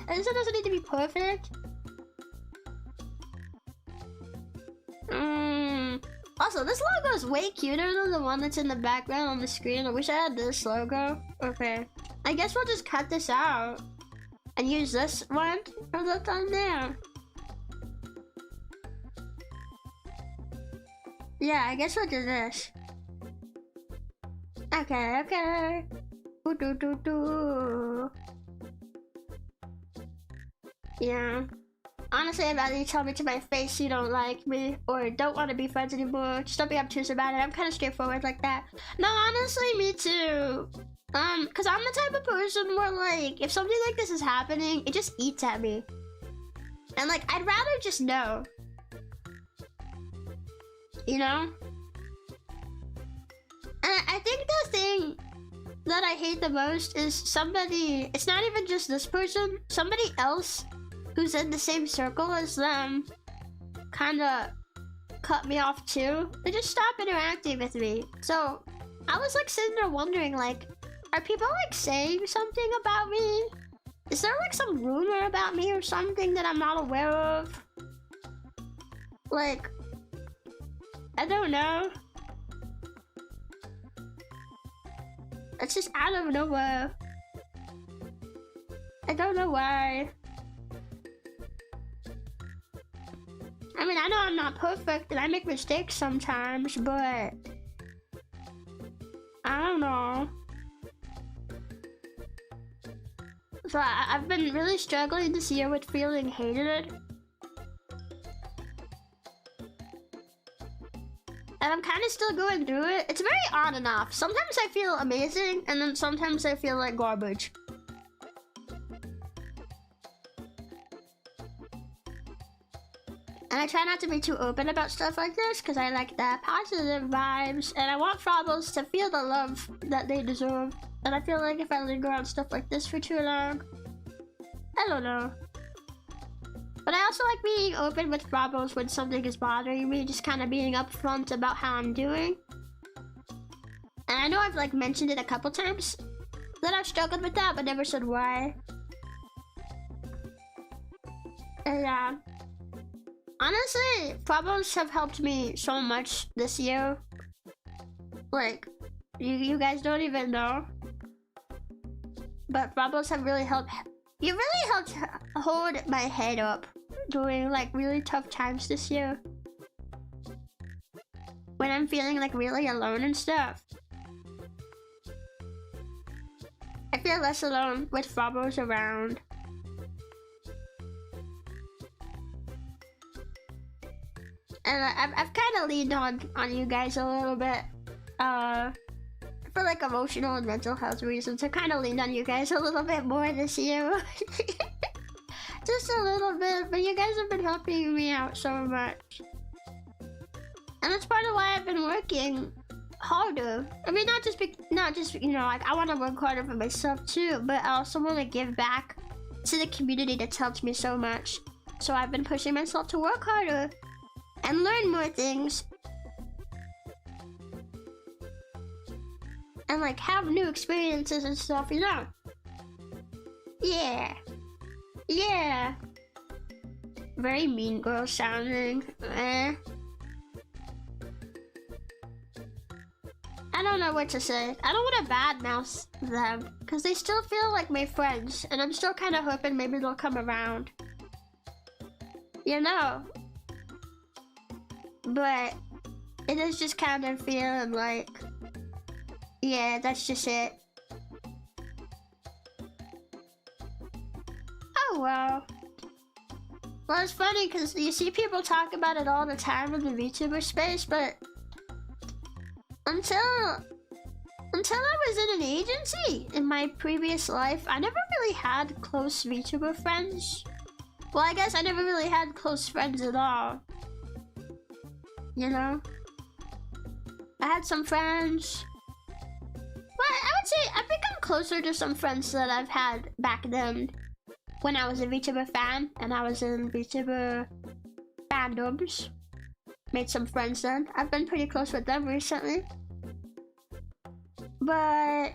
I guess it doesn't need to be perfect. Also, this logo is way cuter than the one that's in the background on the screen. I wish I had this logo. Okay. I guess we'll just cut this out and use this one for the thumbnail. Yeah, I guess we'll do this. Okay, okay. Yeah. Honestly, I'd rather you tell me to my face you don't like me or don't want to be friends anymore. Just don't be obtuse about it. I'm kind of straightforward like that. No, honestly, me too. Cause I'm the type of person where like, if something like this is happening, it just eats at me. And like, I'd rather just know. You know? And I think the thing that I hate the most is somebody, it's not even just this person, somebody else who's in the same circle as them kind of cut me off too. They just stopped interacting with me. So I was like sitting there wondering like, are people like saying something about me? Is there like some rumor about me or something that I'm not aware of? Like, I don't know. It's just out of nowhere. I don't know why. I mean, I know I'm not perfect and I make mistakes sometimes, but I don't know. So I've been really struggling this year with feeling hated. And I'm kind of still going through it. It's very on and off. Sometimes I feel amazing, and then sometimes I feel like garbage. And I try not to be too open about stuff like this, because I like the positive vibes, and I want Frobbles to feel the love that they deserve. And I feel like if I linger on stuff like this for too long, I don't know. But I also like being open with Frobbles when something is bothering me, just kind of being upfront about how I'm doing. And I know I've like mentioned it a couple times that I've struggled with that, but never said why. And yeah. Honestly, Frobbles have helped me so much this year. Like, you guys don't even know. But Frobbles have really helped. You really helped hold my head up during like really tough times this year. When I'm feeling like really alone and stuff. I feel less alone with Frobbles around. And I've kind of leaned on you guys a little bit. For like emotional and mental health reasons. I kind of leaned on you guys a little bit more this year. Just a little bit, but you guys have been helping me out so much. And that's part of why I've been working harder. I mean, not just you know, like I want to work harder for myself too, but I also want to give back to the community that's helped me so much. So I've been pushing myself to work harder and learn more things. And like have new experiences and stuff, you know? Yeah. Yeah. Very mean girl sounding. I don't know what to say. I don't want to badmouth them because they still feel like my friends, and I'm still kind of hoping maybe they'll come around. You know? But it is just kind of feeling like, yeah, that's just it. Oh well. Well, it's funny because you see people talk about it all the time in the VTuber space, but until I was in an agency in my previous life, I never really had close VTuber friends. Well, I guess I never really had close friends at all. You know? I had some friends. But I would say I've become closer to some friends that I've had back then when I was a VTuber fan and I was in VTuber fandoms. Made some friends then. I've been pretty close with them recently. But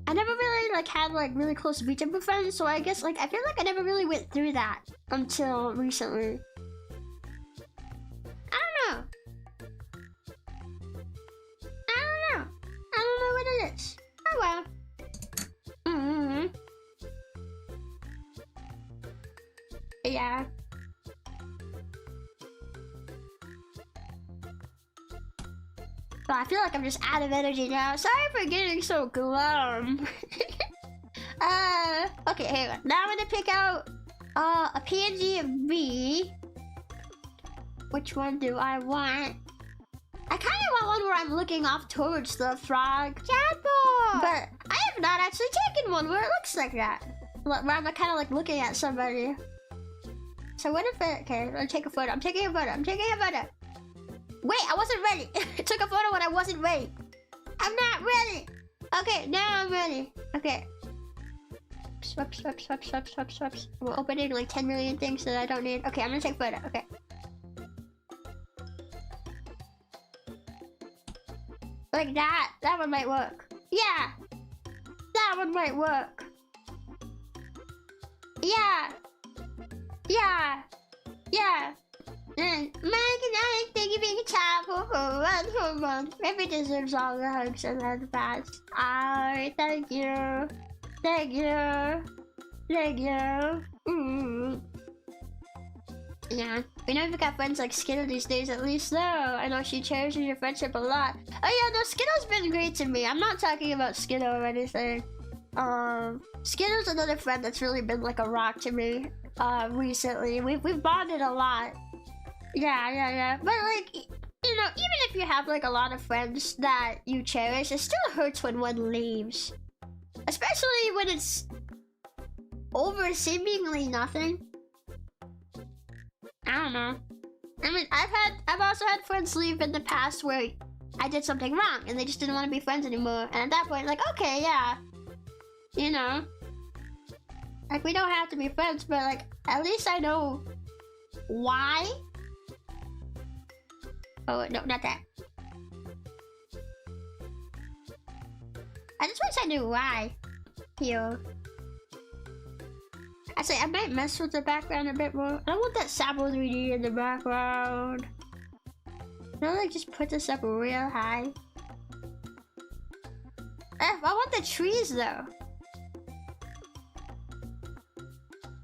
I never really like had like really close VTuber friends, so I guess like I feel like I never really went through that until recently. I don't know. I don't know what it is. Oh well. Yeah. Well, I feel like I'm just out of energy now. Sorry for getting so glum. Okay, hang on. Now I'm gonna pick out a PNG of V. Which one do I want? I kind of want one where I'm looking off towards the frog. Chatbot! But I have not actually taken one where it looks like that. Where I'm kind of like looking at somebody. So what if it... Okay, I'm gonna take a photo. I'm taking a photo. Wait, I wasn't ready. I took a photo when I wasn't ready. I'm not ready. Okay, now I'm ready. Okay. Swipe. We're opening like 10 million things that I don't need. Okay, I'm gonna take a photo. Okay. Like that. That one might work. Yeah. That one might work. Yeah. And thank you for being a child for 1 month. Rebbi deserves all the hugs and advice. Alright, thank you. Yeah, we know we've got friends like Skittle these days at least though. I know she cherishes your friendship a lot. Oh yeah, no, Skittle's been great to me. I'm not talking about Skittle or anything. Skittle's another friend that's really been like a rock to me recently. We've bonded a lot. Yeah. But like, you know, even if you have like a lot of friends that you cherish, it still hurts when one leaves. Especially when it's over seemingly nothing. I don't know. I mean, I've also had friends leave in the past where I did something wrong and they just didn't want to be friends anymore. And at that point, like, okay, yeah. You know. Like, we don't have to be friends, but like, at least I know why. Oh, no, not that. I just wish I knew why. Here. Actually, I might mess with the background a bit more. I don't want that Sabo 3D in the background. I'll like just put this up real high. I want the trees though.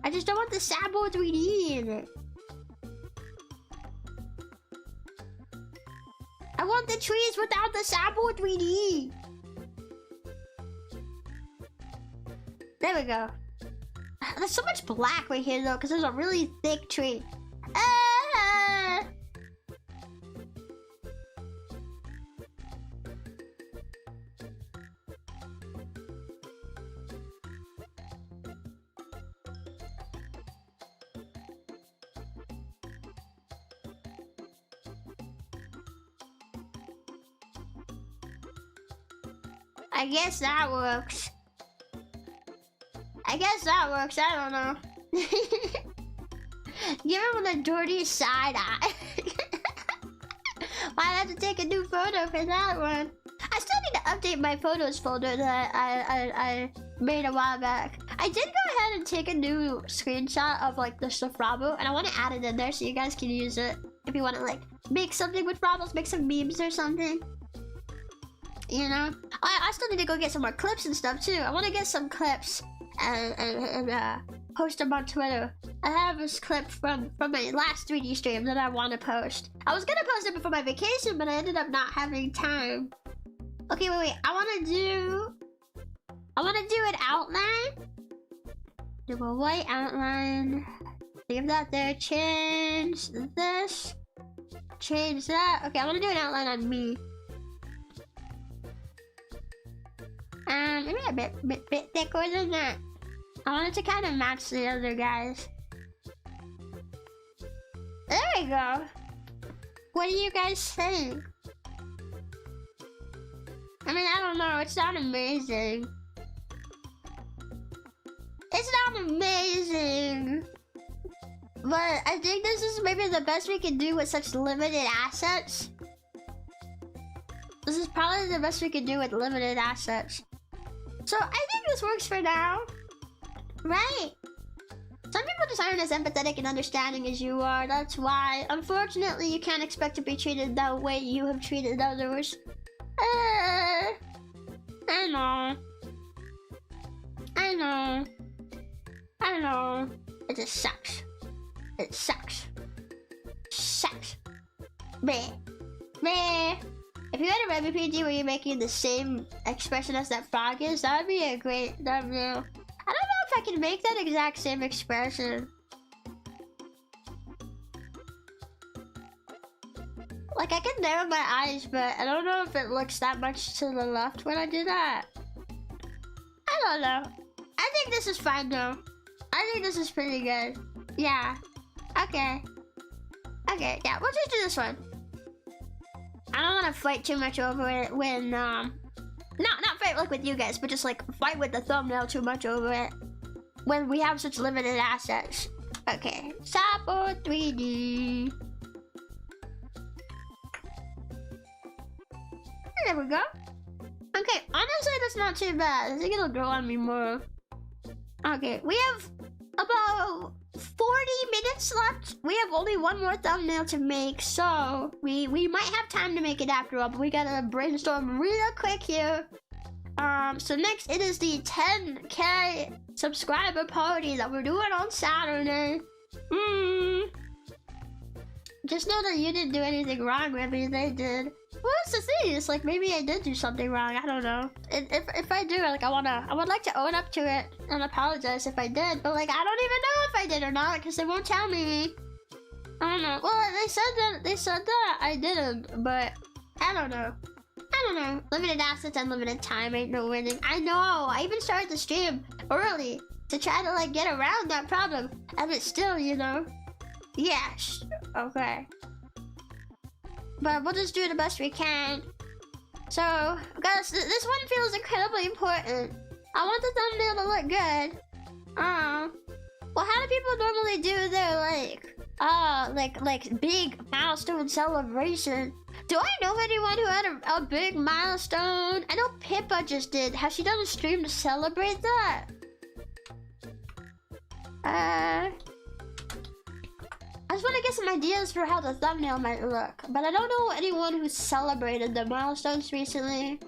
I just don't want the Sabo 3D in it. I want the trees without the Sabo 3D. There we go. There's so much black right here though, because there's a really thick tree. I guess that works. I guess that works. I don't know. Give him the dirty side eye. Might have to take a new photo for that one. I still need to update my photos folder that I made a while back. I did go ahead and take a new screenshot of like the Frabble, and I want to add it in there so you guys can use it if you want to like make something with Frabbles, make some memes or something. You know, I still need to go get some more clips and stuff too. I want to get some clips and post them on Twitter. I have this clip from my last 3D stream that I want to post. I was gonna post it before my vacation, but I ended up not having time. Okay, wait. I want to do an outline. Do a white outline. Leave that there. Change this. Change that. Okay, I want to do an outline on me. Maybe a bit thicker than that. I want it to kind of match the other guys. There we go. What do you guys think? I mean, I don't know. It's not amazing. It's not amazing. But I think this is maybe the best we can do with such limited assets. This is probably the best we can do with limited assets. So I think this works for now. Right? Some people just aren't as empathetic and understanding as you are. That's why, unfortunately, you can't expect to be treated that way you have treated others. I know. It just sucks. It sucks. Sucks. Meh. If you had a Rebbi PG where you're making the same expression as that frog is, that would be a great thumbnail. I don't know if I can make that exact same expression. Like, I can narrow my eyes, but I don't know if it looks that much to the left when I do that. I don't know. I think this is fine, though. I think this is pretty good. Yeah. Okay. Okay, yeah, we'll just do this one. I don't want to fight too much over it when, not fight like with you guys, but just like fight with the thumbnail too much over it when we have such limited assets. Okay, Sapo 3D. There we go. Okay, honestly, that's not too bad. I think it'll grow on me more. Okay, we have about 40 minutes left. We have only one more thumbnail to make, so we might have time to make it after all, but we gotta brainstorm real quick here. So next it is the 10K subscriber party that we're doing on Saturday. Just know that you didn't do anything wrong, Rebbi. They did. Well, that's the thing. It's like maybe I did do something wrong. I don't know. If I do, like I would like to own up to it and apologize if I did. But like I don't even know if I did or not because they won't tell me. I don't know. Well, they said that I didn't, but I don't know. Limited assets and limited time ain't no winning. I know. I even started the stream early to try to like get around that problem, and it's still, you know. Yes. Okay. But we'll just do the best we can. So, guys, this one feels incredibly important. I want the thumbnail to look good. Well, how do people normally do their like big milestone celebration? Do I know anyone who had a big milestone? I know Pippa just did. Has she done a stream to celebrate that? I just want to get some ideas for how the thumbnail might look, but I don't know anyone who celebrated the milestones recently,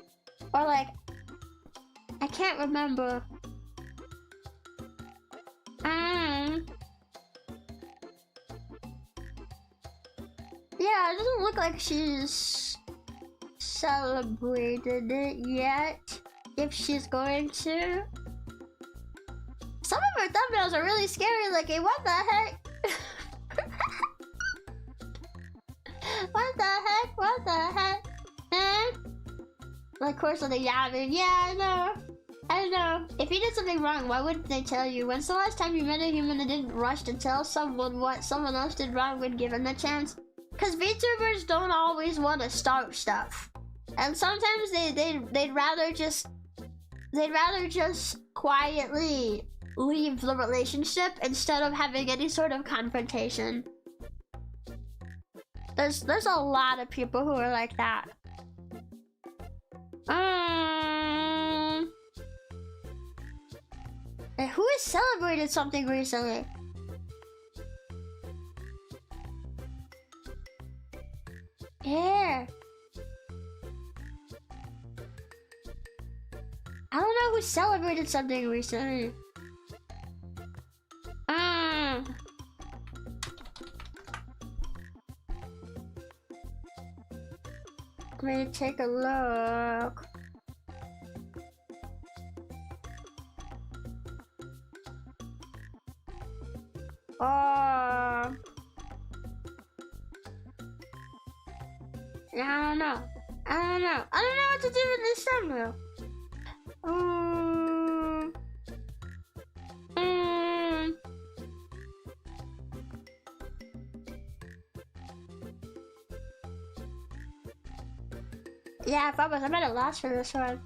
or like, I can't remember. Yeah, it doesn't look like she's celebrated it yet, if she's going to. Some of her thumbnails are really scary looking, what the heck? What the heck? Of course, the yabbing. Yeah, I know. If you did something wrong, why wouldn't they tell you? When's the last time you met a human that didn't rush to tell someone what someone else did wrong when given the chance? Because VTubers don't always want to start stuff. And sometimes they'd rather just they'd rather just quietly leave the relationship instead of having any sort of confrontation. There's a lot of people who are like that. And who has celebrated something recently? Yeah. I don't know who celebrated something recently. Let me take a look. Yeah, I don't know. I don't know what to do with this thumbnail. Yeah, I'm at a loss for this one.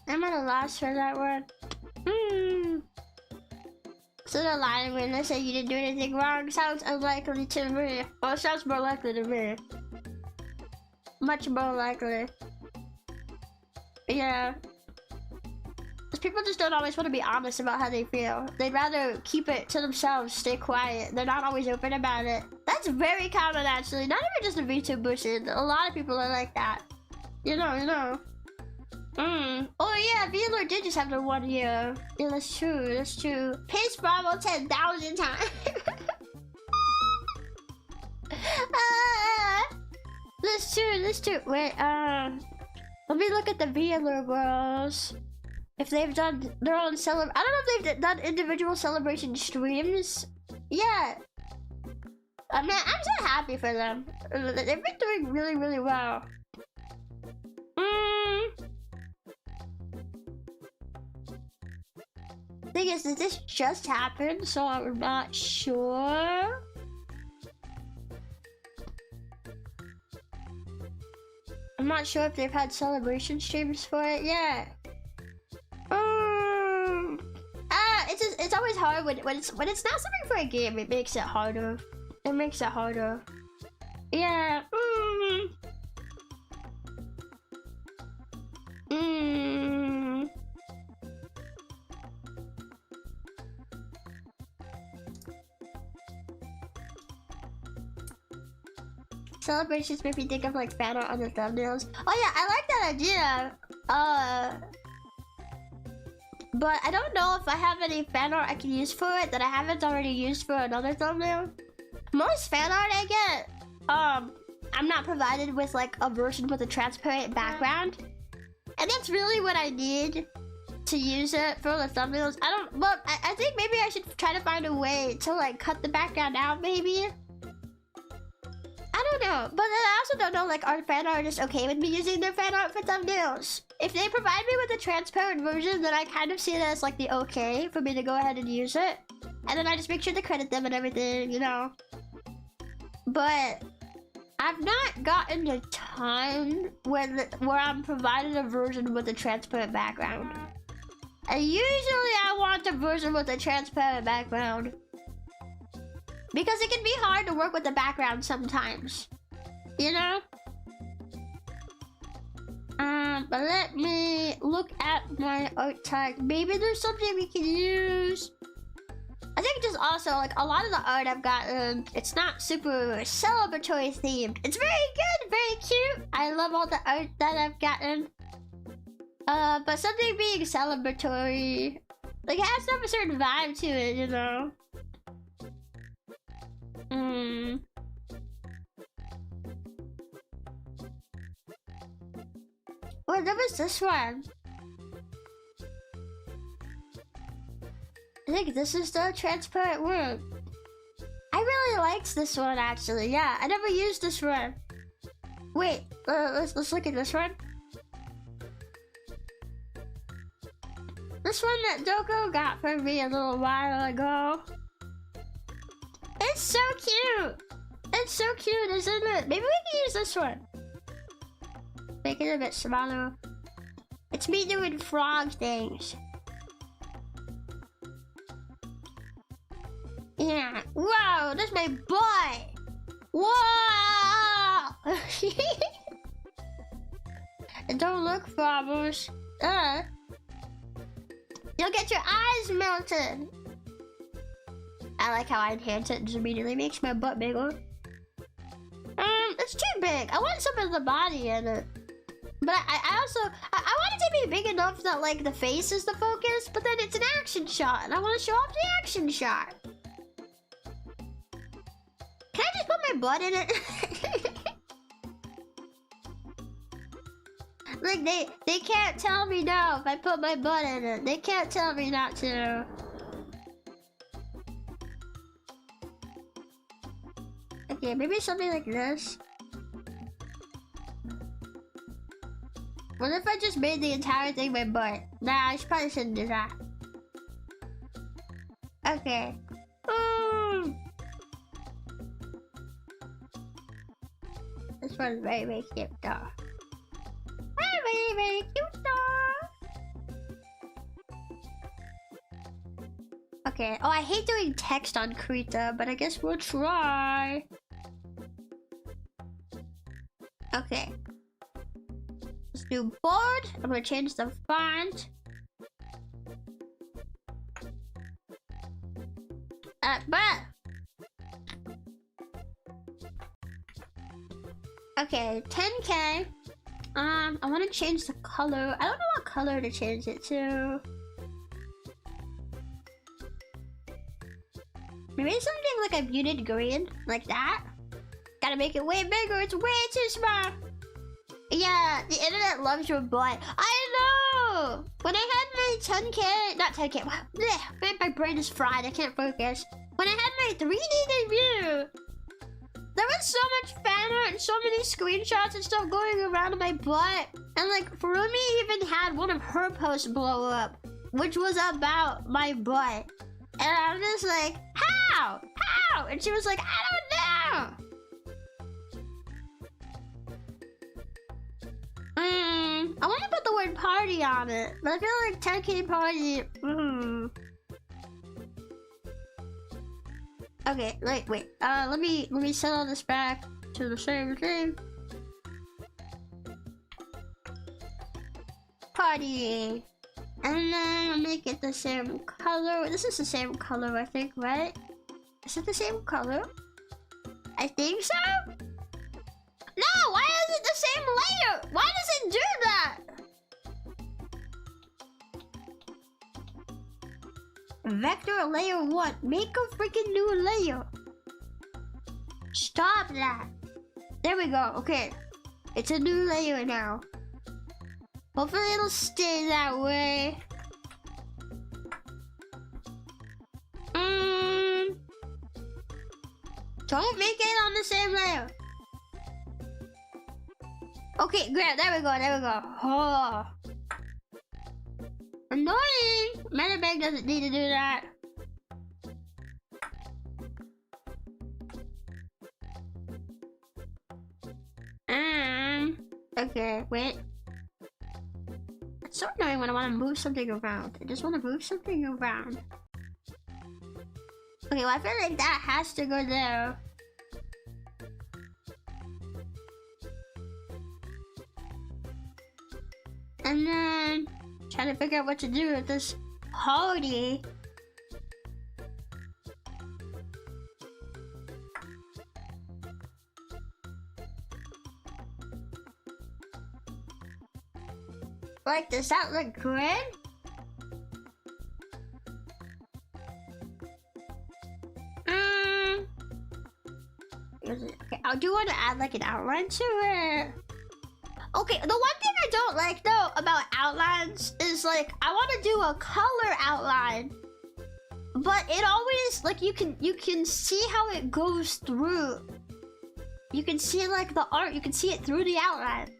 I'm at a loss for that one. So they're lying when they say you didn't do anything wrong. Sounds unlikely to me. Well, it sounds more likely to me. Much more likely. Yeah. Because people just don't always want to be honest about how they feel. They'd rather keep it to themselves, stay quiet. They're not always open about it. That's very common, actually. Not even just a VTuber. A lot of people are like that. You know. Oh yeah, VLord did just have the 1 year. Yeah, that's true. Pace Bravo 10,000 times. That's true. Wait, let me look at the VLord girls. If they've done their own I don't know if they've done individual celebration streams. Yeah. I mean, I'm so happy for them. They've been doing really, really well. Thing is, did this just happen? So I'm not sure. I'm not sure if they've had celebration streams for it yet. It's always hard when it's not something for a game. It makes it harder. Yeah. Celebrations make me think of like fan art on the thumbnails. Oh yeah, I like that idea. But I don't know if I have any fan art I can use for it that I haven't already used for another thumbnail. Most fan art I get, I'm not provided with like a version with a transparent background. And that's really what I need to use it for the thumbnails. I think maybe I should try to find a way to like cut the background out maybe. I don't know, but I also don't know, like, are fan artists okay with me using their fan art for thumbnails? If they provide me with a transparent version, then I kind of see it as, like, the okay for me to go ahead and use it. And then I just make sure to credit them and everything, you know? But I've not gotten a ton where I'm provided a version with a transparent background. And usually I want a version with a transparent background. Because it can be hard to work with the background sometimes, you know? But let me look at my art tag. Maybe there's something we can use. I think just also, like, a lot of the art I've gotten, it's not super celebratory themed. It's very good, very cute. I love all the art that I've gotten. But something being celebratory, like, it has to have a certain vibe to it, you know? What was this one? I think this is the transparent one. I really liked this one actually. Yeah, I never used this one. Wait, let's look at this one. This one that Doko got for me a little while ago. It's so cute. It's so cute, isn't it? Maybe we can use this one. Make it a bit smaller. It's me doing frog things. Yeah. Whoa, that's my butt. Whoa! Don't look, Frobos. You'll get your eyes melted. I like how I enhance it. Just immediately makes my butt bigger. It's too big. I want some of the body in it. But I also want it to be big enough that like the face is the focus, but then it's an action shot, and I want to show off the action shot. Can I just put my butt in it? Like they can't tell me no if I put my butt in it. They can't tell me not to. Okay, maybe something like this. What if I just made the entire thing my butt? Nah, I probably shouldn't do that. Okay. This one's very, very cute though. Very, very cute though. Okay. Oh, I hate doing text on Krita, but I guess we'll try. Okay. Let's do board. I'm gonna change the font. But okay, 10K. I want to change the color. I don't know what color to change it to. Maybe something like a muted green, like that. Gotta make it way bigger. It's way too small. Yeah, the internet loves your butt. I know. When I had my 10K, not 10K. Man, my brain is fried. I can't focus. When I had my 3D debut, there was so much fan art and so many screenshots and stuff going around my butt. And like, Furumi even had one of her posts blow up, which was about my butt. And I'm just like, how? How? And she was like, I don't know. I want to put the word party on it, but I feel like 10K party. Okay, wait. Let me set all this back to the same thing. Party, and then I'll make it the same color. This is the same color, I think, right? Is it the same color? I think so. No, why is it the same layer? Why does it do that? Vector layer 1. Make a freaking new layer. Stop that. There we go. Okay. It's a new layer now. Hopefully it'll stay that way. Don't make it on the same layer. Okay, great. There we go. Oh. Annoying. Metabag doesn't need to do that. Okay, wait. It's so annoying when I want to move something around. I just want to move something around. Okay, well I feel like that has to go there. And then trying to figure out what to do with this party. Like, does that look good? Okay, I do want to add like an outline to it. Okay, the one thing I don't like though about outlines is like I want to do a color outline, but it always like you can see how it goes through. You can see like the art, you can see it through the outline.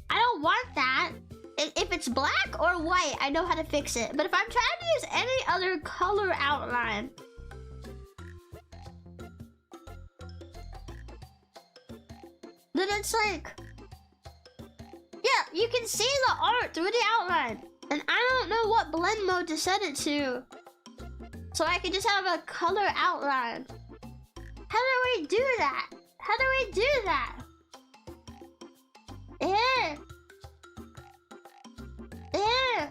I don't want that. If it's black or white, I know how to fix it. But if I'm trying to use any other color outline, then it's like You can see the art through the outline. And I don't know what blend mode to set it to. So I can just have a color outline. How do we do that? How do we do that? Yeah. Yeah.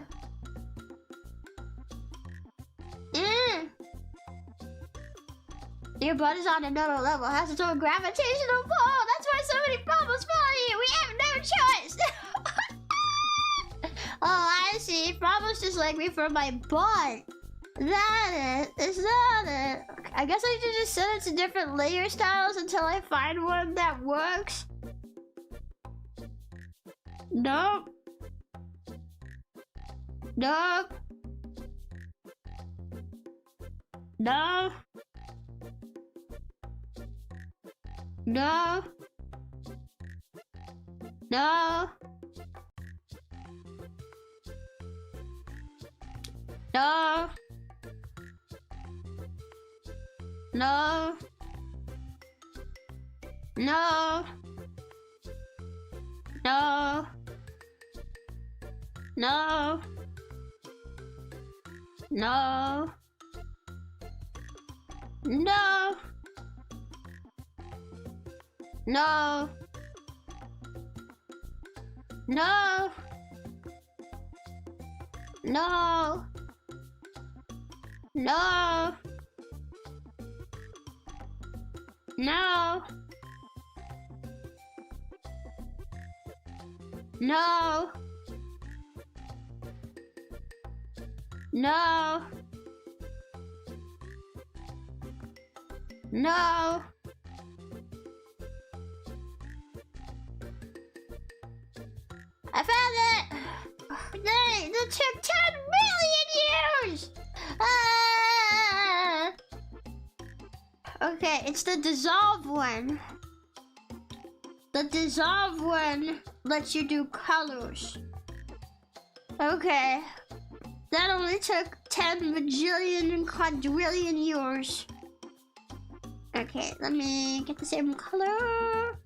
Yeah. Your butt is on another level. Has its own gravitational pull. That's why so many bubbles follow you. We have no choice. Oh, I see. Bubbles just like me from my butt. That it? Is that it? I guess I should just set it to different layer styles until I find one that works. Nope. Nope. No. No. No. No. No. No. No. No. No. No. No. No. No. No. No. No. No. No. I found it! That took 10 million years! Ah! Okay, it's the dissolve one. The dissolve one lets you do colors. Okay. That only took 10 bajillion and quadrillion years. Okay, let me get the same color.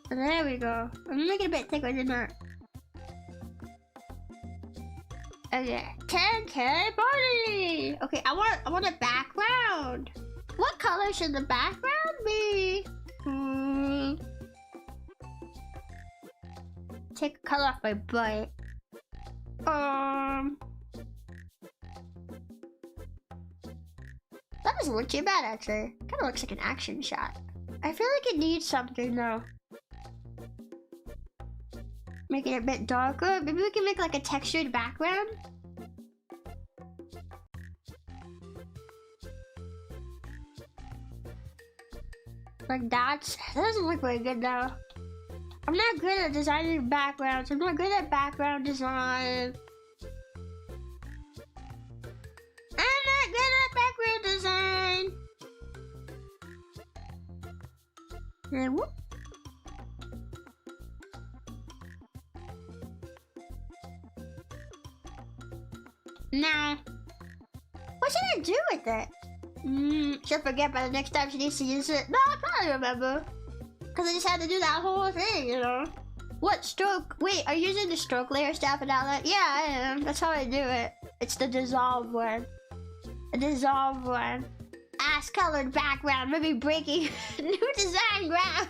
There we go. I'm gonna make it a bit thicker than that. Okay, 10K body. Okay, I want a background. What color should the background be? Take a color off my butt. That doesn't look too bad actually. Kind of looks like an action shot. I feel like it needs something though. Make it a bit darker. Maybe we can make like a textured background. Like that doesn't look very good though. I'm not good at designing backgrounds. I'm not good at background design. I'm not good at background design. And whoop. Nah. What should I do with it? She'll forget by the next time she needs to use it. No, I'll probably remember. Because I just had to do that whole thing, you know? What stroke? Wait, are you using the stroke layer stuff and outline? Yeah, I am. That's how I do it. It's the dissolve one. The dissolve one. Ass colored background. Maybe breaking new design ground.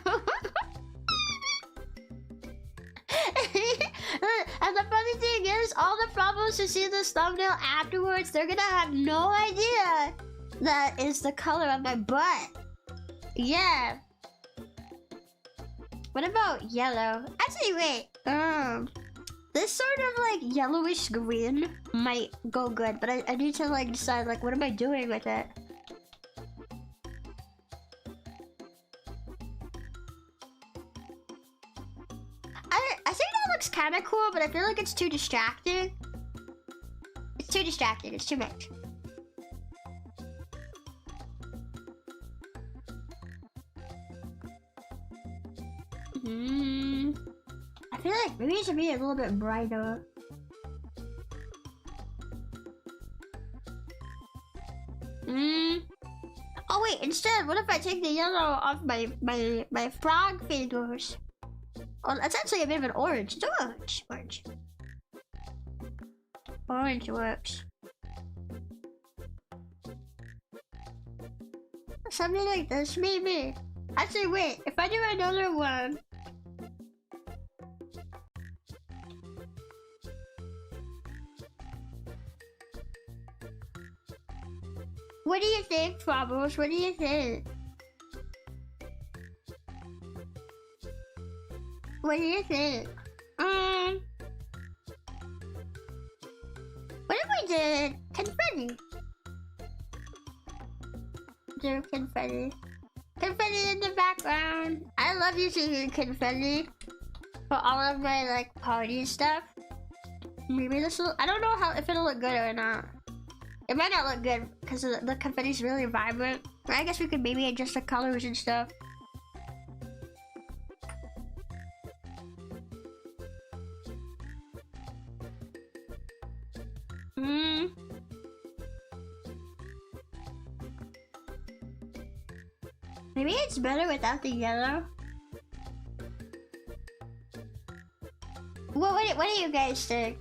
And the funny thing is, all the problems who see this thumbnail afterwards, they're gonna have no idea that is the color of my butt. Yeah. What about yellow? Actually, wait. This sort of like yellowish green might go good, but I need to like decide like what am I doing with it? I think that looks kind of cool, but I feel like it's too distracting. It's too distracting. It's too much. I feel like maybe it should be a little bit brighter. Oh wait, instead, what if I take the yellow off my frog fingers? Oh, that's actually a bit of an orange. It's orange. Orange. Orange works. Something like this, maybe. Actually, wait. If I do another one. What do you think, Frobbles? What do you think? What do you think? What if we did confetti? Do confetti. Confetti in the background. I love using confetti for all of my like party stuff. Maybe this will. I don't know if it'll look good or not. It might not look good because the confetti's really vibrant. I guess we could maybe adjust the colors and stuff. Maybe it's better without the yellow. What do you guys think?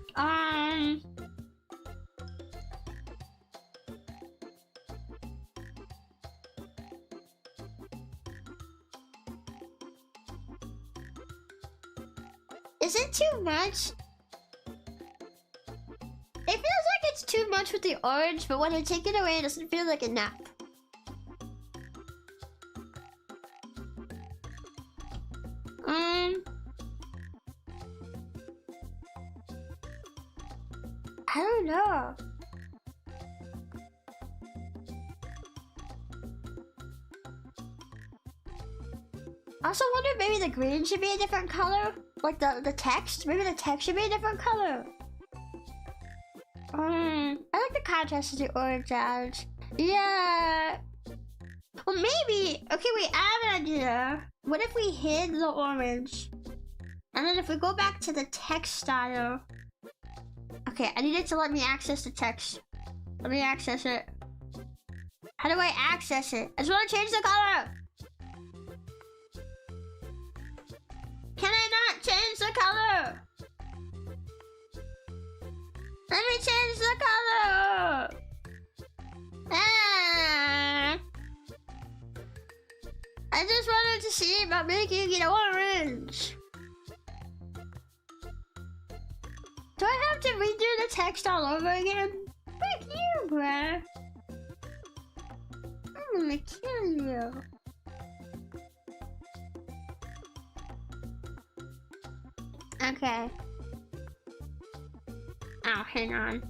Is it too much? It feels like it's too much with the orange, but when I take it away, it doesn't feel like enough. I don't know. I also wonder if maybe the green should be a different color. Like the text. Maybe the text should be a different color. I like the contrast of the orange edge. Yeah. Well, maybe. Okay, wait. I have an idea. What if we hid the orange? And then if we go back to the text style. Okay, I need it to let me access the text. Let me access it. How do I access it? I just want to change the color. Can I not change the color? Let me change the color. I just wanted to see about making it orange. Do I have to redo the text all over again? Fuck you, bruh. I'm gonna kill you. Okay. Oh, hang on.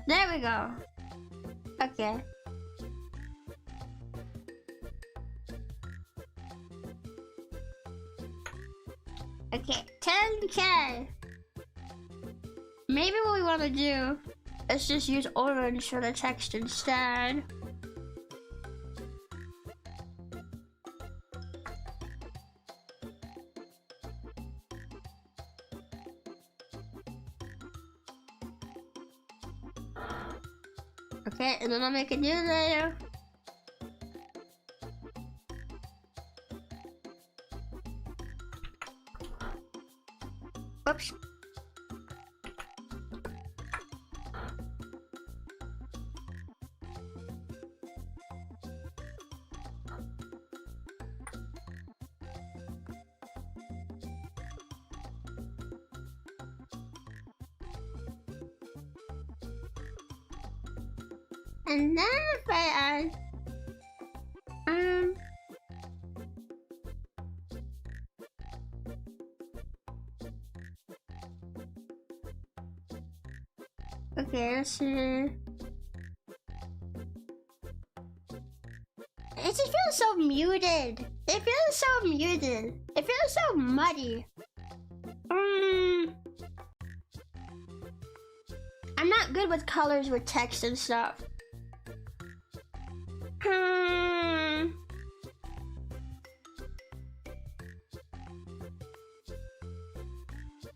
There we go. Okay. Okay, 10K. Maybe what we want to do is just use orange for the text instead. Okay, and then I'll make a new layer. Oops. And then if I add, okay, let's see. It just feels so muted. It feels so muted. It feels so muddy. I'm not good with colors with text and stuff.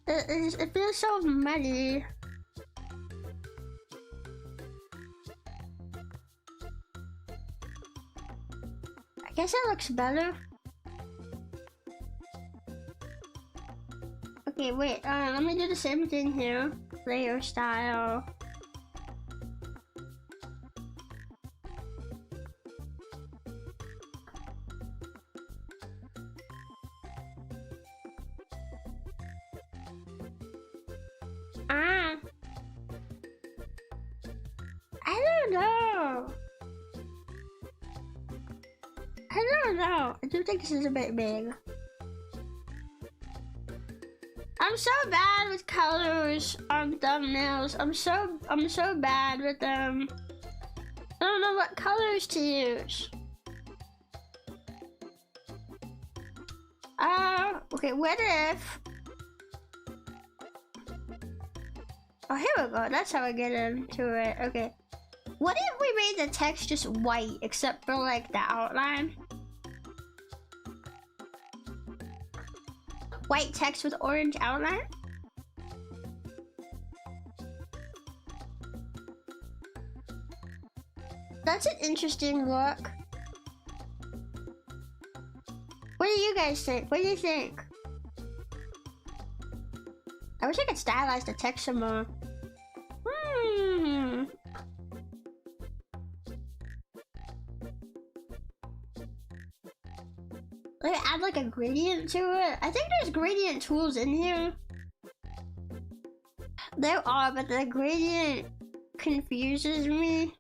It feels so muddy. guess that looks better. Okay, wait, let me do the same thing here. Layer style. I don't know. I do think this is a bit big. I'm so bad with colors on thumbnails. I'm so bad with them. I don't know what colors to use. Okay, what if... Oh, here we go. That's how I get into it. Okay. What if we made the text just white, except for like the outline? White text with orange outline? That's an interesting look. What do you guys think? What do you think? I wish I could stylize the text some more. Like add like a gradient to it. I think there's gradient tools in here. There are, but the gradient confuses me.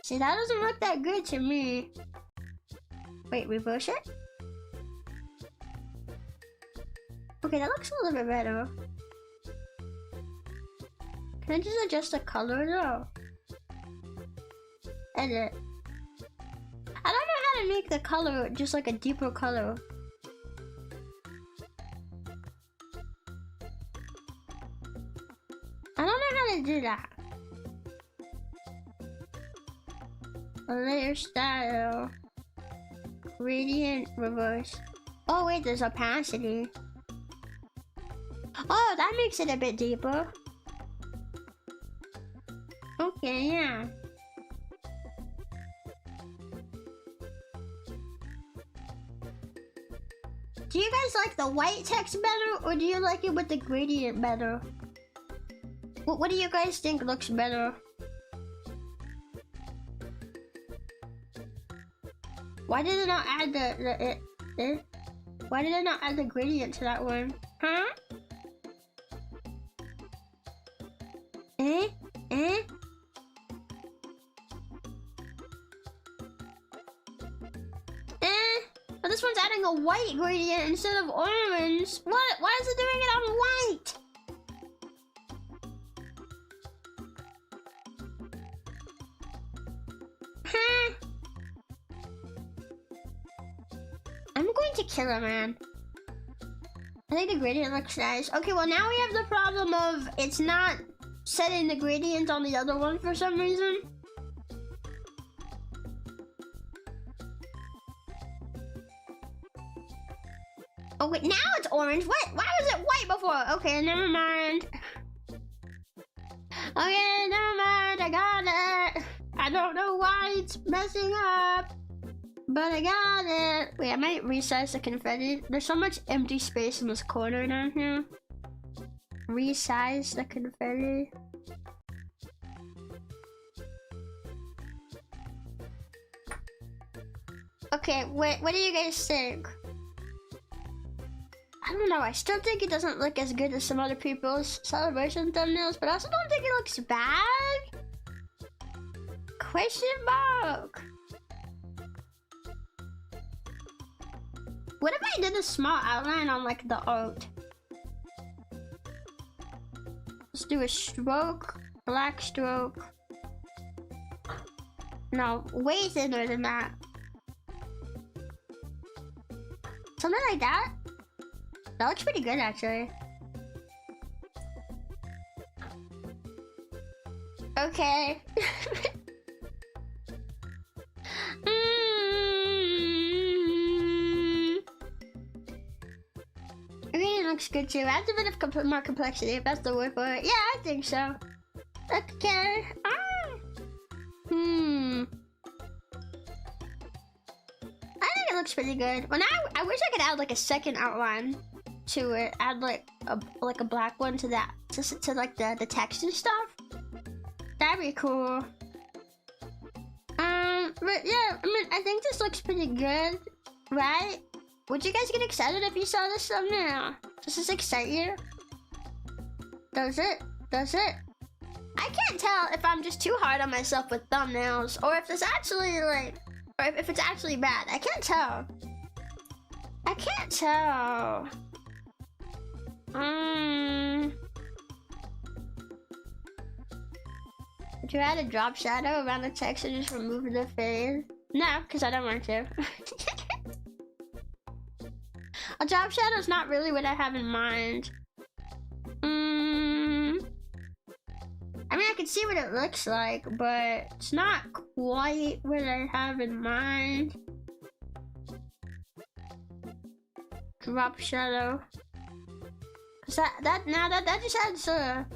See, that doesn't look that good to me. Wait, reverse it? Okay, that looks a little bit better. Can I just adjust the color though? Edit. I don't know how to make the color just like a deeper color. I don't know how to do that. Layer style. Gradient reverse. Oh wait, there's opacity. Oh, that makes it a bit deeper. Okay, yeah. Do you guys like the white text better, or do you like it with the gradient better? What do you guys think looks better? Why did it not add why did it not add the gradient to that one? Huh? But this one's adding a white gradient instead of orange. What? Why is it doing it on white? Huh? I'm going to kill a man. I think the gradient looks nice. Okay, well now we have the problem of it's not setting the gradient on the other one for some reason. Oh wait, now it's orange. What? Why was it white before? Okay, never mind. Okay, never mind. I got it. I don't know why it's messing up, but I got it. Wait, I might resize the confetti. There's so much empty space in this corner down here. Resize the confetti. Okay, wait, what do you guys think? I don't know, I still think it doesn't look as good as some other people's celebration thumbnails, but I also don't think it looks bad. Question mark. What if I did a small outline on like the art? Let's do a stroke, black stroke. No, way thinner than that. Something like that. That looks pretty good, actually. Okay. Okay, it looks good too. Adds a bit of more complexity, if that's the word for it. Yeah, I think so. Okay. looks pretty good. Well, now I wish I could add like a second outline to it. Add like a black one to that, to like the text and stuff. That'd be cool. But yeah, I mean, I think this looks pretty good, right? Would you guys get excited if you saw this thumbnail? Does this excite you? Does it? Does it? I can't tell if I'm just too hard on myself with thumbnails, or if it's actually like, or if it's actually bad. I can't tell. I can't tell. Would you add a drop shadow around the text and just remove the fade? No, because I don't want to. A drop shadow is not really what I have in mind. I mean, I can see what it looks like, but it's not quite what I have in mind. Drop shadow. Cause that just adds a.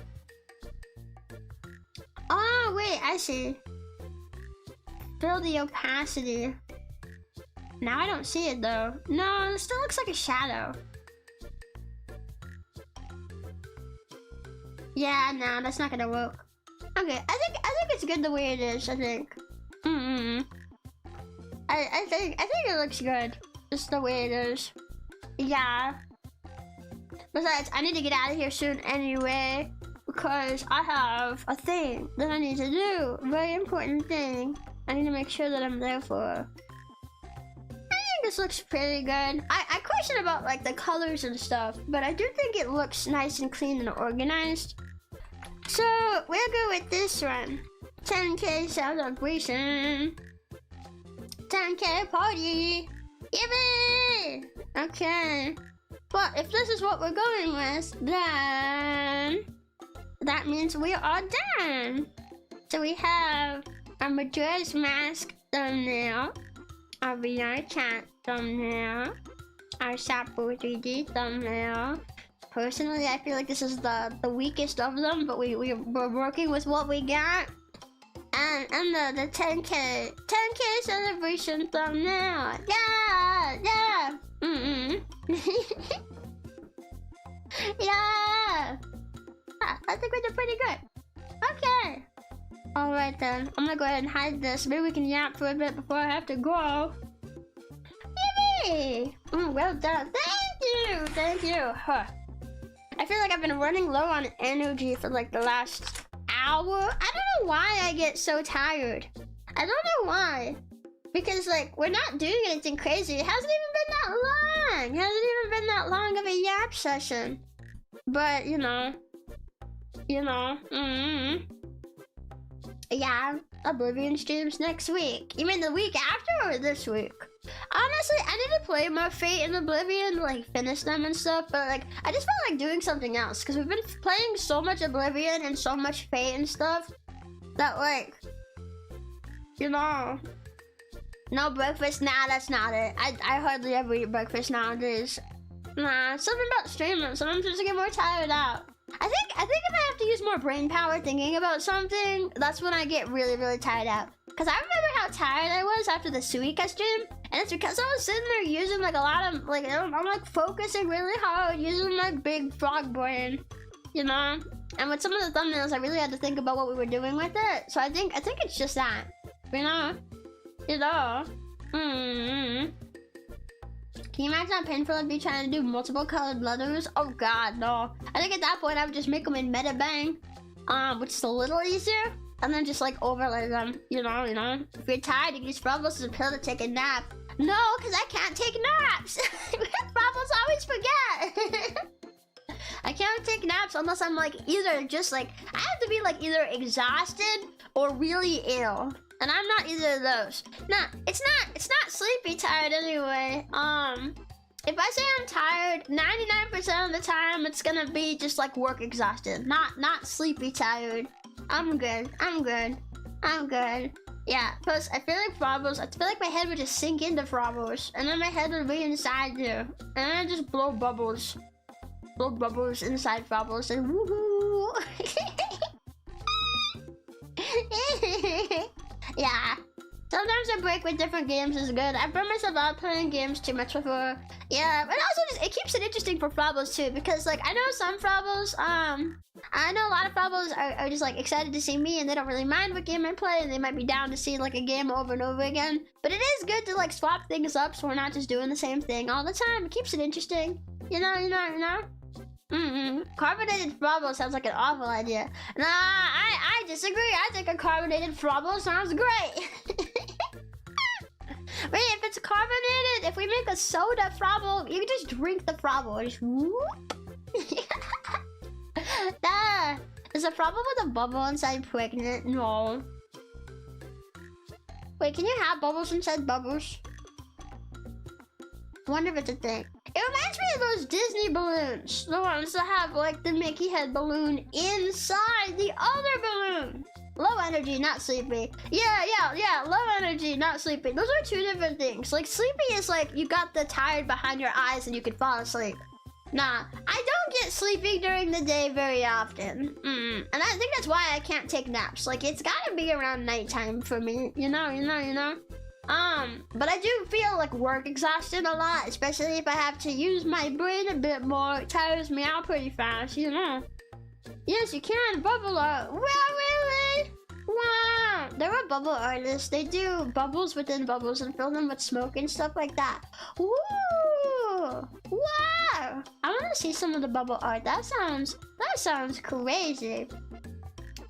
Oh wait, I see. Fill the opacity. Now I don't see it though. No, it still looks like a shadow. Yeah, no, that's not gonna work. Okay, I think it's good the way it is. I think. I think it looks good, just the way it is. Yeah. Besides, I need to get out of here soon anyway, because I have a thing that I need to do. Very important thing. I need to make sure that I'm there for. I think this looks pretty good. I question about like the colors and stuff, but I do think it looks nice and clean and organized. So we'll go with this one. 10K celebration. 10K party. Yippee! Okay. But if this is what we're going with, then that means we are done. So we have our Majora's Mask thumbnail, our VR chat thumbnail, our Sapo 3D thumbnail. Personally, I feel like this is the weakest of them, but we're working with what we got. And the 10K celebration thumbnail. Yeah, yeah. Yeah. I think we did pretty good. Okay. All right then. I'm gonna go ahead and hide this. Maybe we can yap for a bit before I have to go. Yippee! Well done. Thank you. Thank you. Huh. I feel like I've been running low on energy for like the last hour. I don't know why I get so tired. I don't know why. Because like we're not doing anything crazy. It hasn't even been that long. It hasn't even been that long of a yap session. But you know. Yeah, Oblivion streams next week. You mean the week after or this week? Honestly, I need to play more Fate and Oblivion, like finish them and stuff, but like I just felt like doing something else because we've been playing so much Oblivion and so much Fate and stuff that like, no breakfast. Nah, that's not it. I hardly ever eat breakfast nowadays. Nah, something about streaming. Sometimes I just get more tired out. I think if I have to use more brain power thinking about something, that's when I get really, really tired out. Cause I remember how tired I was after the Suika stream, and it's because I was sitting there using like a lot of like I'm like focusing really hard, using my big frog brain, And with some of the thumbnails, I really had to think about what we were doing with it. So I think it's just that, Can you imagine how painful it'd be trying to do multiple colored letters? Oh god, no. I think at that point I would just make them in Metabang, which is a little easier, and then just like overlay them, If you're tired, you can use Frubbles as a pill to take a nap. No, because I can't take naps. Frubbles always forget. I can't take naps unless I'm like either just like, I have to be like either exhausted or really ill. And I'm not either of those. Nah, it's not sleepy tired anyway. If I say I'm tired, 99% of the time it's gonna be just like work exhausted, not sleepy tired. I'm good. Yeah, plus I feel like my head would just sink into Frobbles, and then my head would be inside you, and then I just blow bubbles inside Frobbles, and woohoo! Yeah. Sometimes a break with different games is good. I burned myself out playing games too much before. Yeah, but also just, it keeps it interesting for Frabbles too, because like I know some Frabbles, I know a lot of Frabbles are just like excited to see me and they don't really mind what game I play and they might be down to see like a game over and over again. But it is good to like swap things up so we're not just doing the same thing all the time. It keeps it interesting. You know? Carbonated Frabble sounds like an awful idea. Nah, I disagree. I think a carbonated Frabble sounds great. Wait, if it's carbonated, if we make a soda Frabble, you can just drink the Frabble. Just whoop. Nah. Is a Frabble with a bubble inside pregnant? No. Wait, can you have bubbles inside bubbles? I wonder if it's a thing. It reminds me of those Disney balloons. The ones that have like the Mickey head balloon inside the other balloon. Low energy, not sleepy. Yeah. Low energy, not sleepy. Those are two different things. Like sleepy is like you got the tired behind your eyes and you could fall asleep. Nah, I don't get sleepy during the day very often. And I think that's why I can't take naps. Like it's gotta be around nighttime for me. You know. But I do feel like work exhaustion a lot, especially if I have to use my brain a bit more. It tires me out pretty fast, you know. Yes, you can bubble art. Well, really? Wow. There are bubble artists. They do bubbles within bubbles and fill them with smoke and stuff like that. Woo! Wow! I want to see some of the bubble art. That sounds crazy.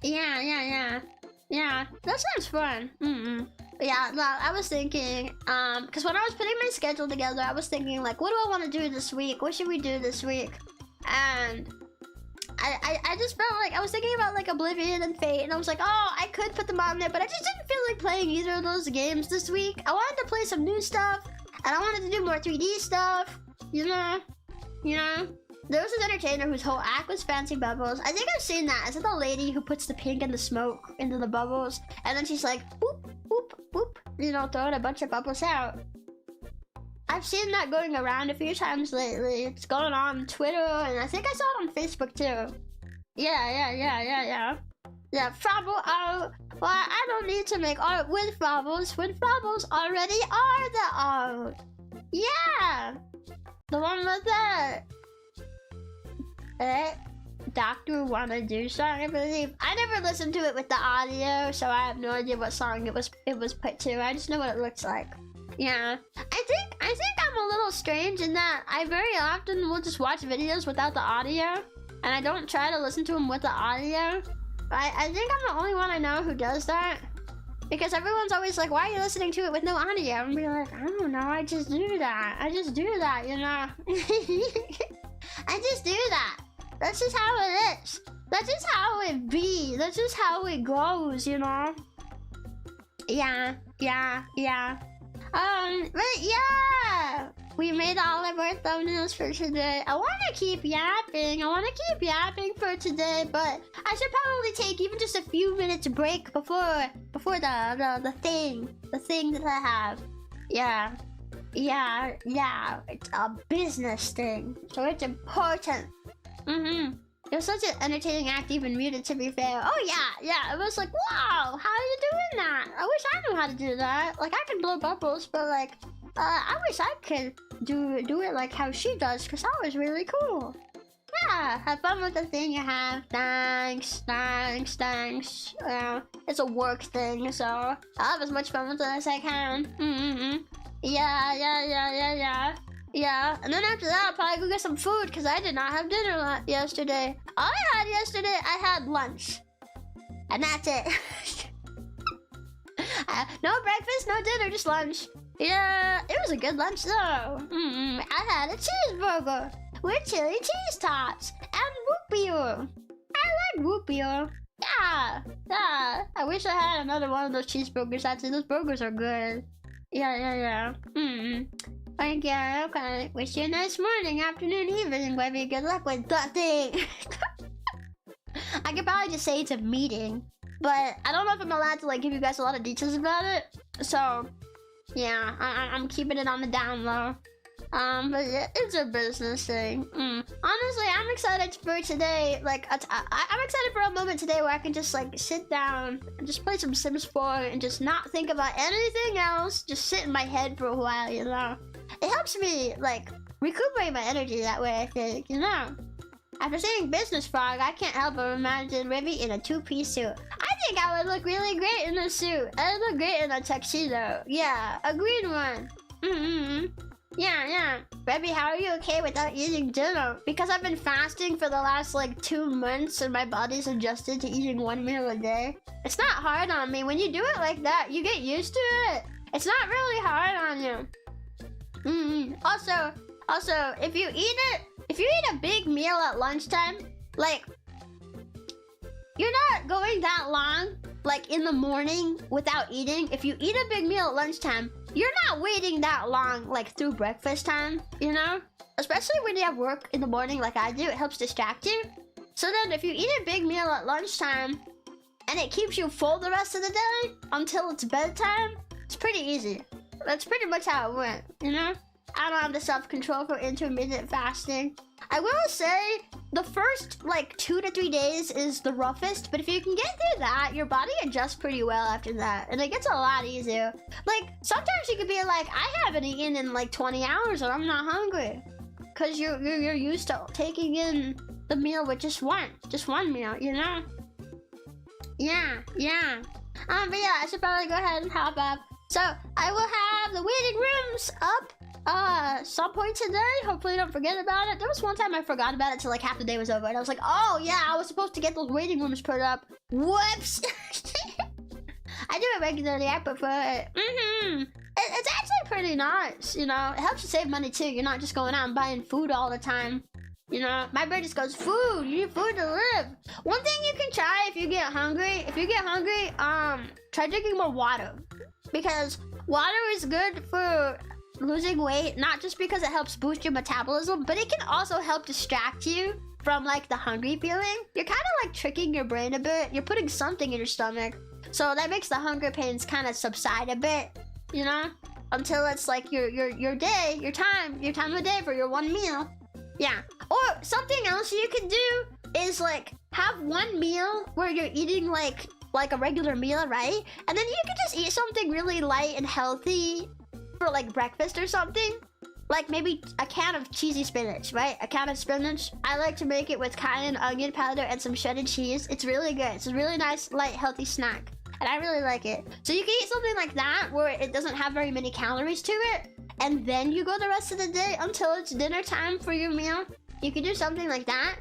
Yeah. That sounds fun. Yeah, no, I was thinking, because when I was putting my schedule together, I was thinking, like, what do I want to do this week? What should we do this week? And I just felt like, I was thinking about, like, Oblivion and Fate, and I was like, oh, I could put them on there, but I just didn't feel like playing either of those games this week. I wanted to play some new stuff, and I wanted to do more 3D stuff, you know? There was this entertainer whose whole act was fancy bubbles. I think I've seen that. Is it the lady who puts the pink and the smoke into the bubbles? And then she's like, whoop, whoop, whoop, you know, throwing a bunch of bubbles out. I've seen that going around a few times lately. It's going on Twitter, and I think I saw it on Facebook too. Yeah. Yeah, Frabble art. Well, I don't need to make art with Frabbles when Frabbles already are the art. Yeah! The one with that. Doctor Wanna Do song, I believe. I never listened to it with the audio, so I have no idea what song it was put to. I just know what it looks like. Yeah. I think I'm a little strange in that I very often will just watch videos without the audio, and I don't try to listen to them with the audio. I think I'm the only one I know who does that. Because everyone's always like, why are you listening to it with no audio? And be like, I don't know, I just do that, you know? I just do that. That's just how it is. That's just how it be. That's just how it goes, you know? Yeah. But yeah! We made all of our thumbnails for today. I want to keep yapping. For today, but I should probably take even just a few minutes break before the thing that I have. Yeah. It's a business thing, so it's important. It was such an entertaining act, even muted, to be fair. Oh yeah. It was like, wow, how are you doing that? I wish I knew how to do that. Like, I can blow bubbles, but like, I wish I could do it like how she does, because that was really cool. Yeah, have fun with the thing you have. Thanks. It's a work thing, so I'll have as much fun with it as I can. Yeah, and then after that, I'll probably go get some food, because I did not have dinner yesterday. All I had yesterday, I had lunch. And that's it. No breakfast, no dinner, just lunch. Yeah, it was a good lunch, though. I had a cheeseburger with chili cheese tots and root beer. I like root beer. Yeah. I wish I had another one of those cheeseburgers. Actually, those burgers are good. Yeah. Thank you. Okay. Wish you a nice morning, afternoon, evening, baby. Good luck with that thing. I could probably just say it's a meeting, but I don't know if I'm allowed to like give you guys a lot of details about it. So, yeah, I'm keeping it on the down low. But it's a business thing. Honestly, I'm excited for today. Like, I'm excited for a moment today where I can just like sit down and just play some Sims 4 and just not think about anything else. Just sit in my head for a while, you know. It helps me like recuperate my energy that way, I think, you know. After seeing Business Frog, I can't help but imagine Rebbi in a two-piece suit. I think I would look really great in a suit. I'd look great in a tuxedo. Yeah, a green one. Yeah. Rebbi, how are you okay without eating dinner? Because I've been fasting for the last like 2 months and my body's adjusted to eating 1 meal a day. It's not hard on me. When you do it like that, you get used to it. It's not really hard on you. Also, if you eat a big meal at lunchtime, like, you're not going that long, like, in the morning without eating. If you eat a big meal at lunchtime, you're not waiting that long, like, through breakfast time, you know? Especially when you have work in the morning like I do, it helps distract you. So then if you eat a big meal at lunchtime, and it keeps you full the rest of the day until it's bedtime, it's pretty easy. That's pretty much how it went, you know? I don't have the self-control for intermittent fasting. I will say the first like 2 to 3 days is the roughest, but if you can get through that, your body adjusts pretty well after that, and it gets a lot easier. Like sometimes you could be like, I haven't eaten in like 20 hours and I'm not hungry, cause you're used to taking in the meal with just one meal, you know? Yeah. But yeah, I should probably go ahead and hop up. So I will have the waiting rooms up some point today. Hopefully don't forget about it. There was one time I forgot about it till like half the day was over and I was like, oh yeah, I was supposed to get those waiting rooms put up. Whoops. I do it regularly, I prefer it. It's actually pretty nice, you know. It helps you save money too. You're not just going out and buying food all the time. You know, my brain just goes, food, you need food to live. One thing you can try if you get hungry, try drinking more water. Because water is good for losing weight, not just because it helps boost your metabolism, but it can also help distract you from like the hungry feeling. You're kind of like tricking your brain a bit. You're putting something in your stomach. So that makes the hunger pains kind of subside a bit, you know, until it's like your time of day for your one meal. Yeah. Or something else you can do is like have one meal where you're eating like a regular meal, right? And then you can just eat something really light and healthy for like breakfast or something. Like maybe a can of cheesy spinach, right? A can of spinach. I like to make it with cayenne onion powder and some shredded cheese. It's really good. It's a really nice, light, healthy snack. And I really like it. So you can eat something like that where it doesn't have very many calories to it. And then you go the rest of the day until it's dinner time for your meal. You can do something like that.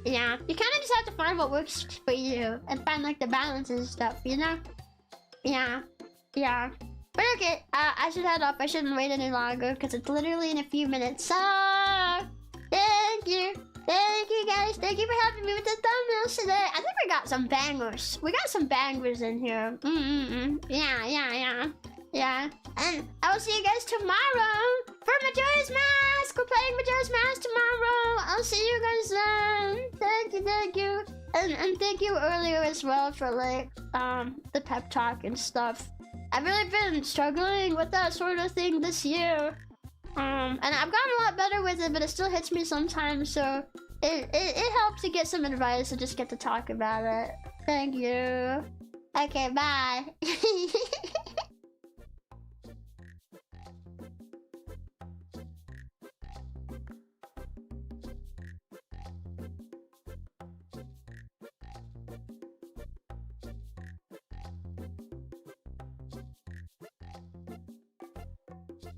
Yeah, you kind of just have to find what works for you and find like the balance and stuff, you know? Yeah. But okay, I should head up. I shouldn't wait any longer because it's literally in a few minutes. So, thank you guys. Thank you for helping me with the thumbnails today. I think we got some bangers. We got some bangers in here. Yeah. And I will see you guys tomorrow for Majora's Mask. We're playing Majora's Mask tomorrow. I'll see you guys then. Thank you. And thank you earlier as well for like the pep talk and stuff. I've really been struggling with that sort of thing this year. And I've gotten a lot better with it, but it still hits me sometimes, so it helps to get some advice and just get to talk about it. Thank you. Okay, bye.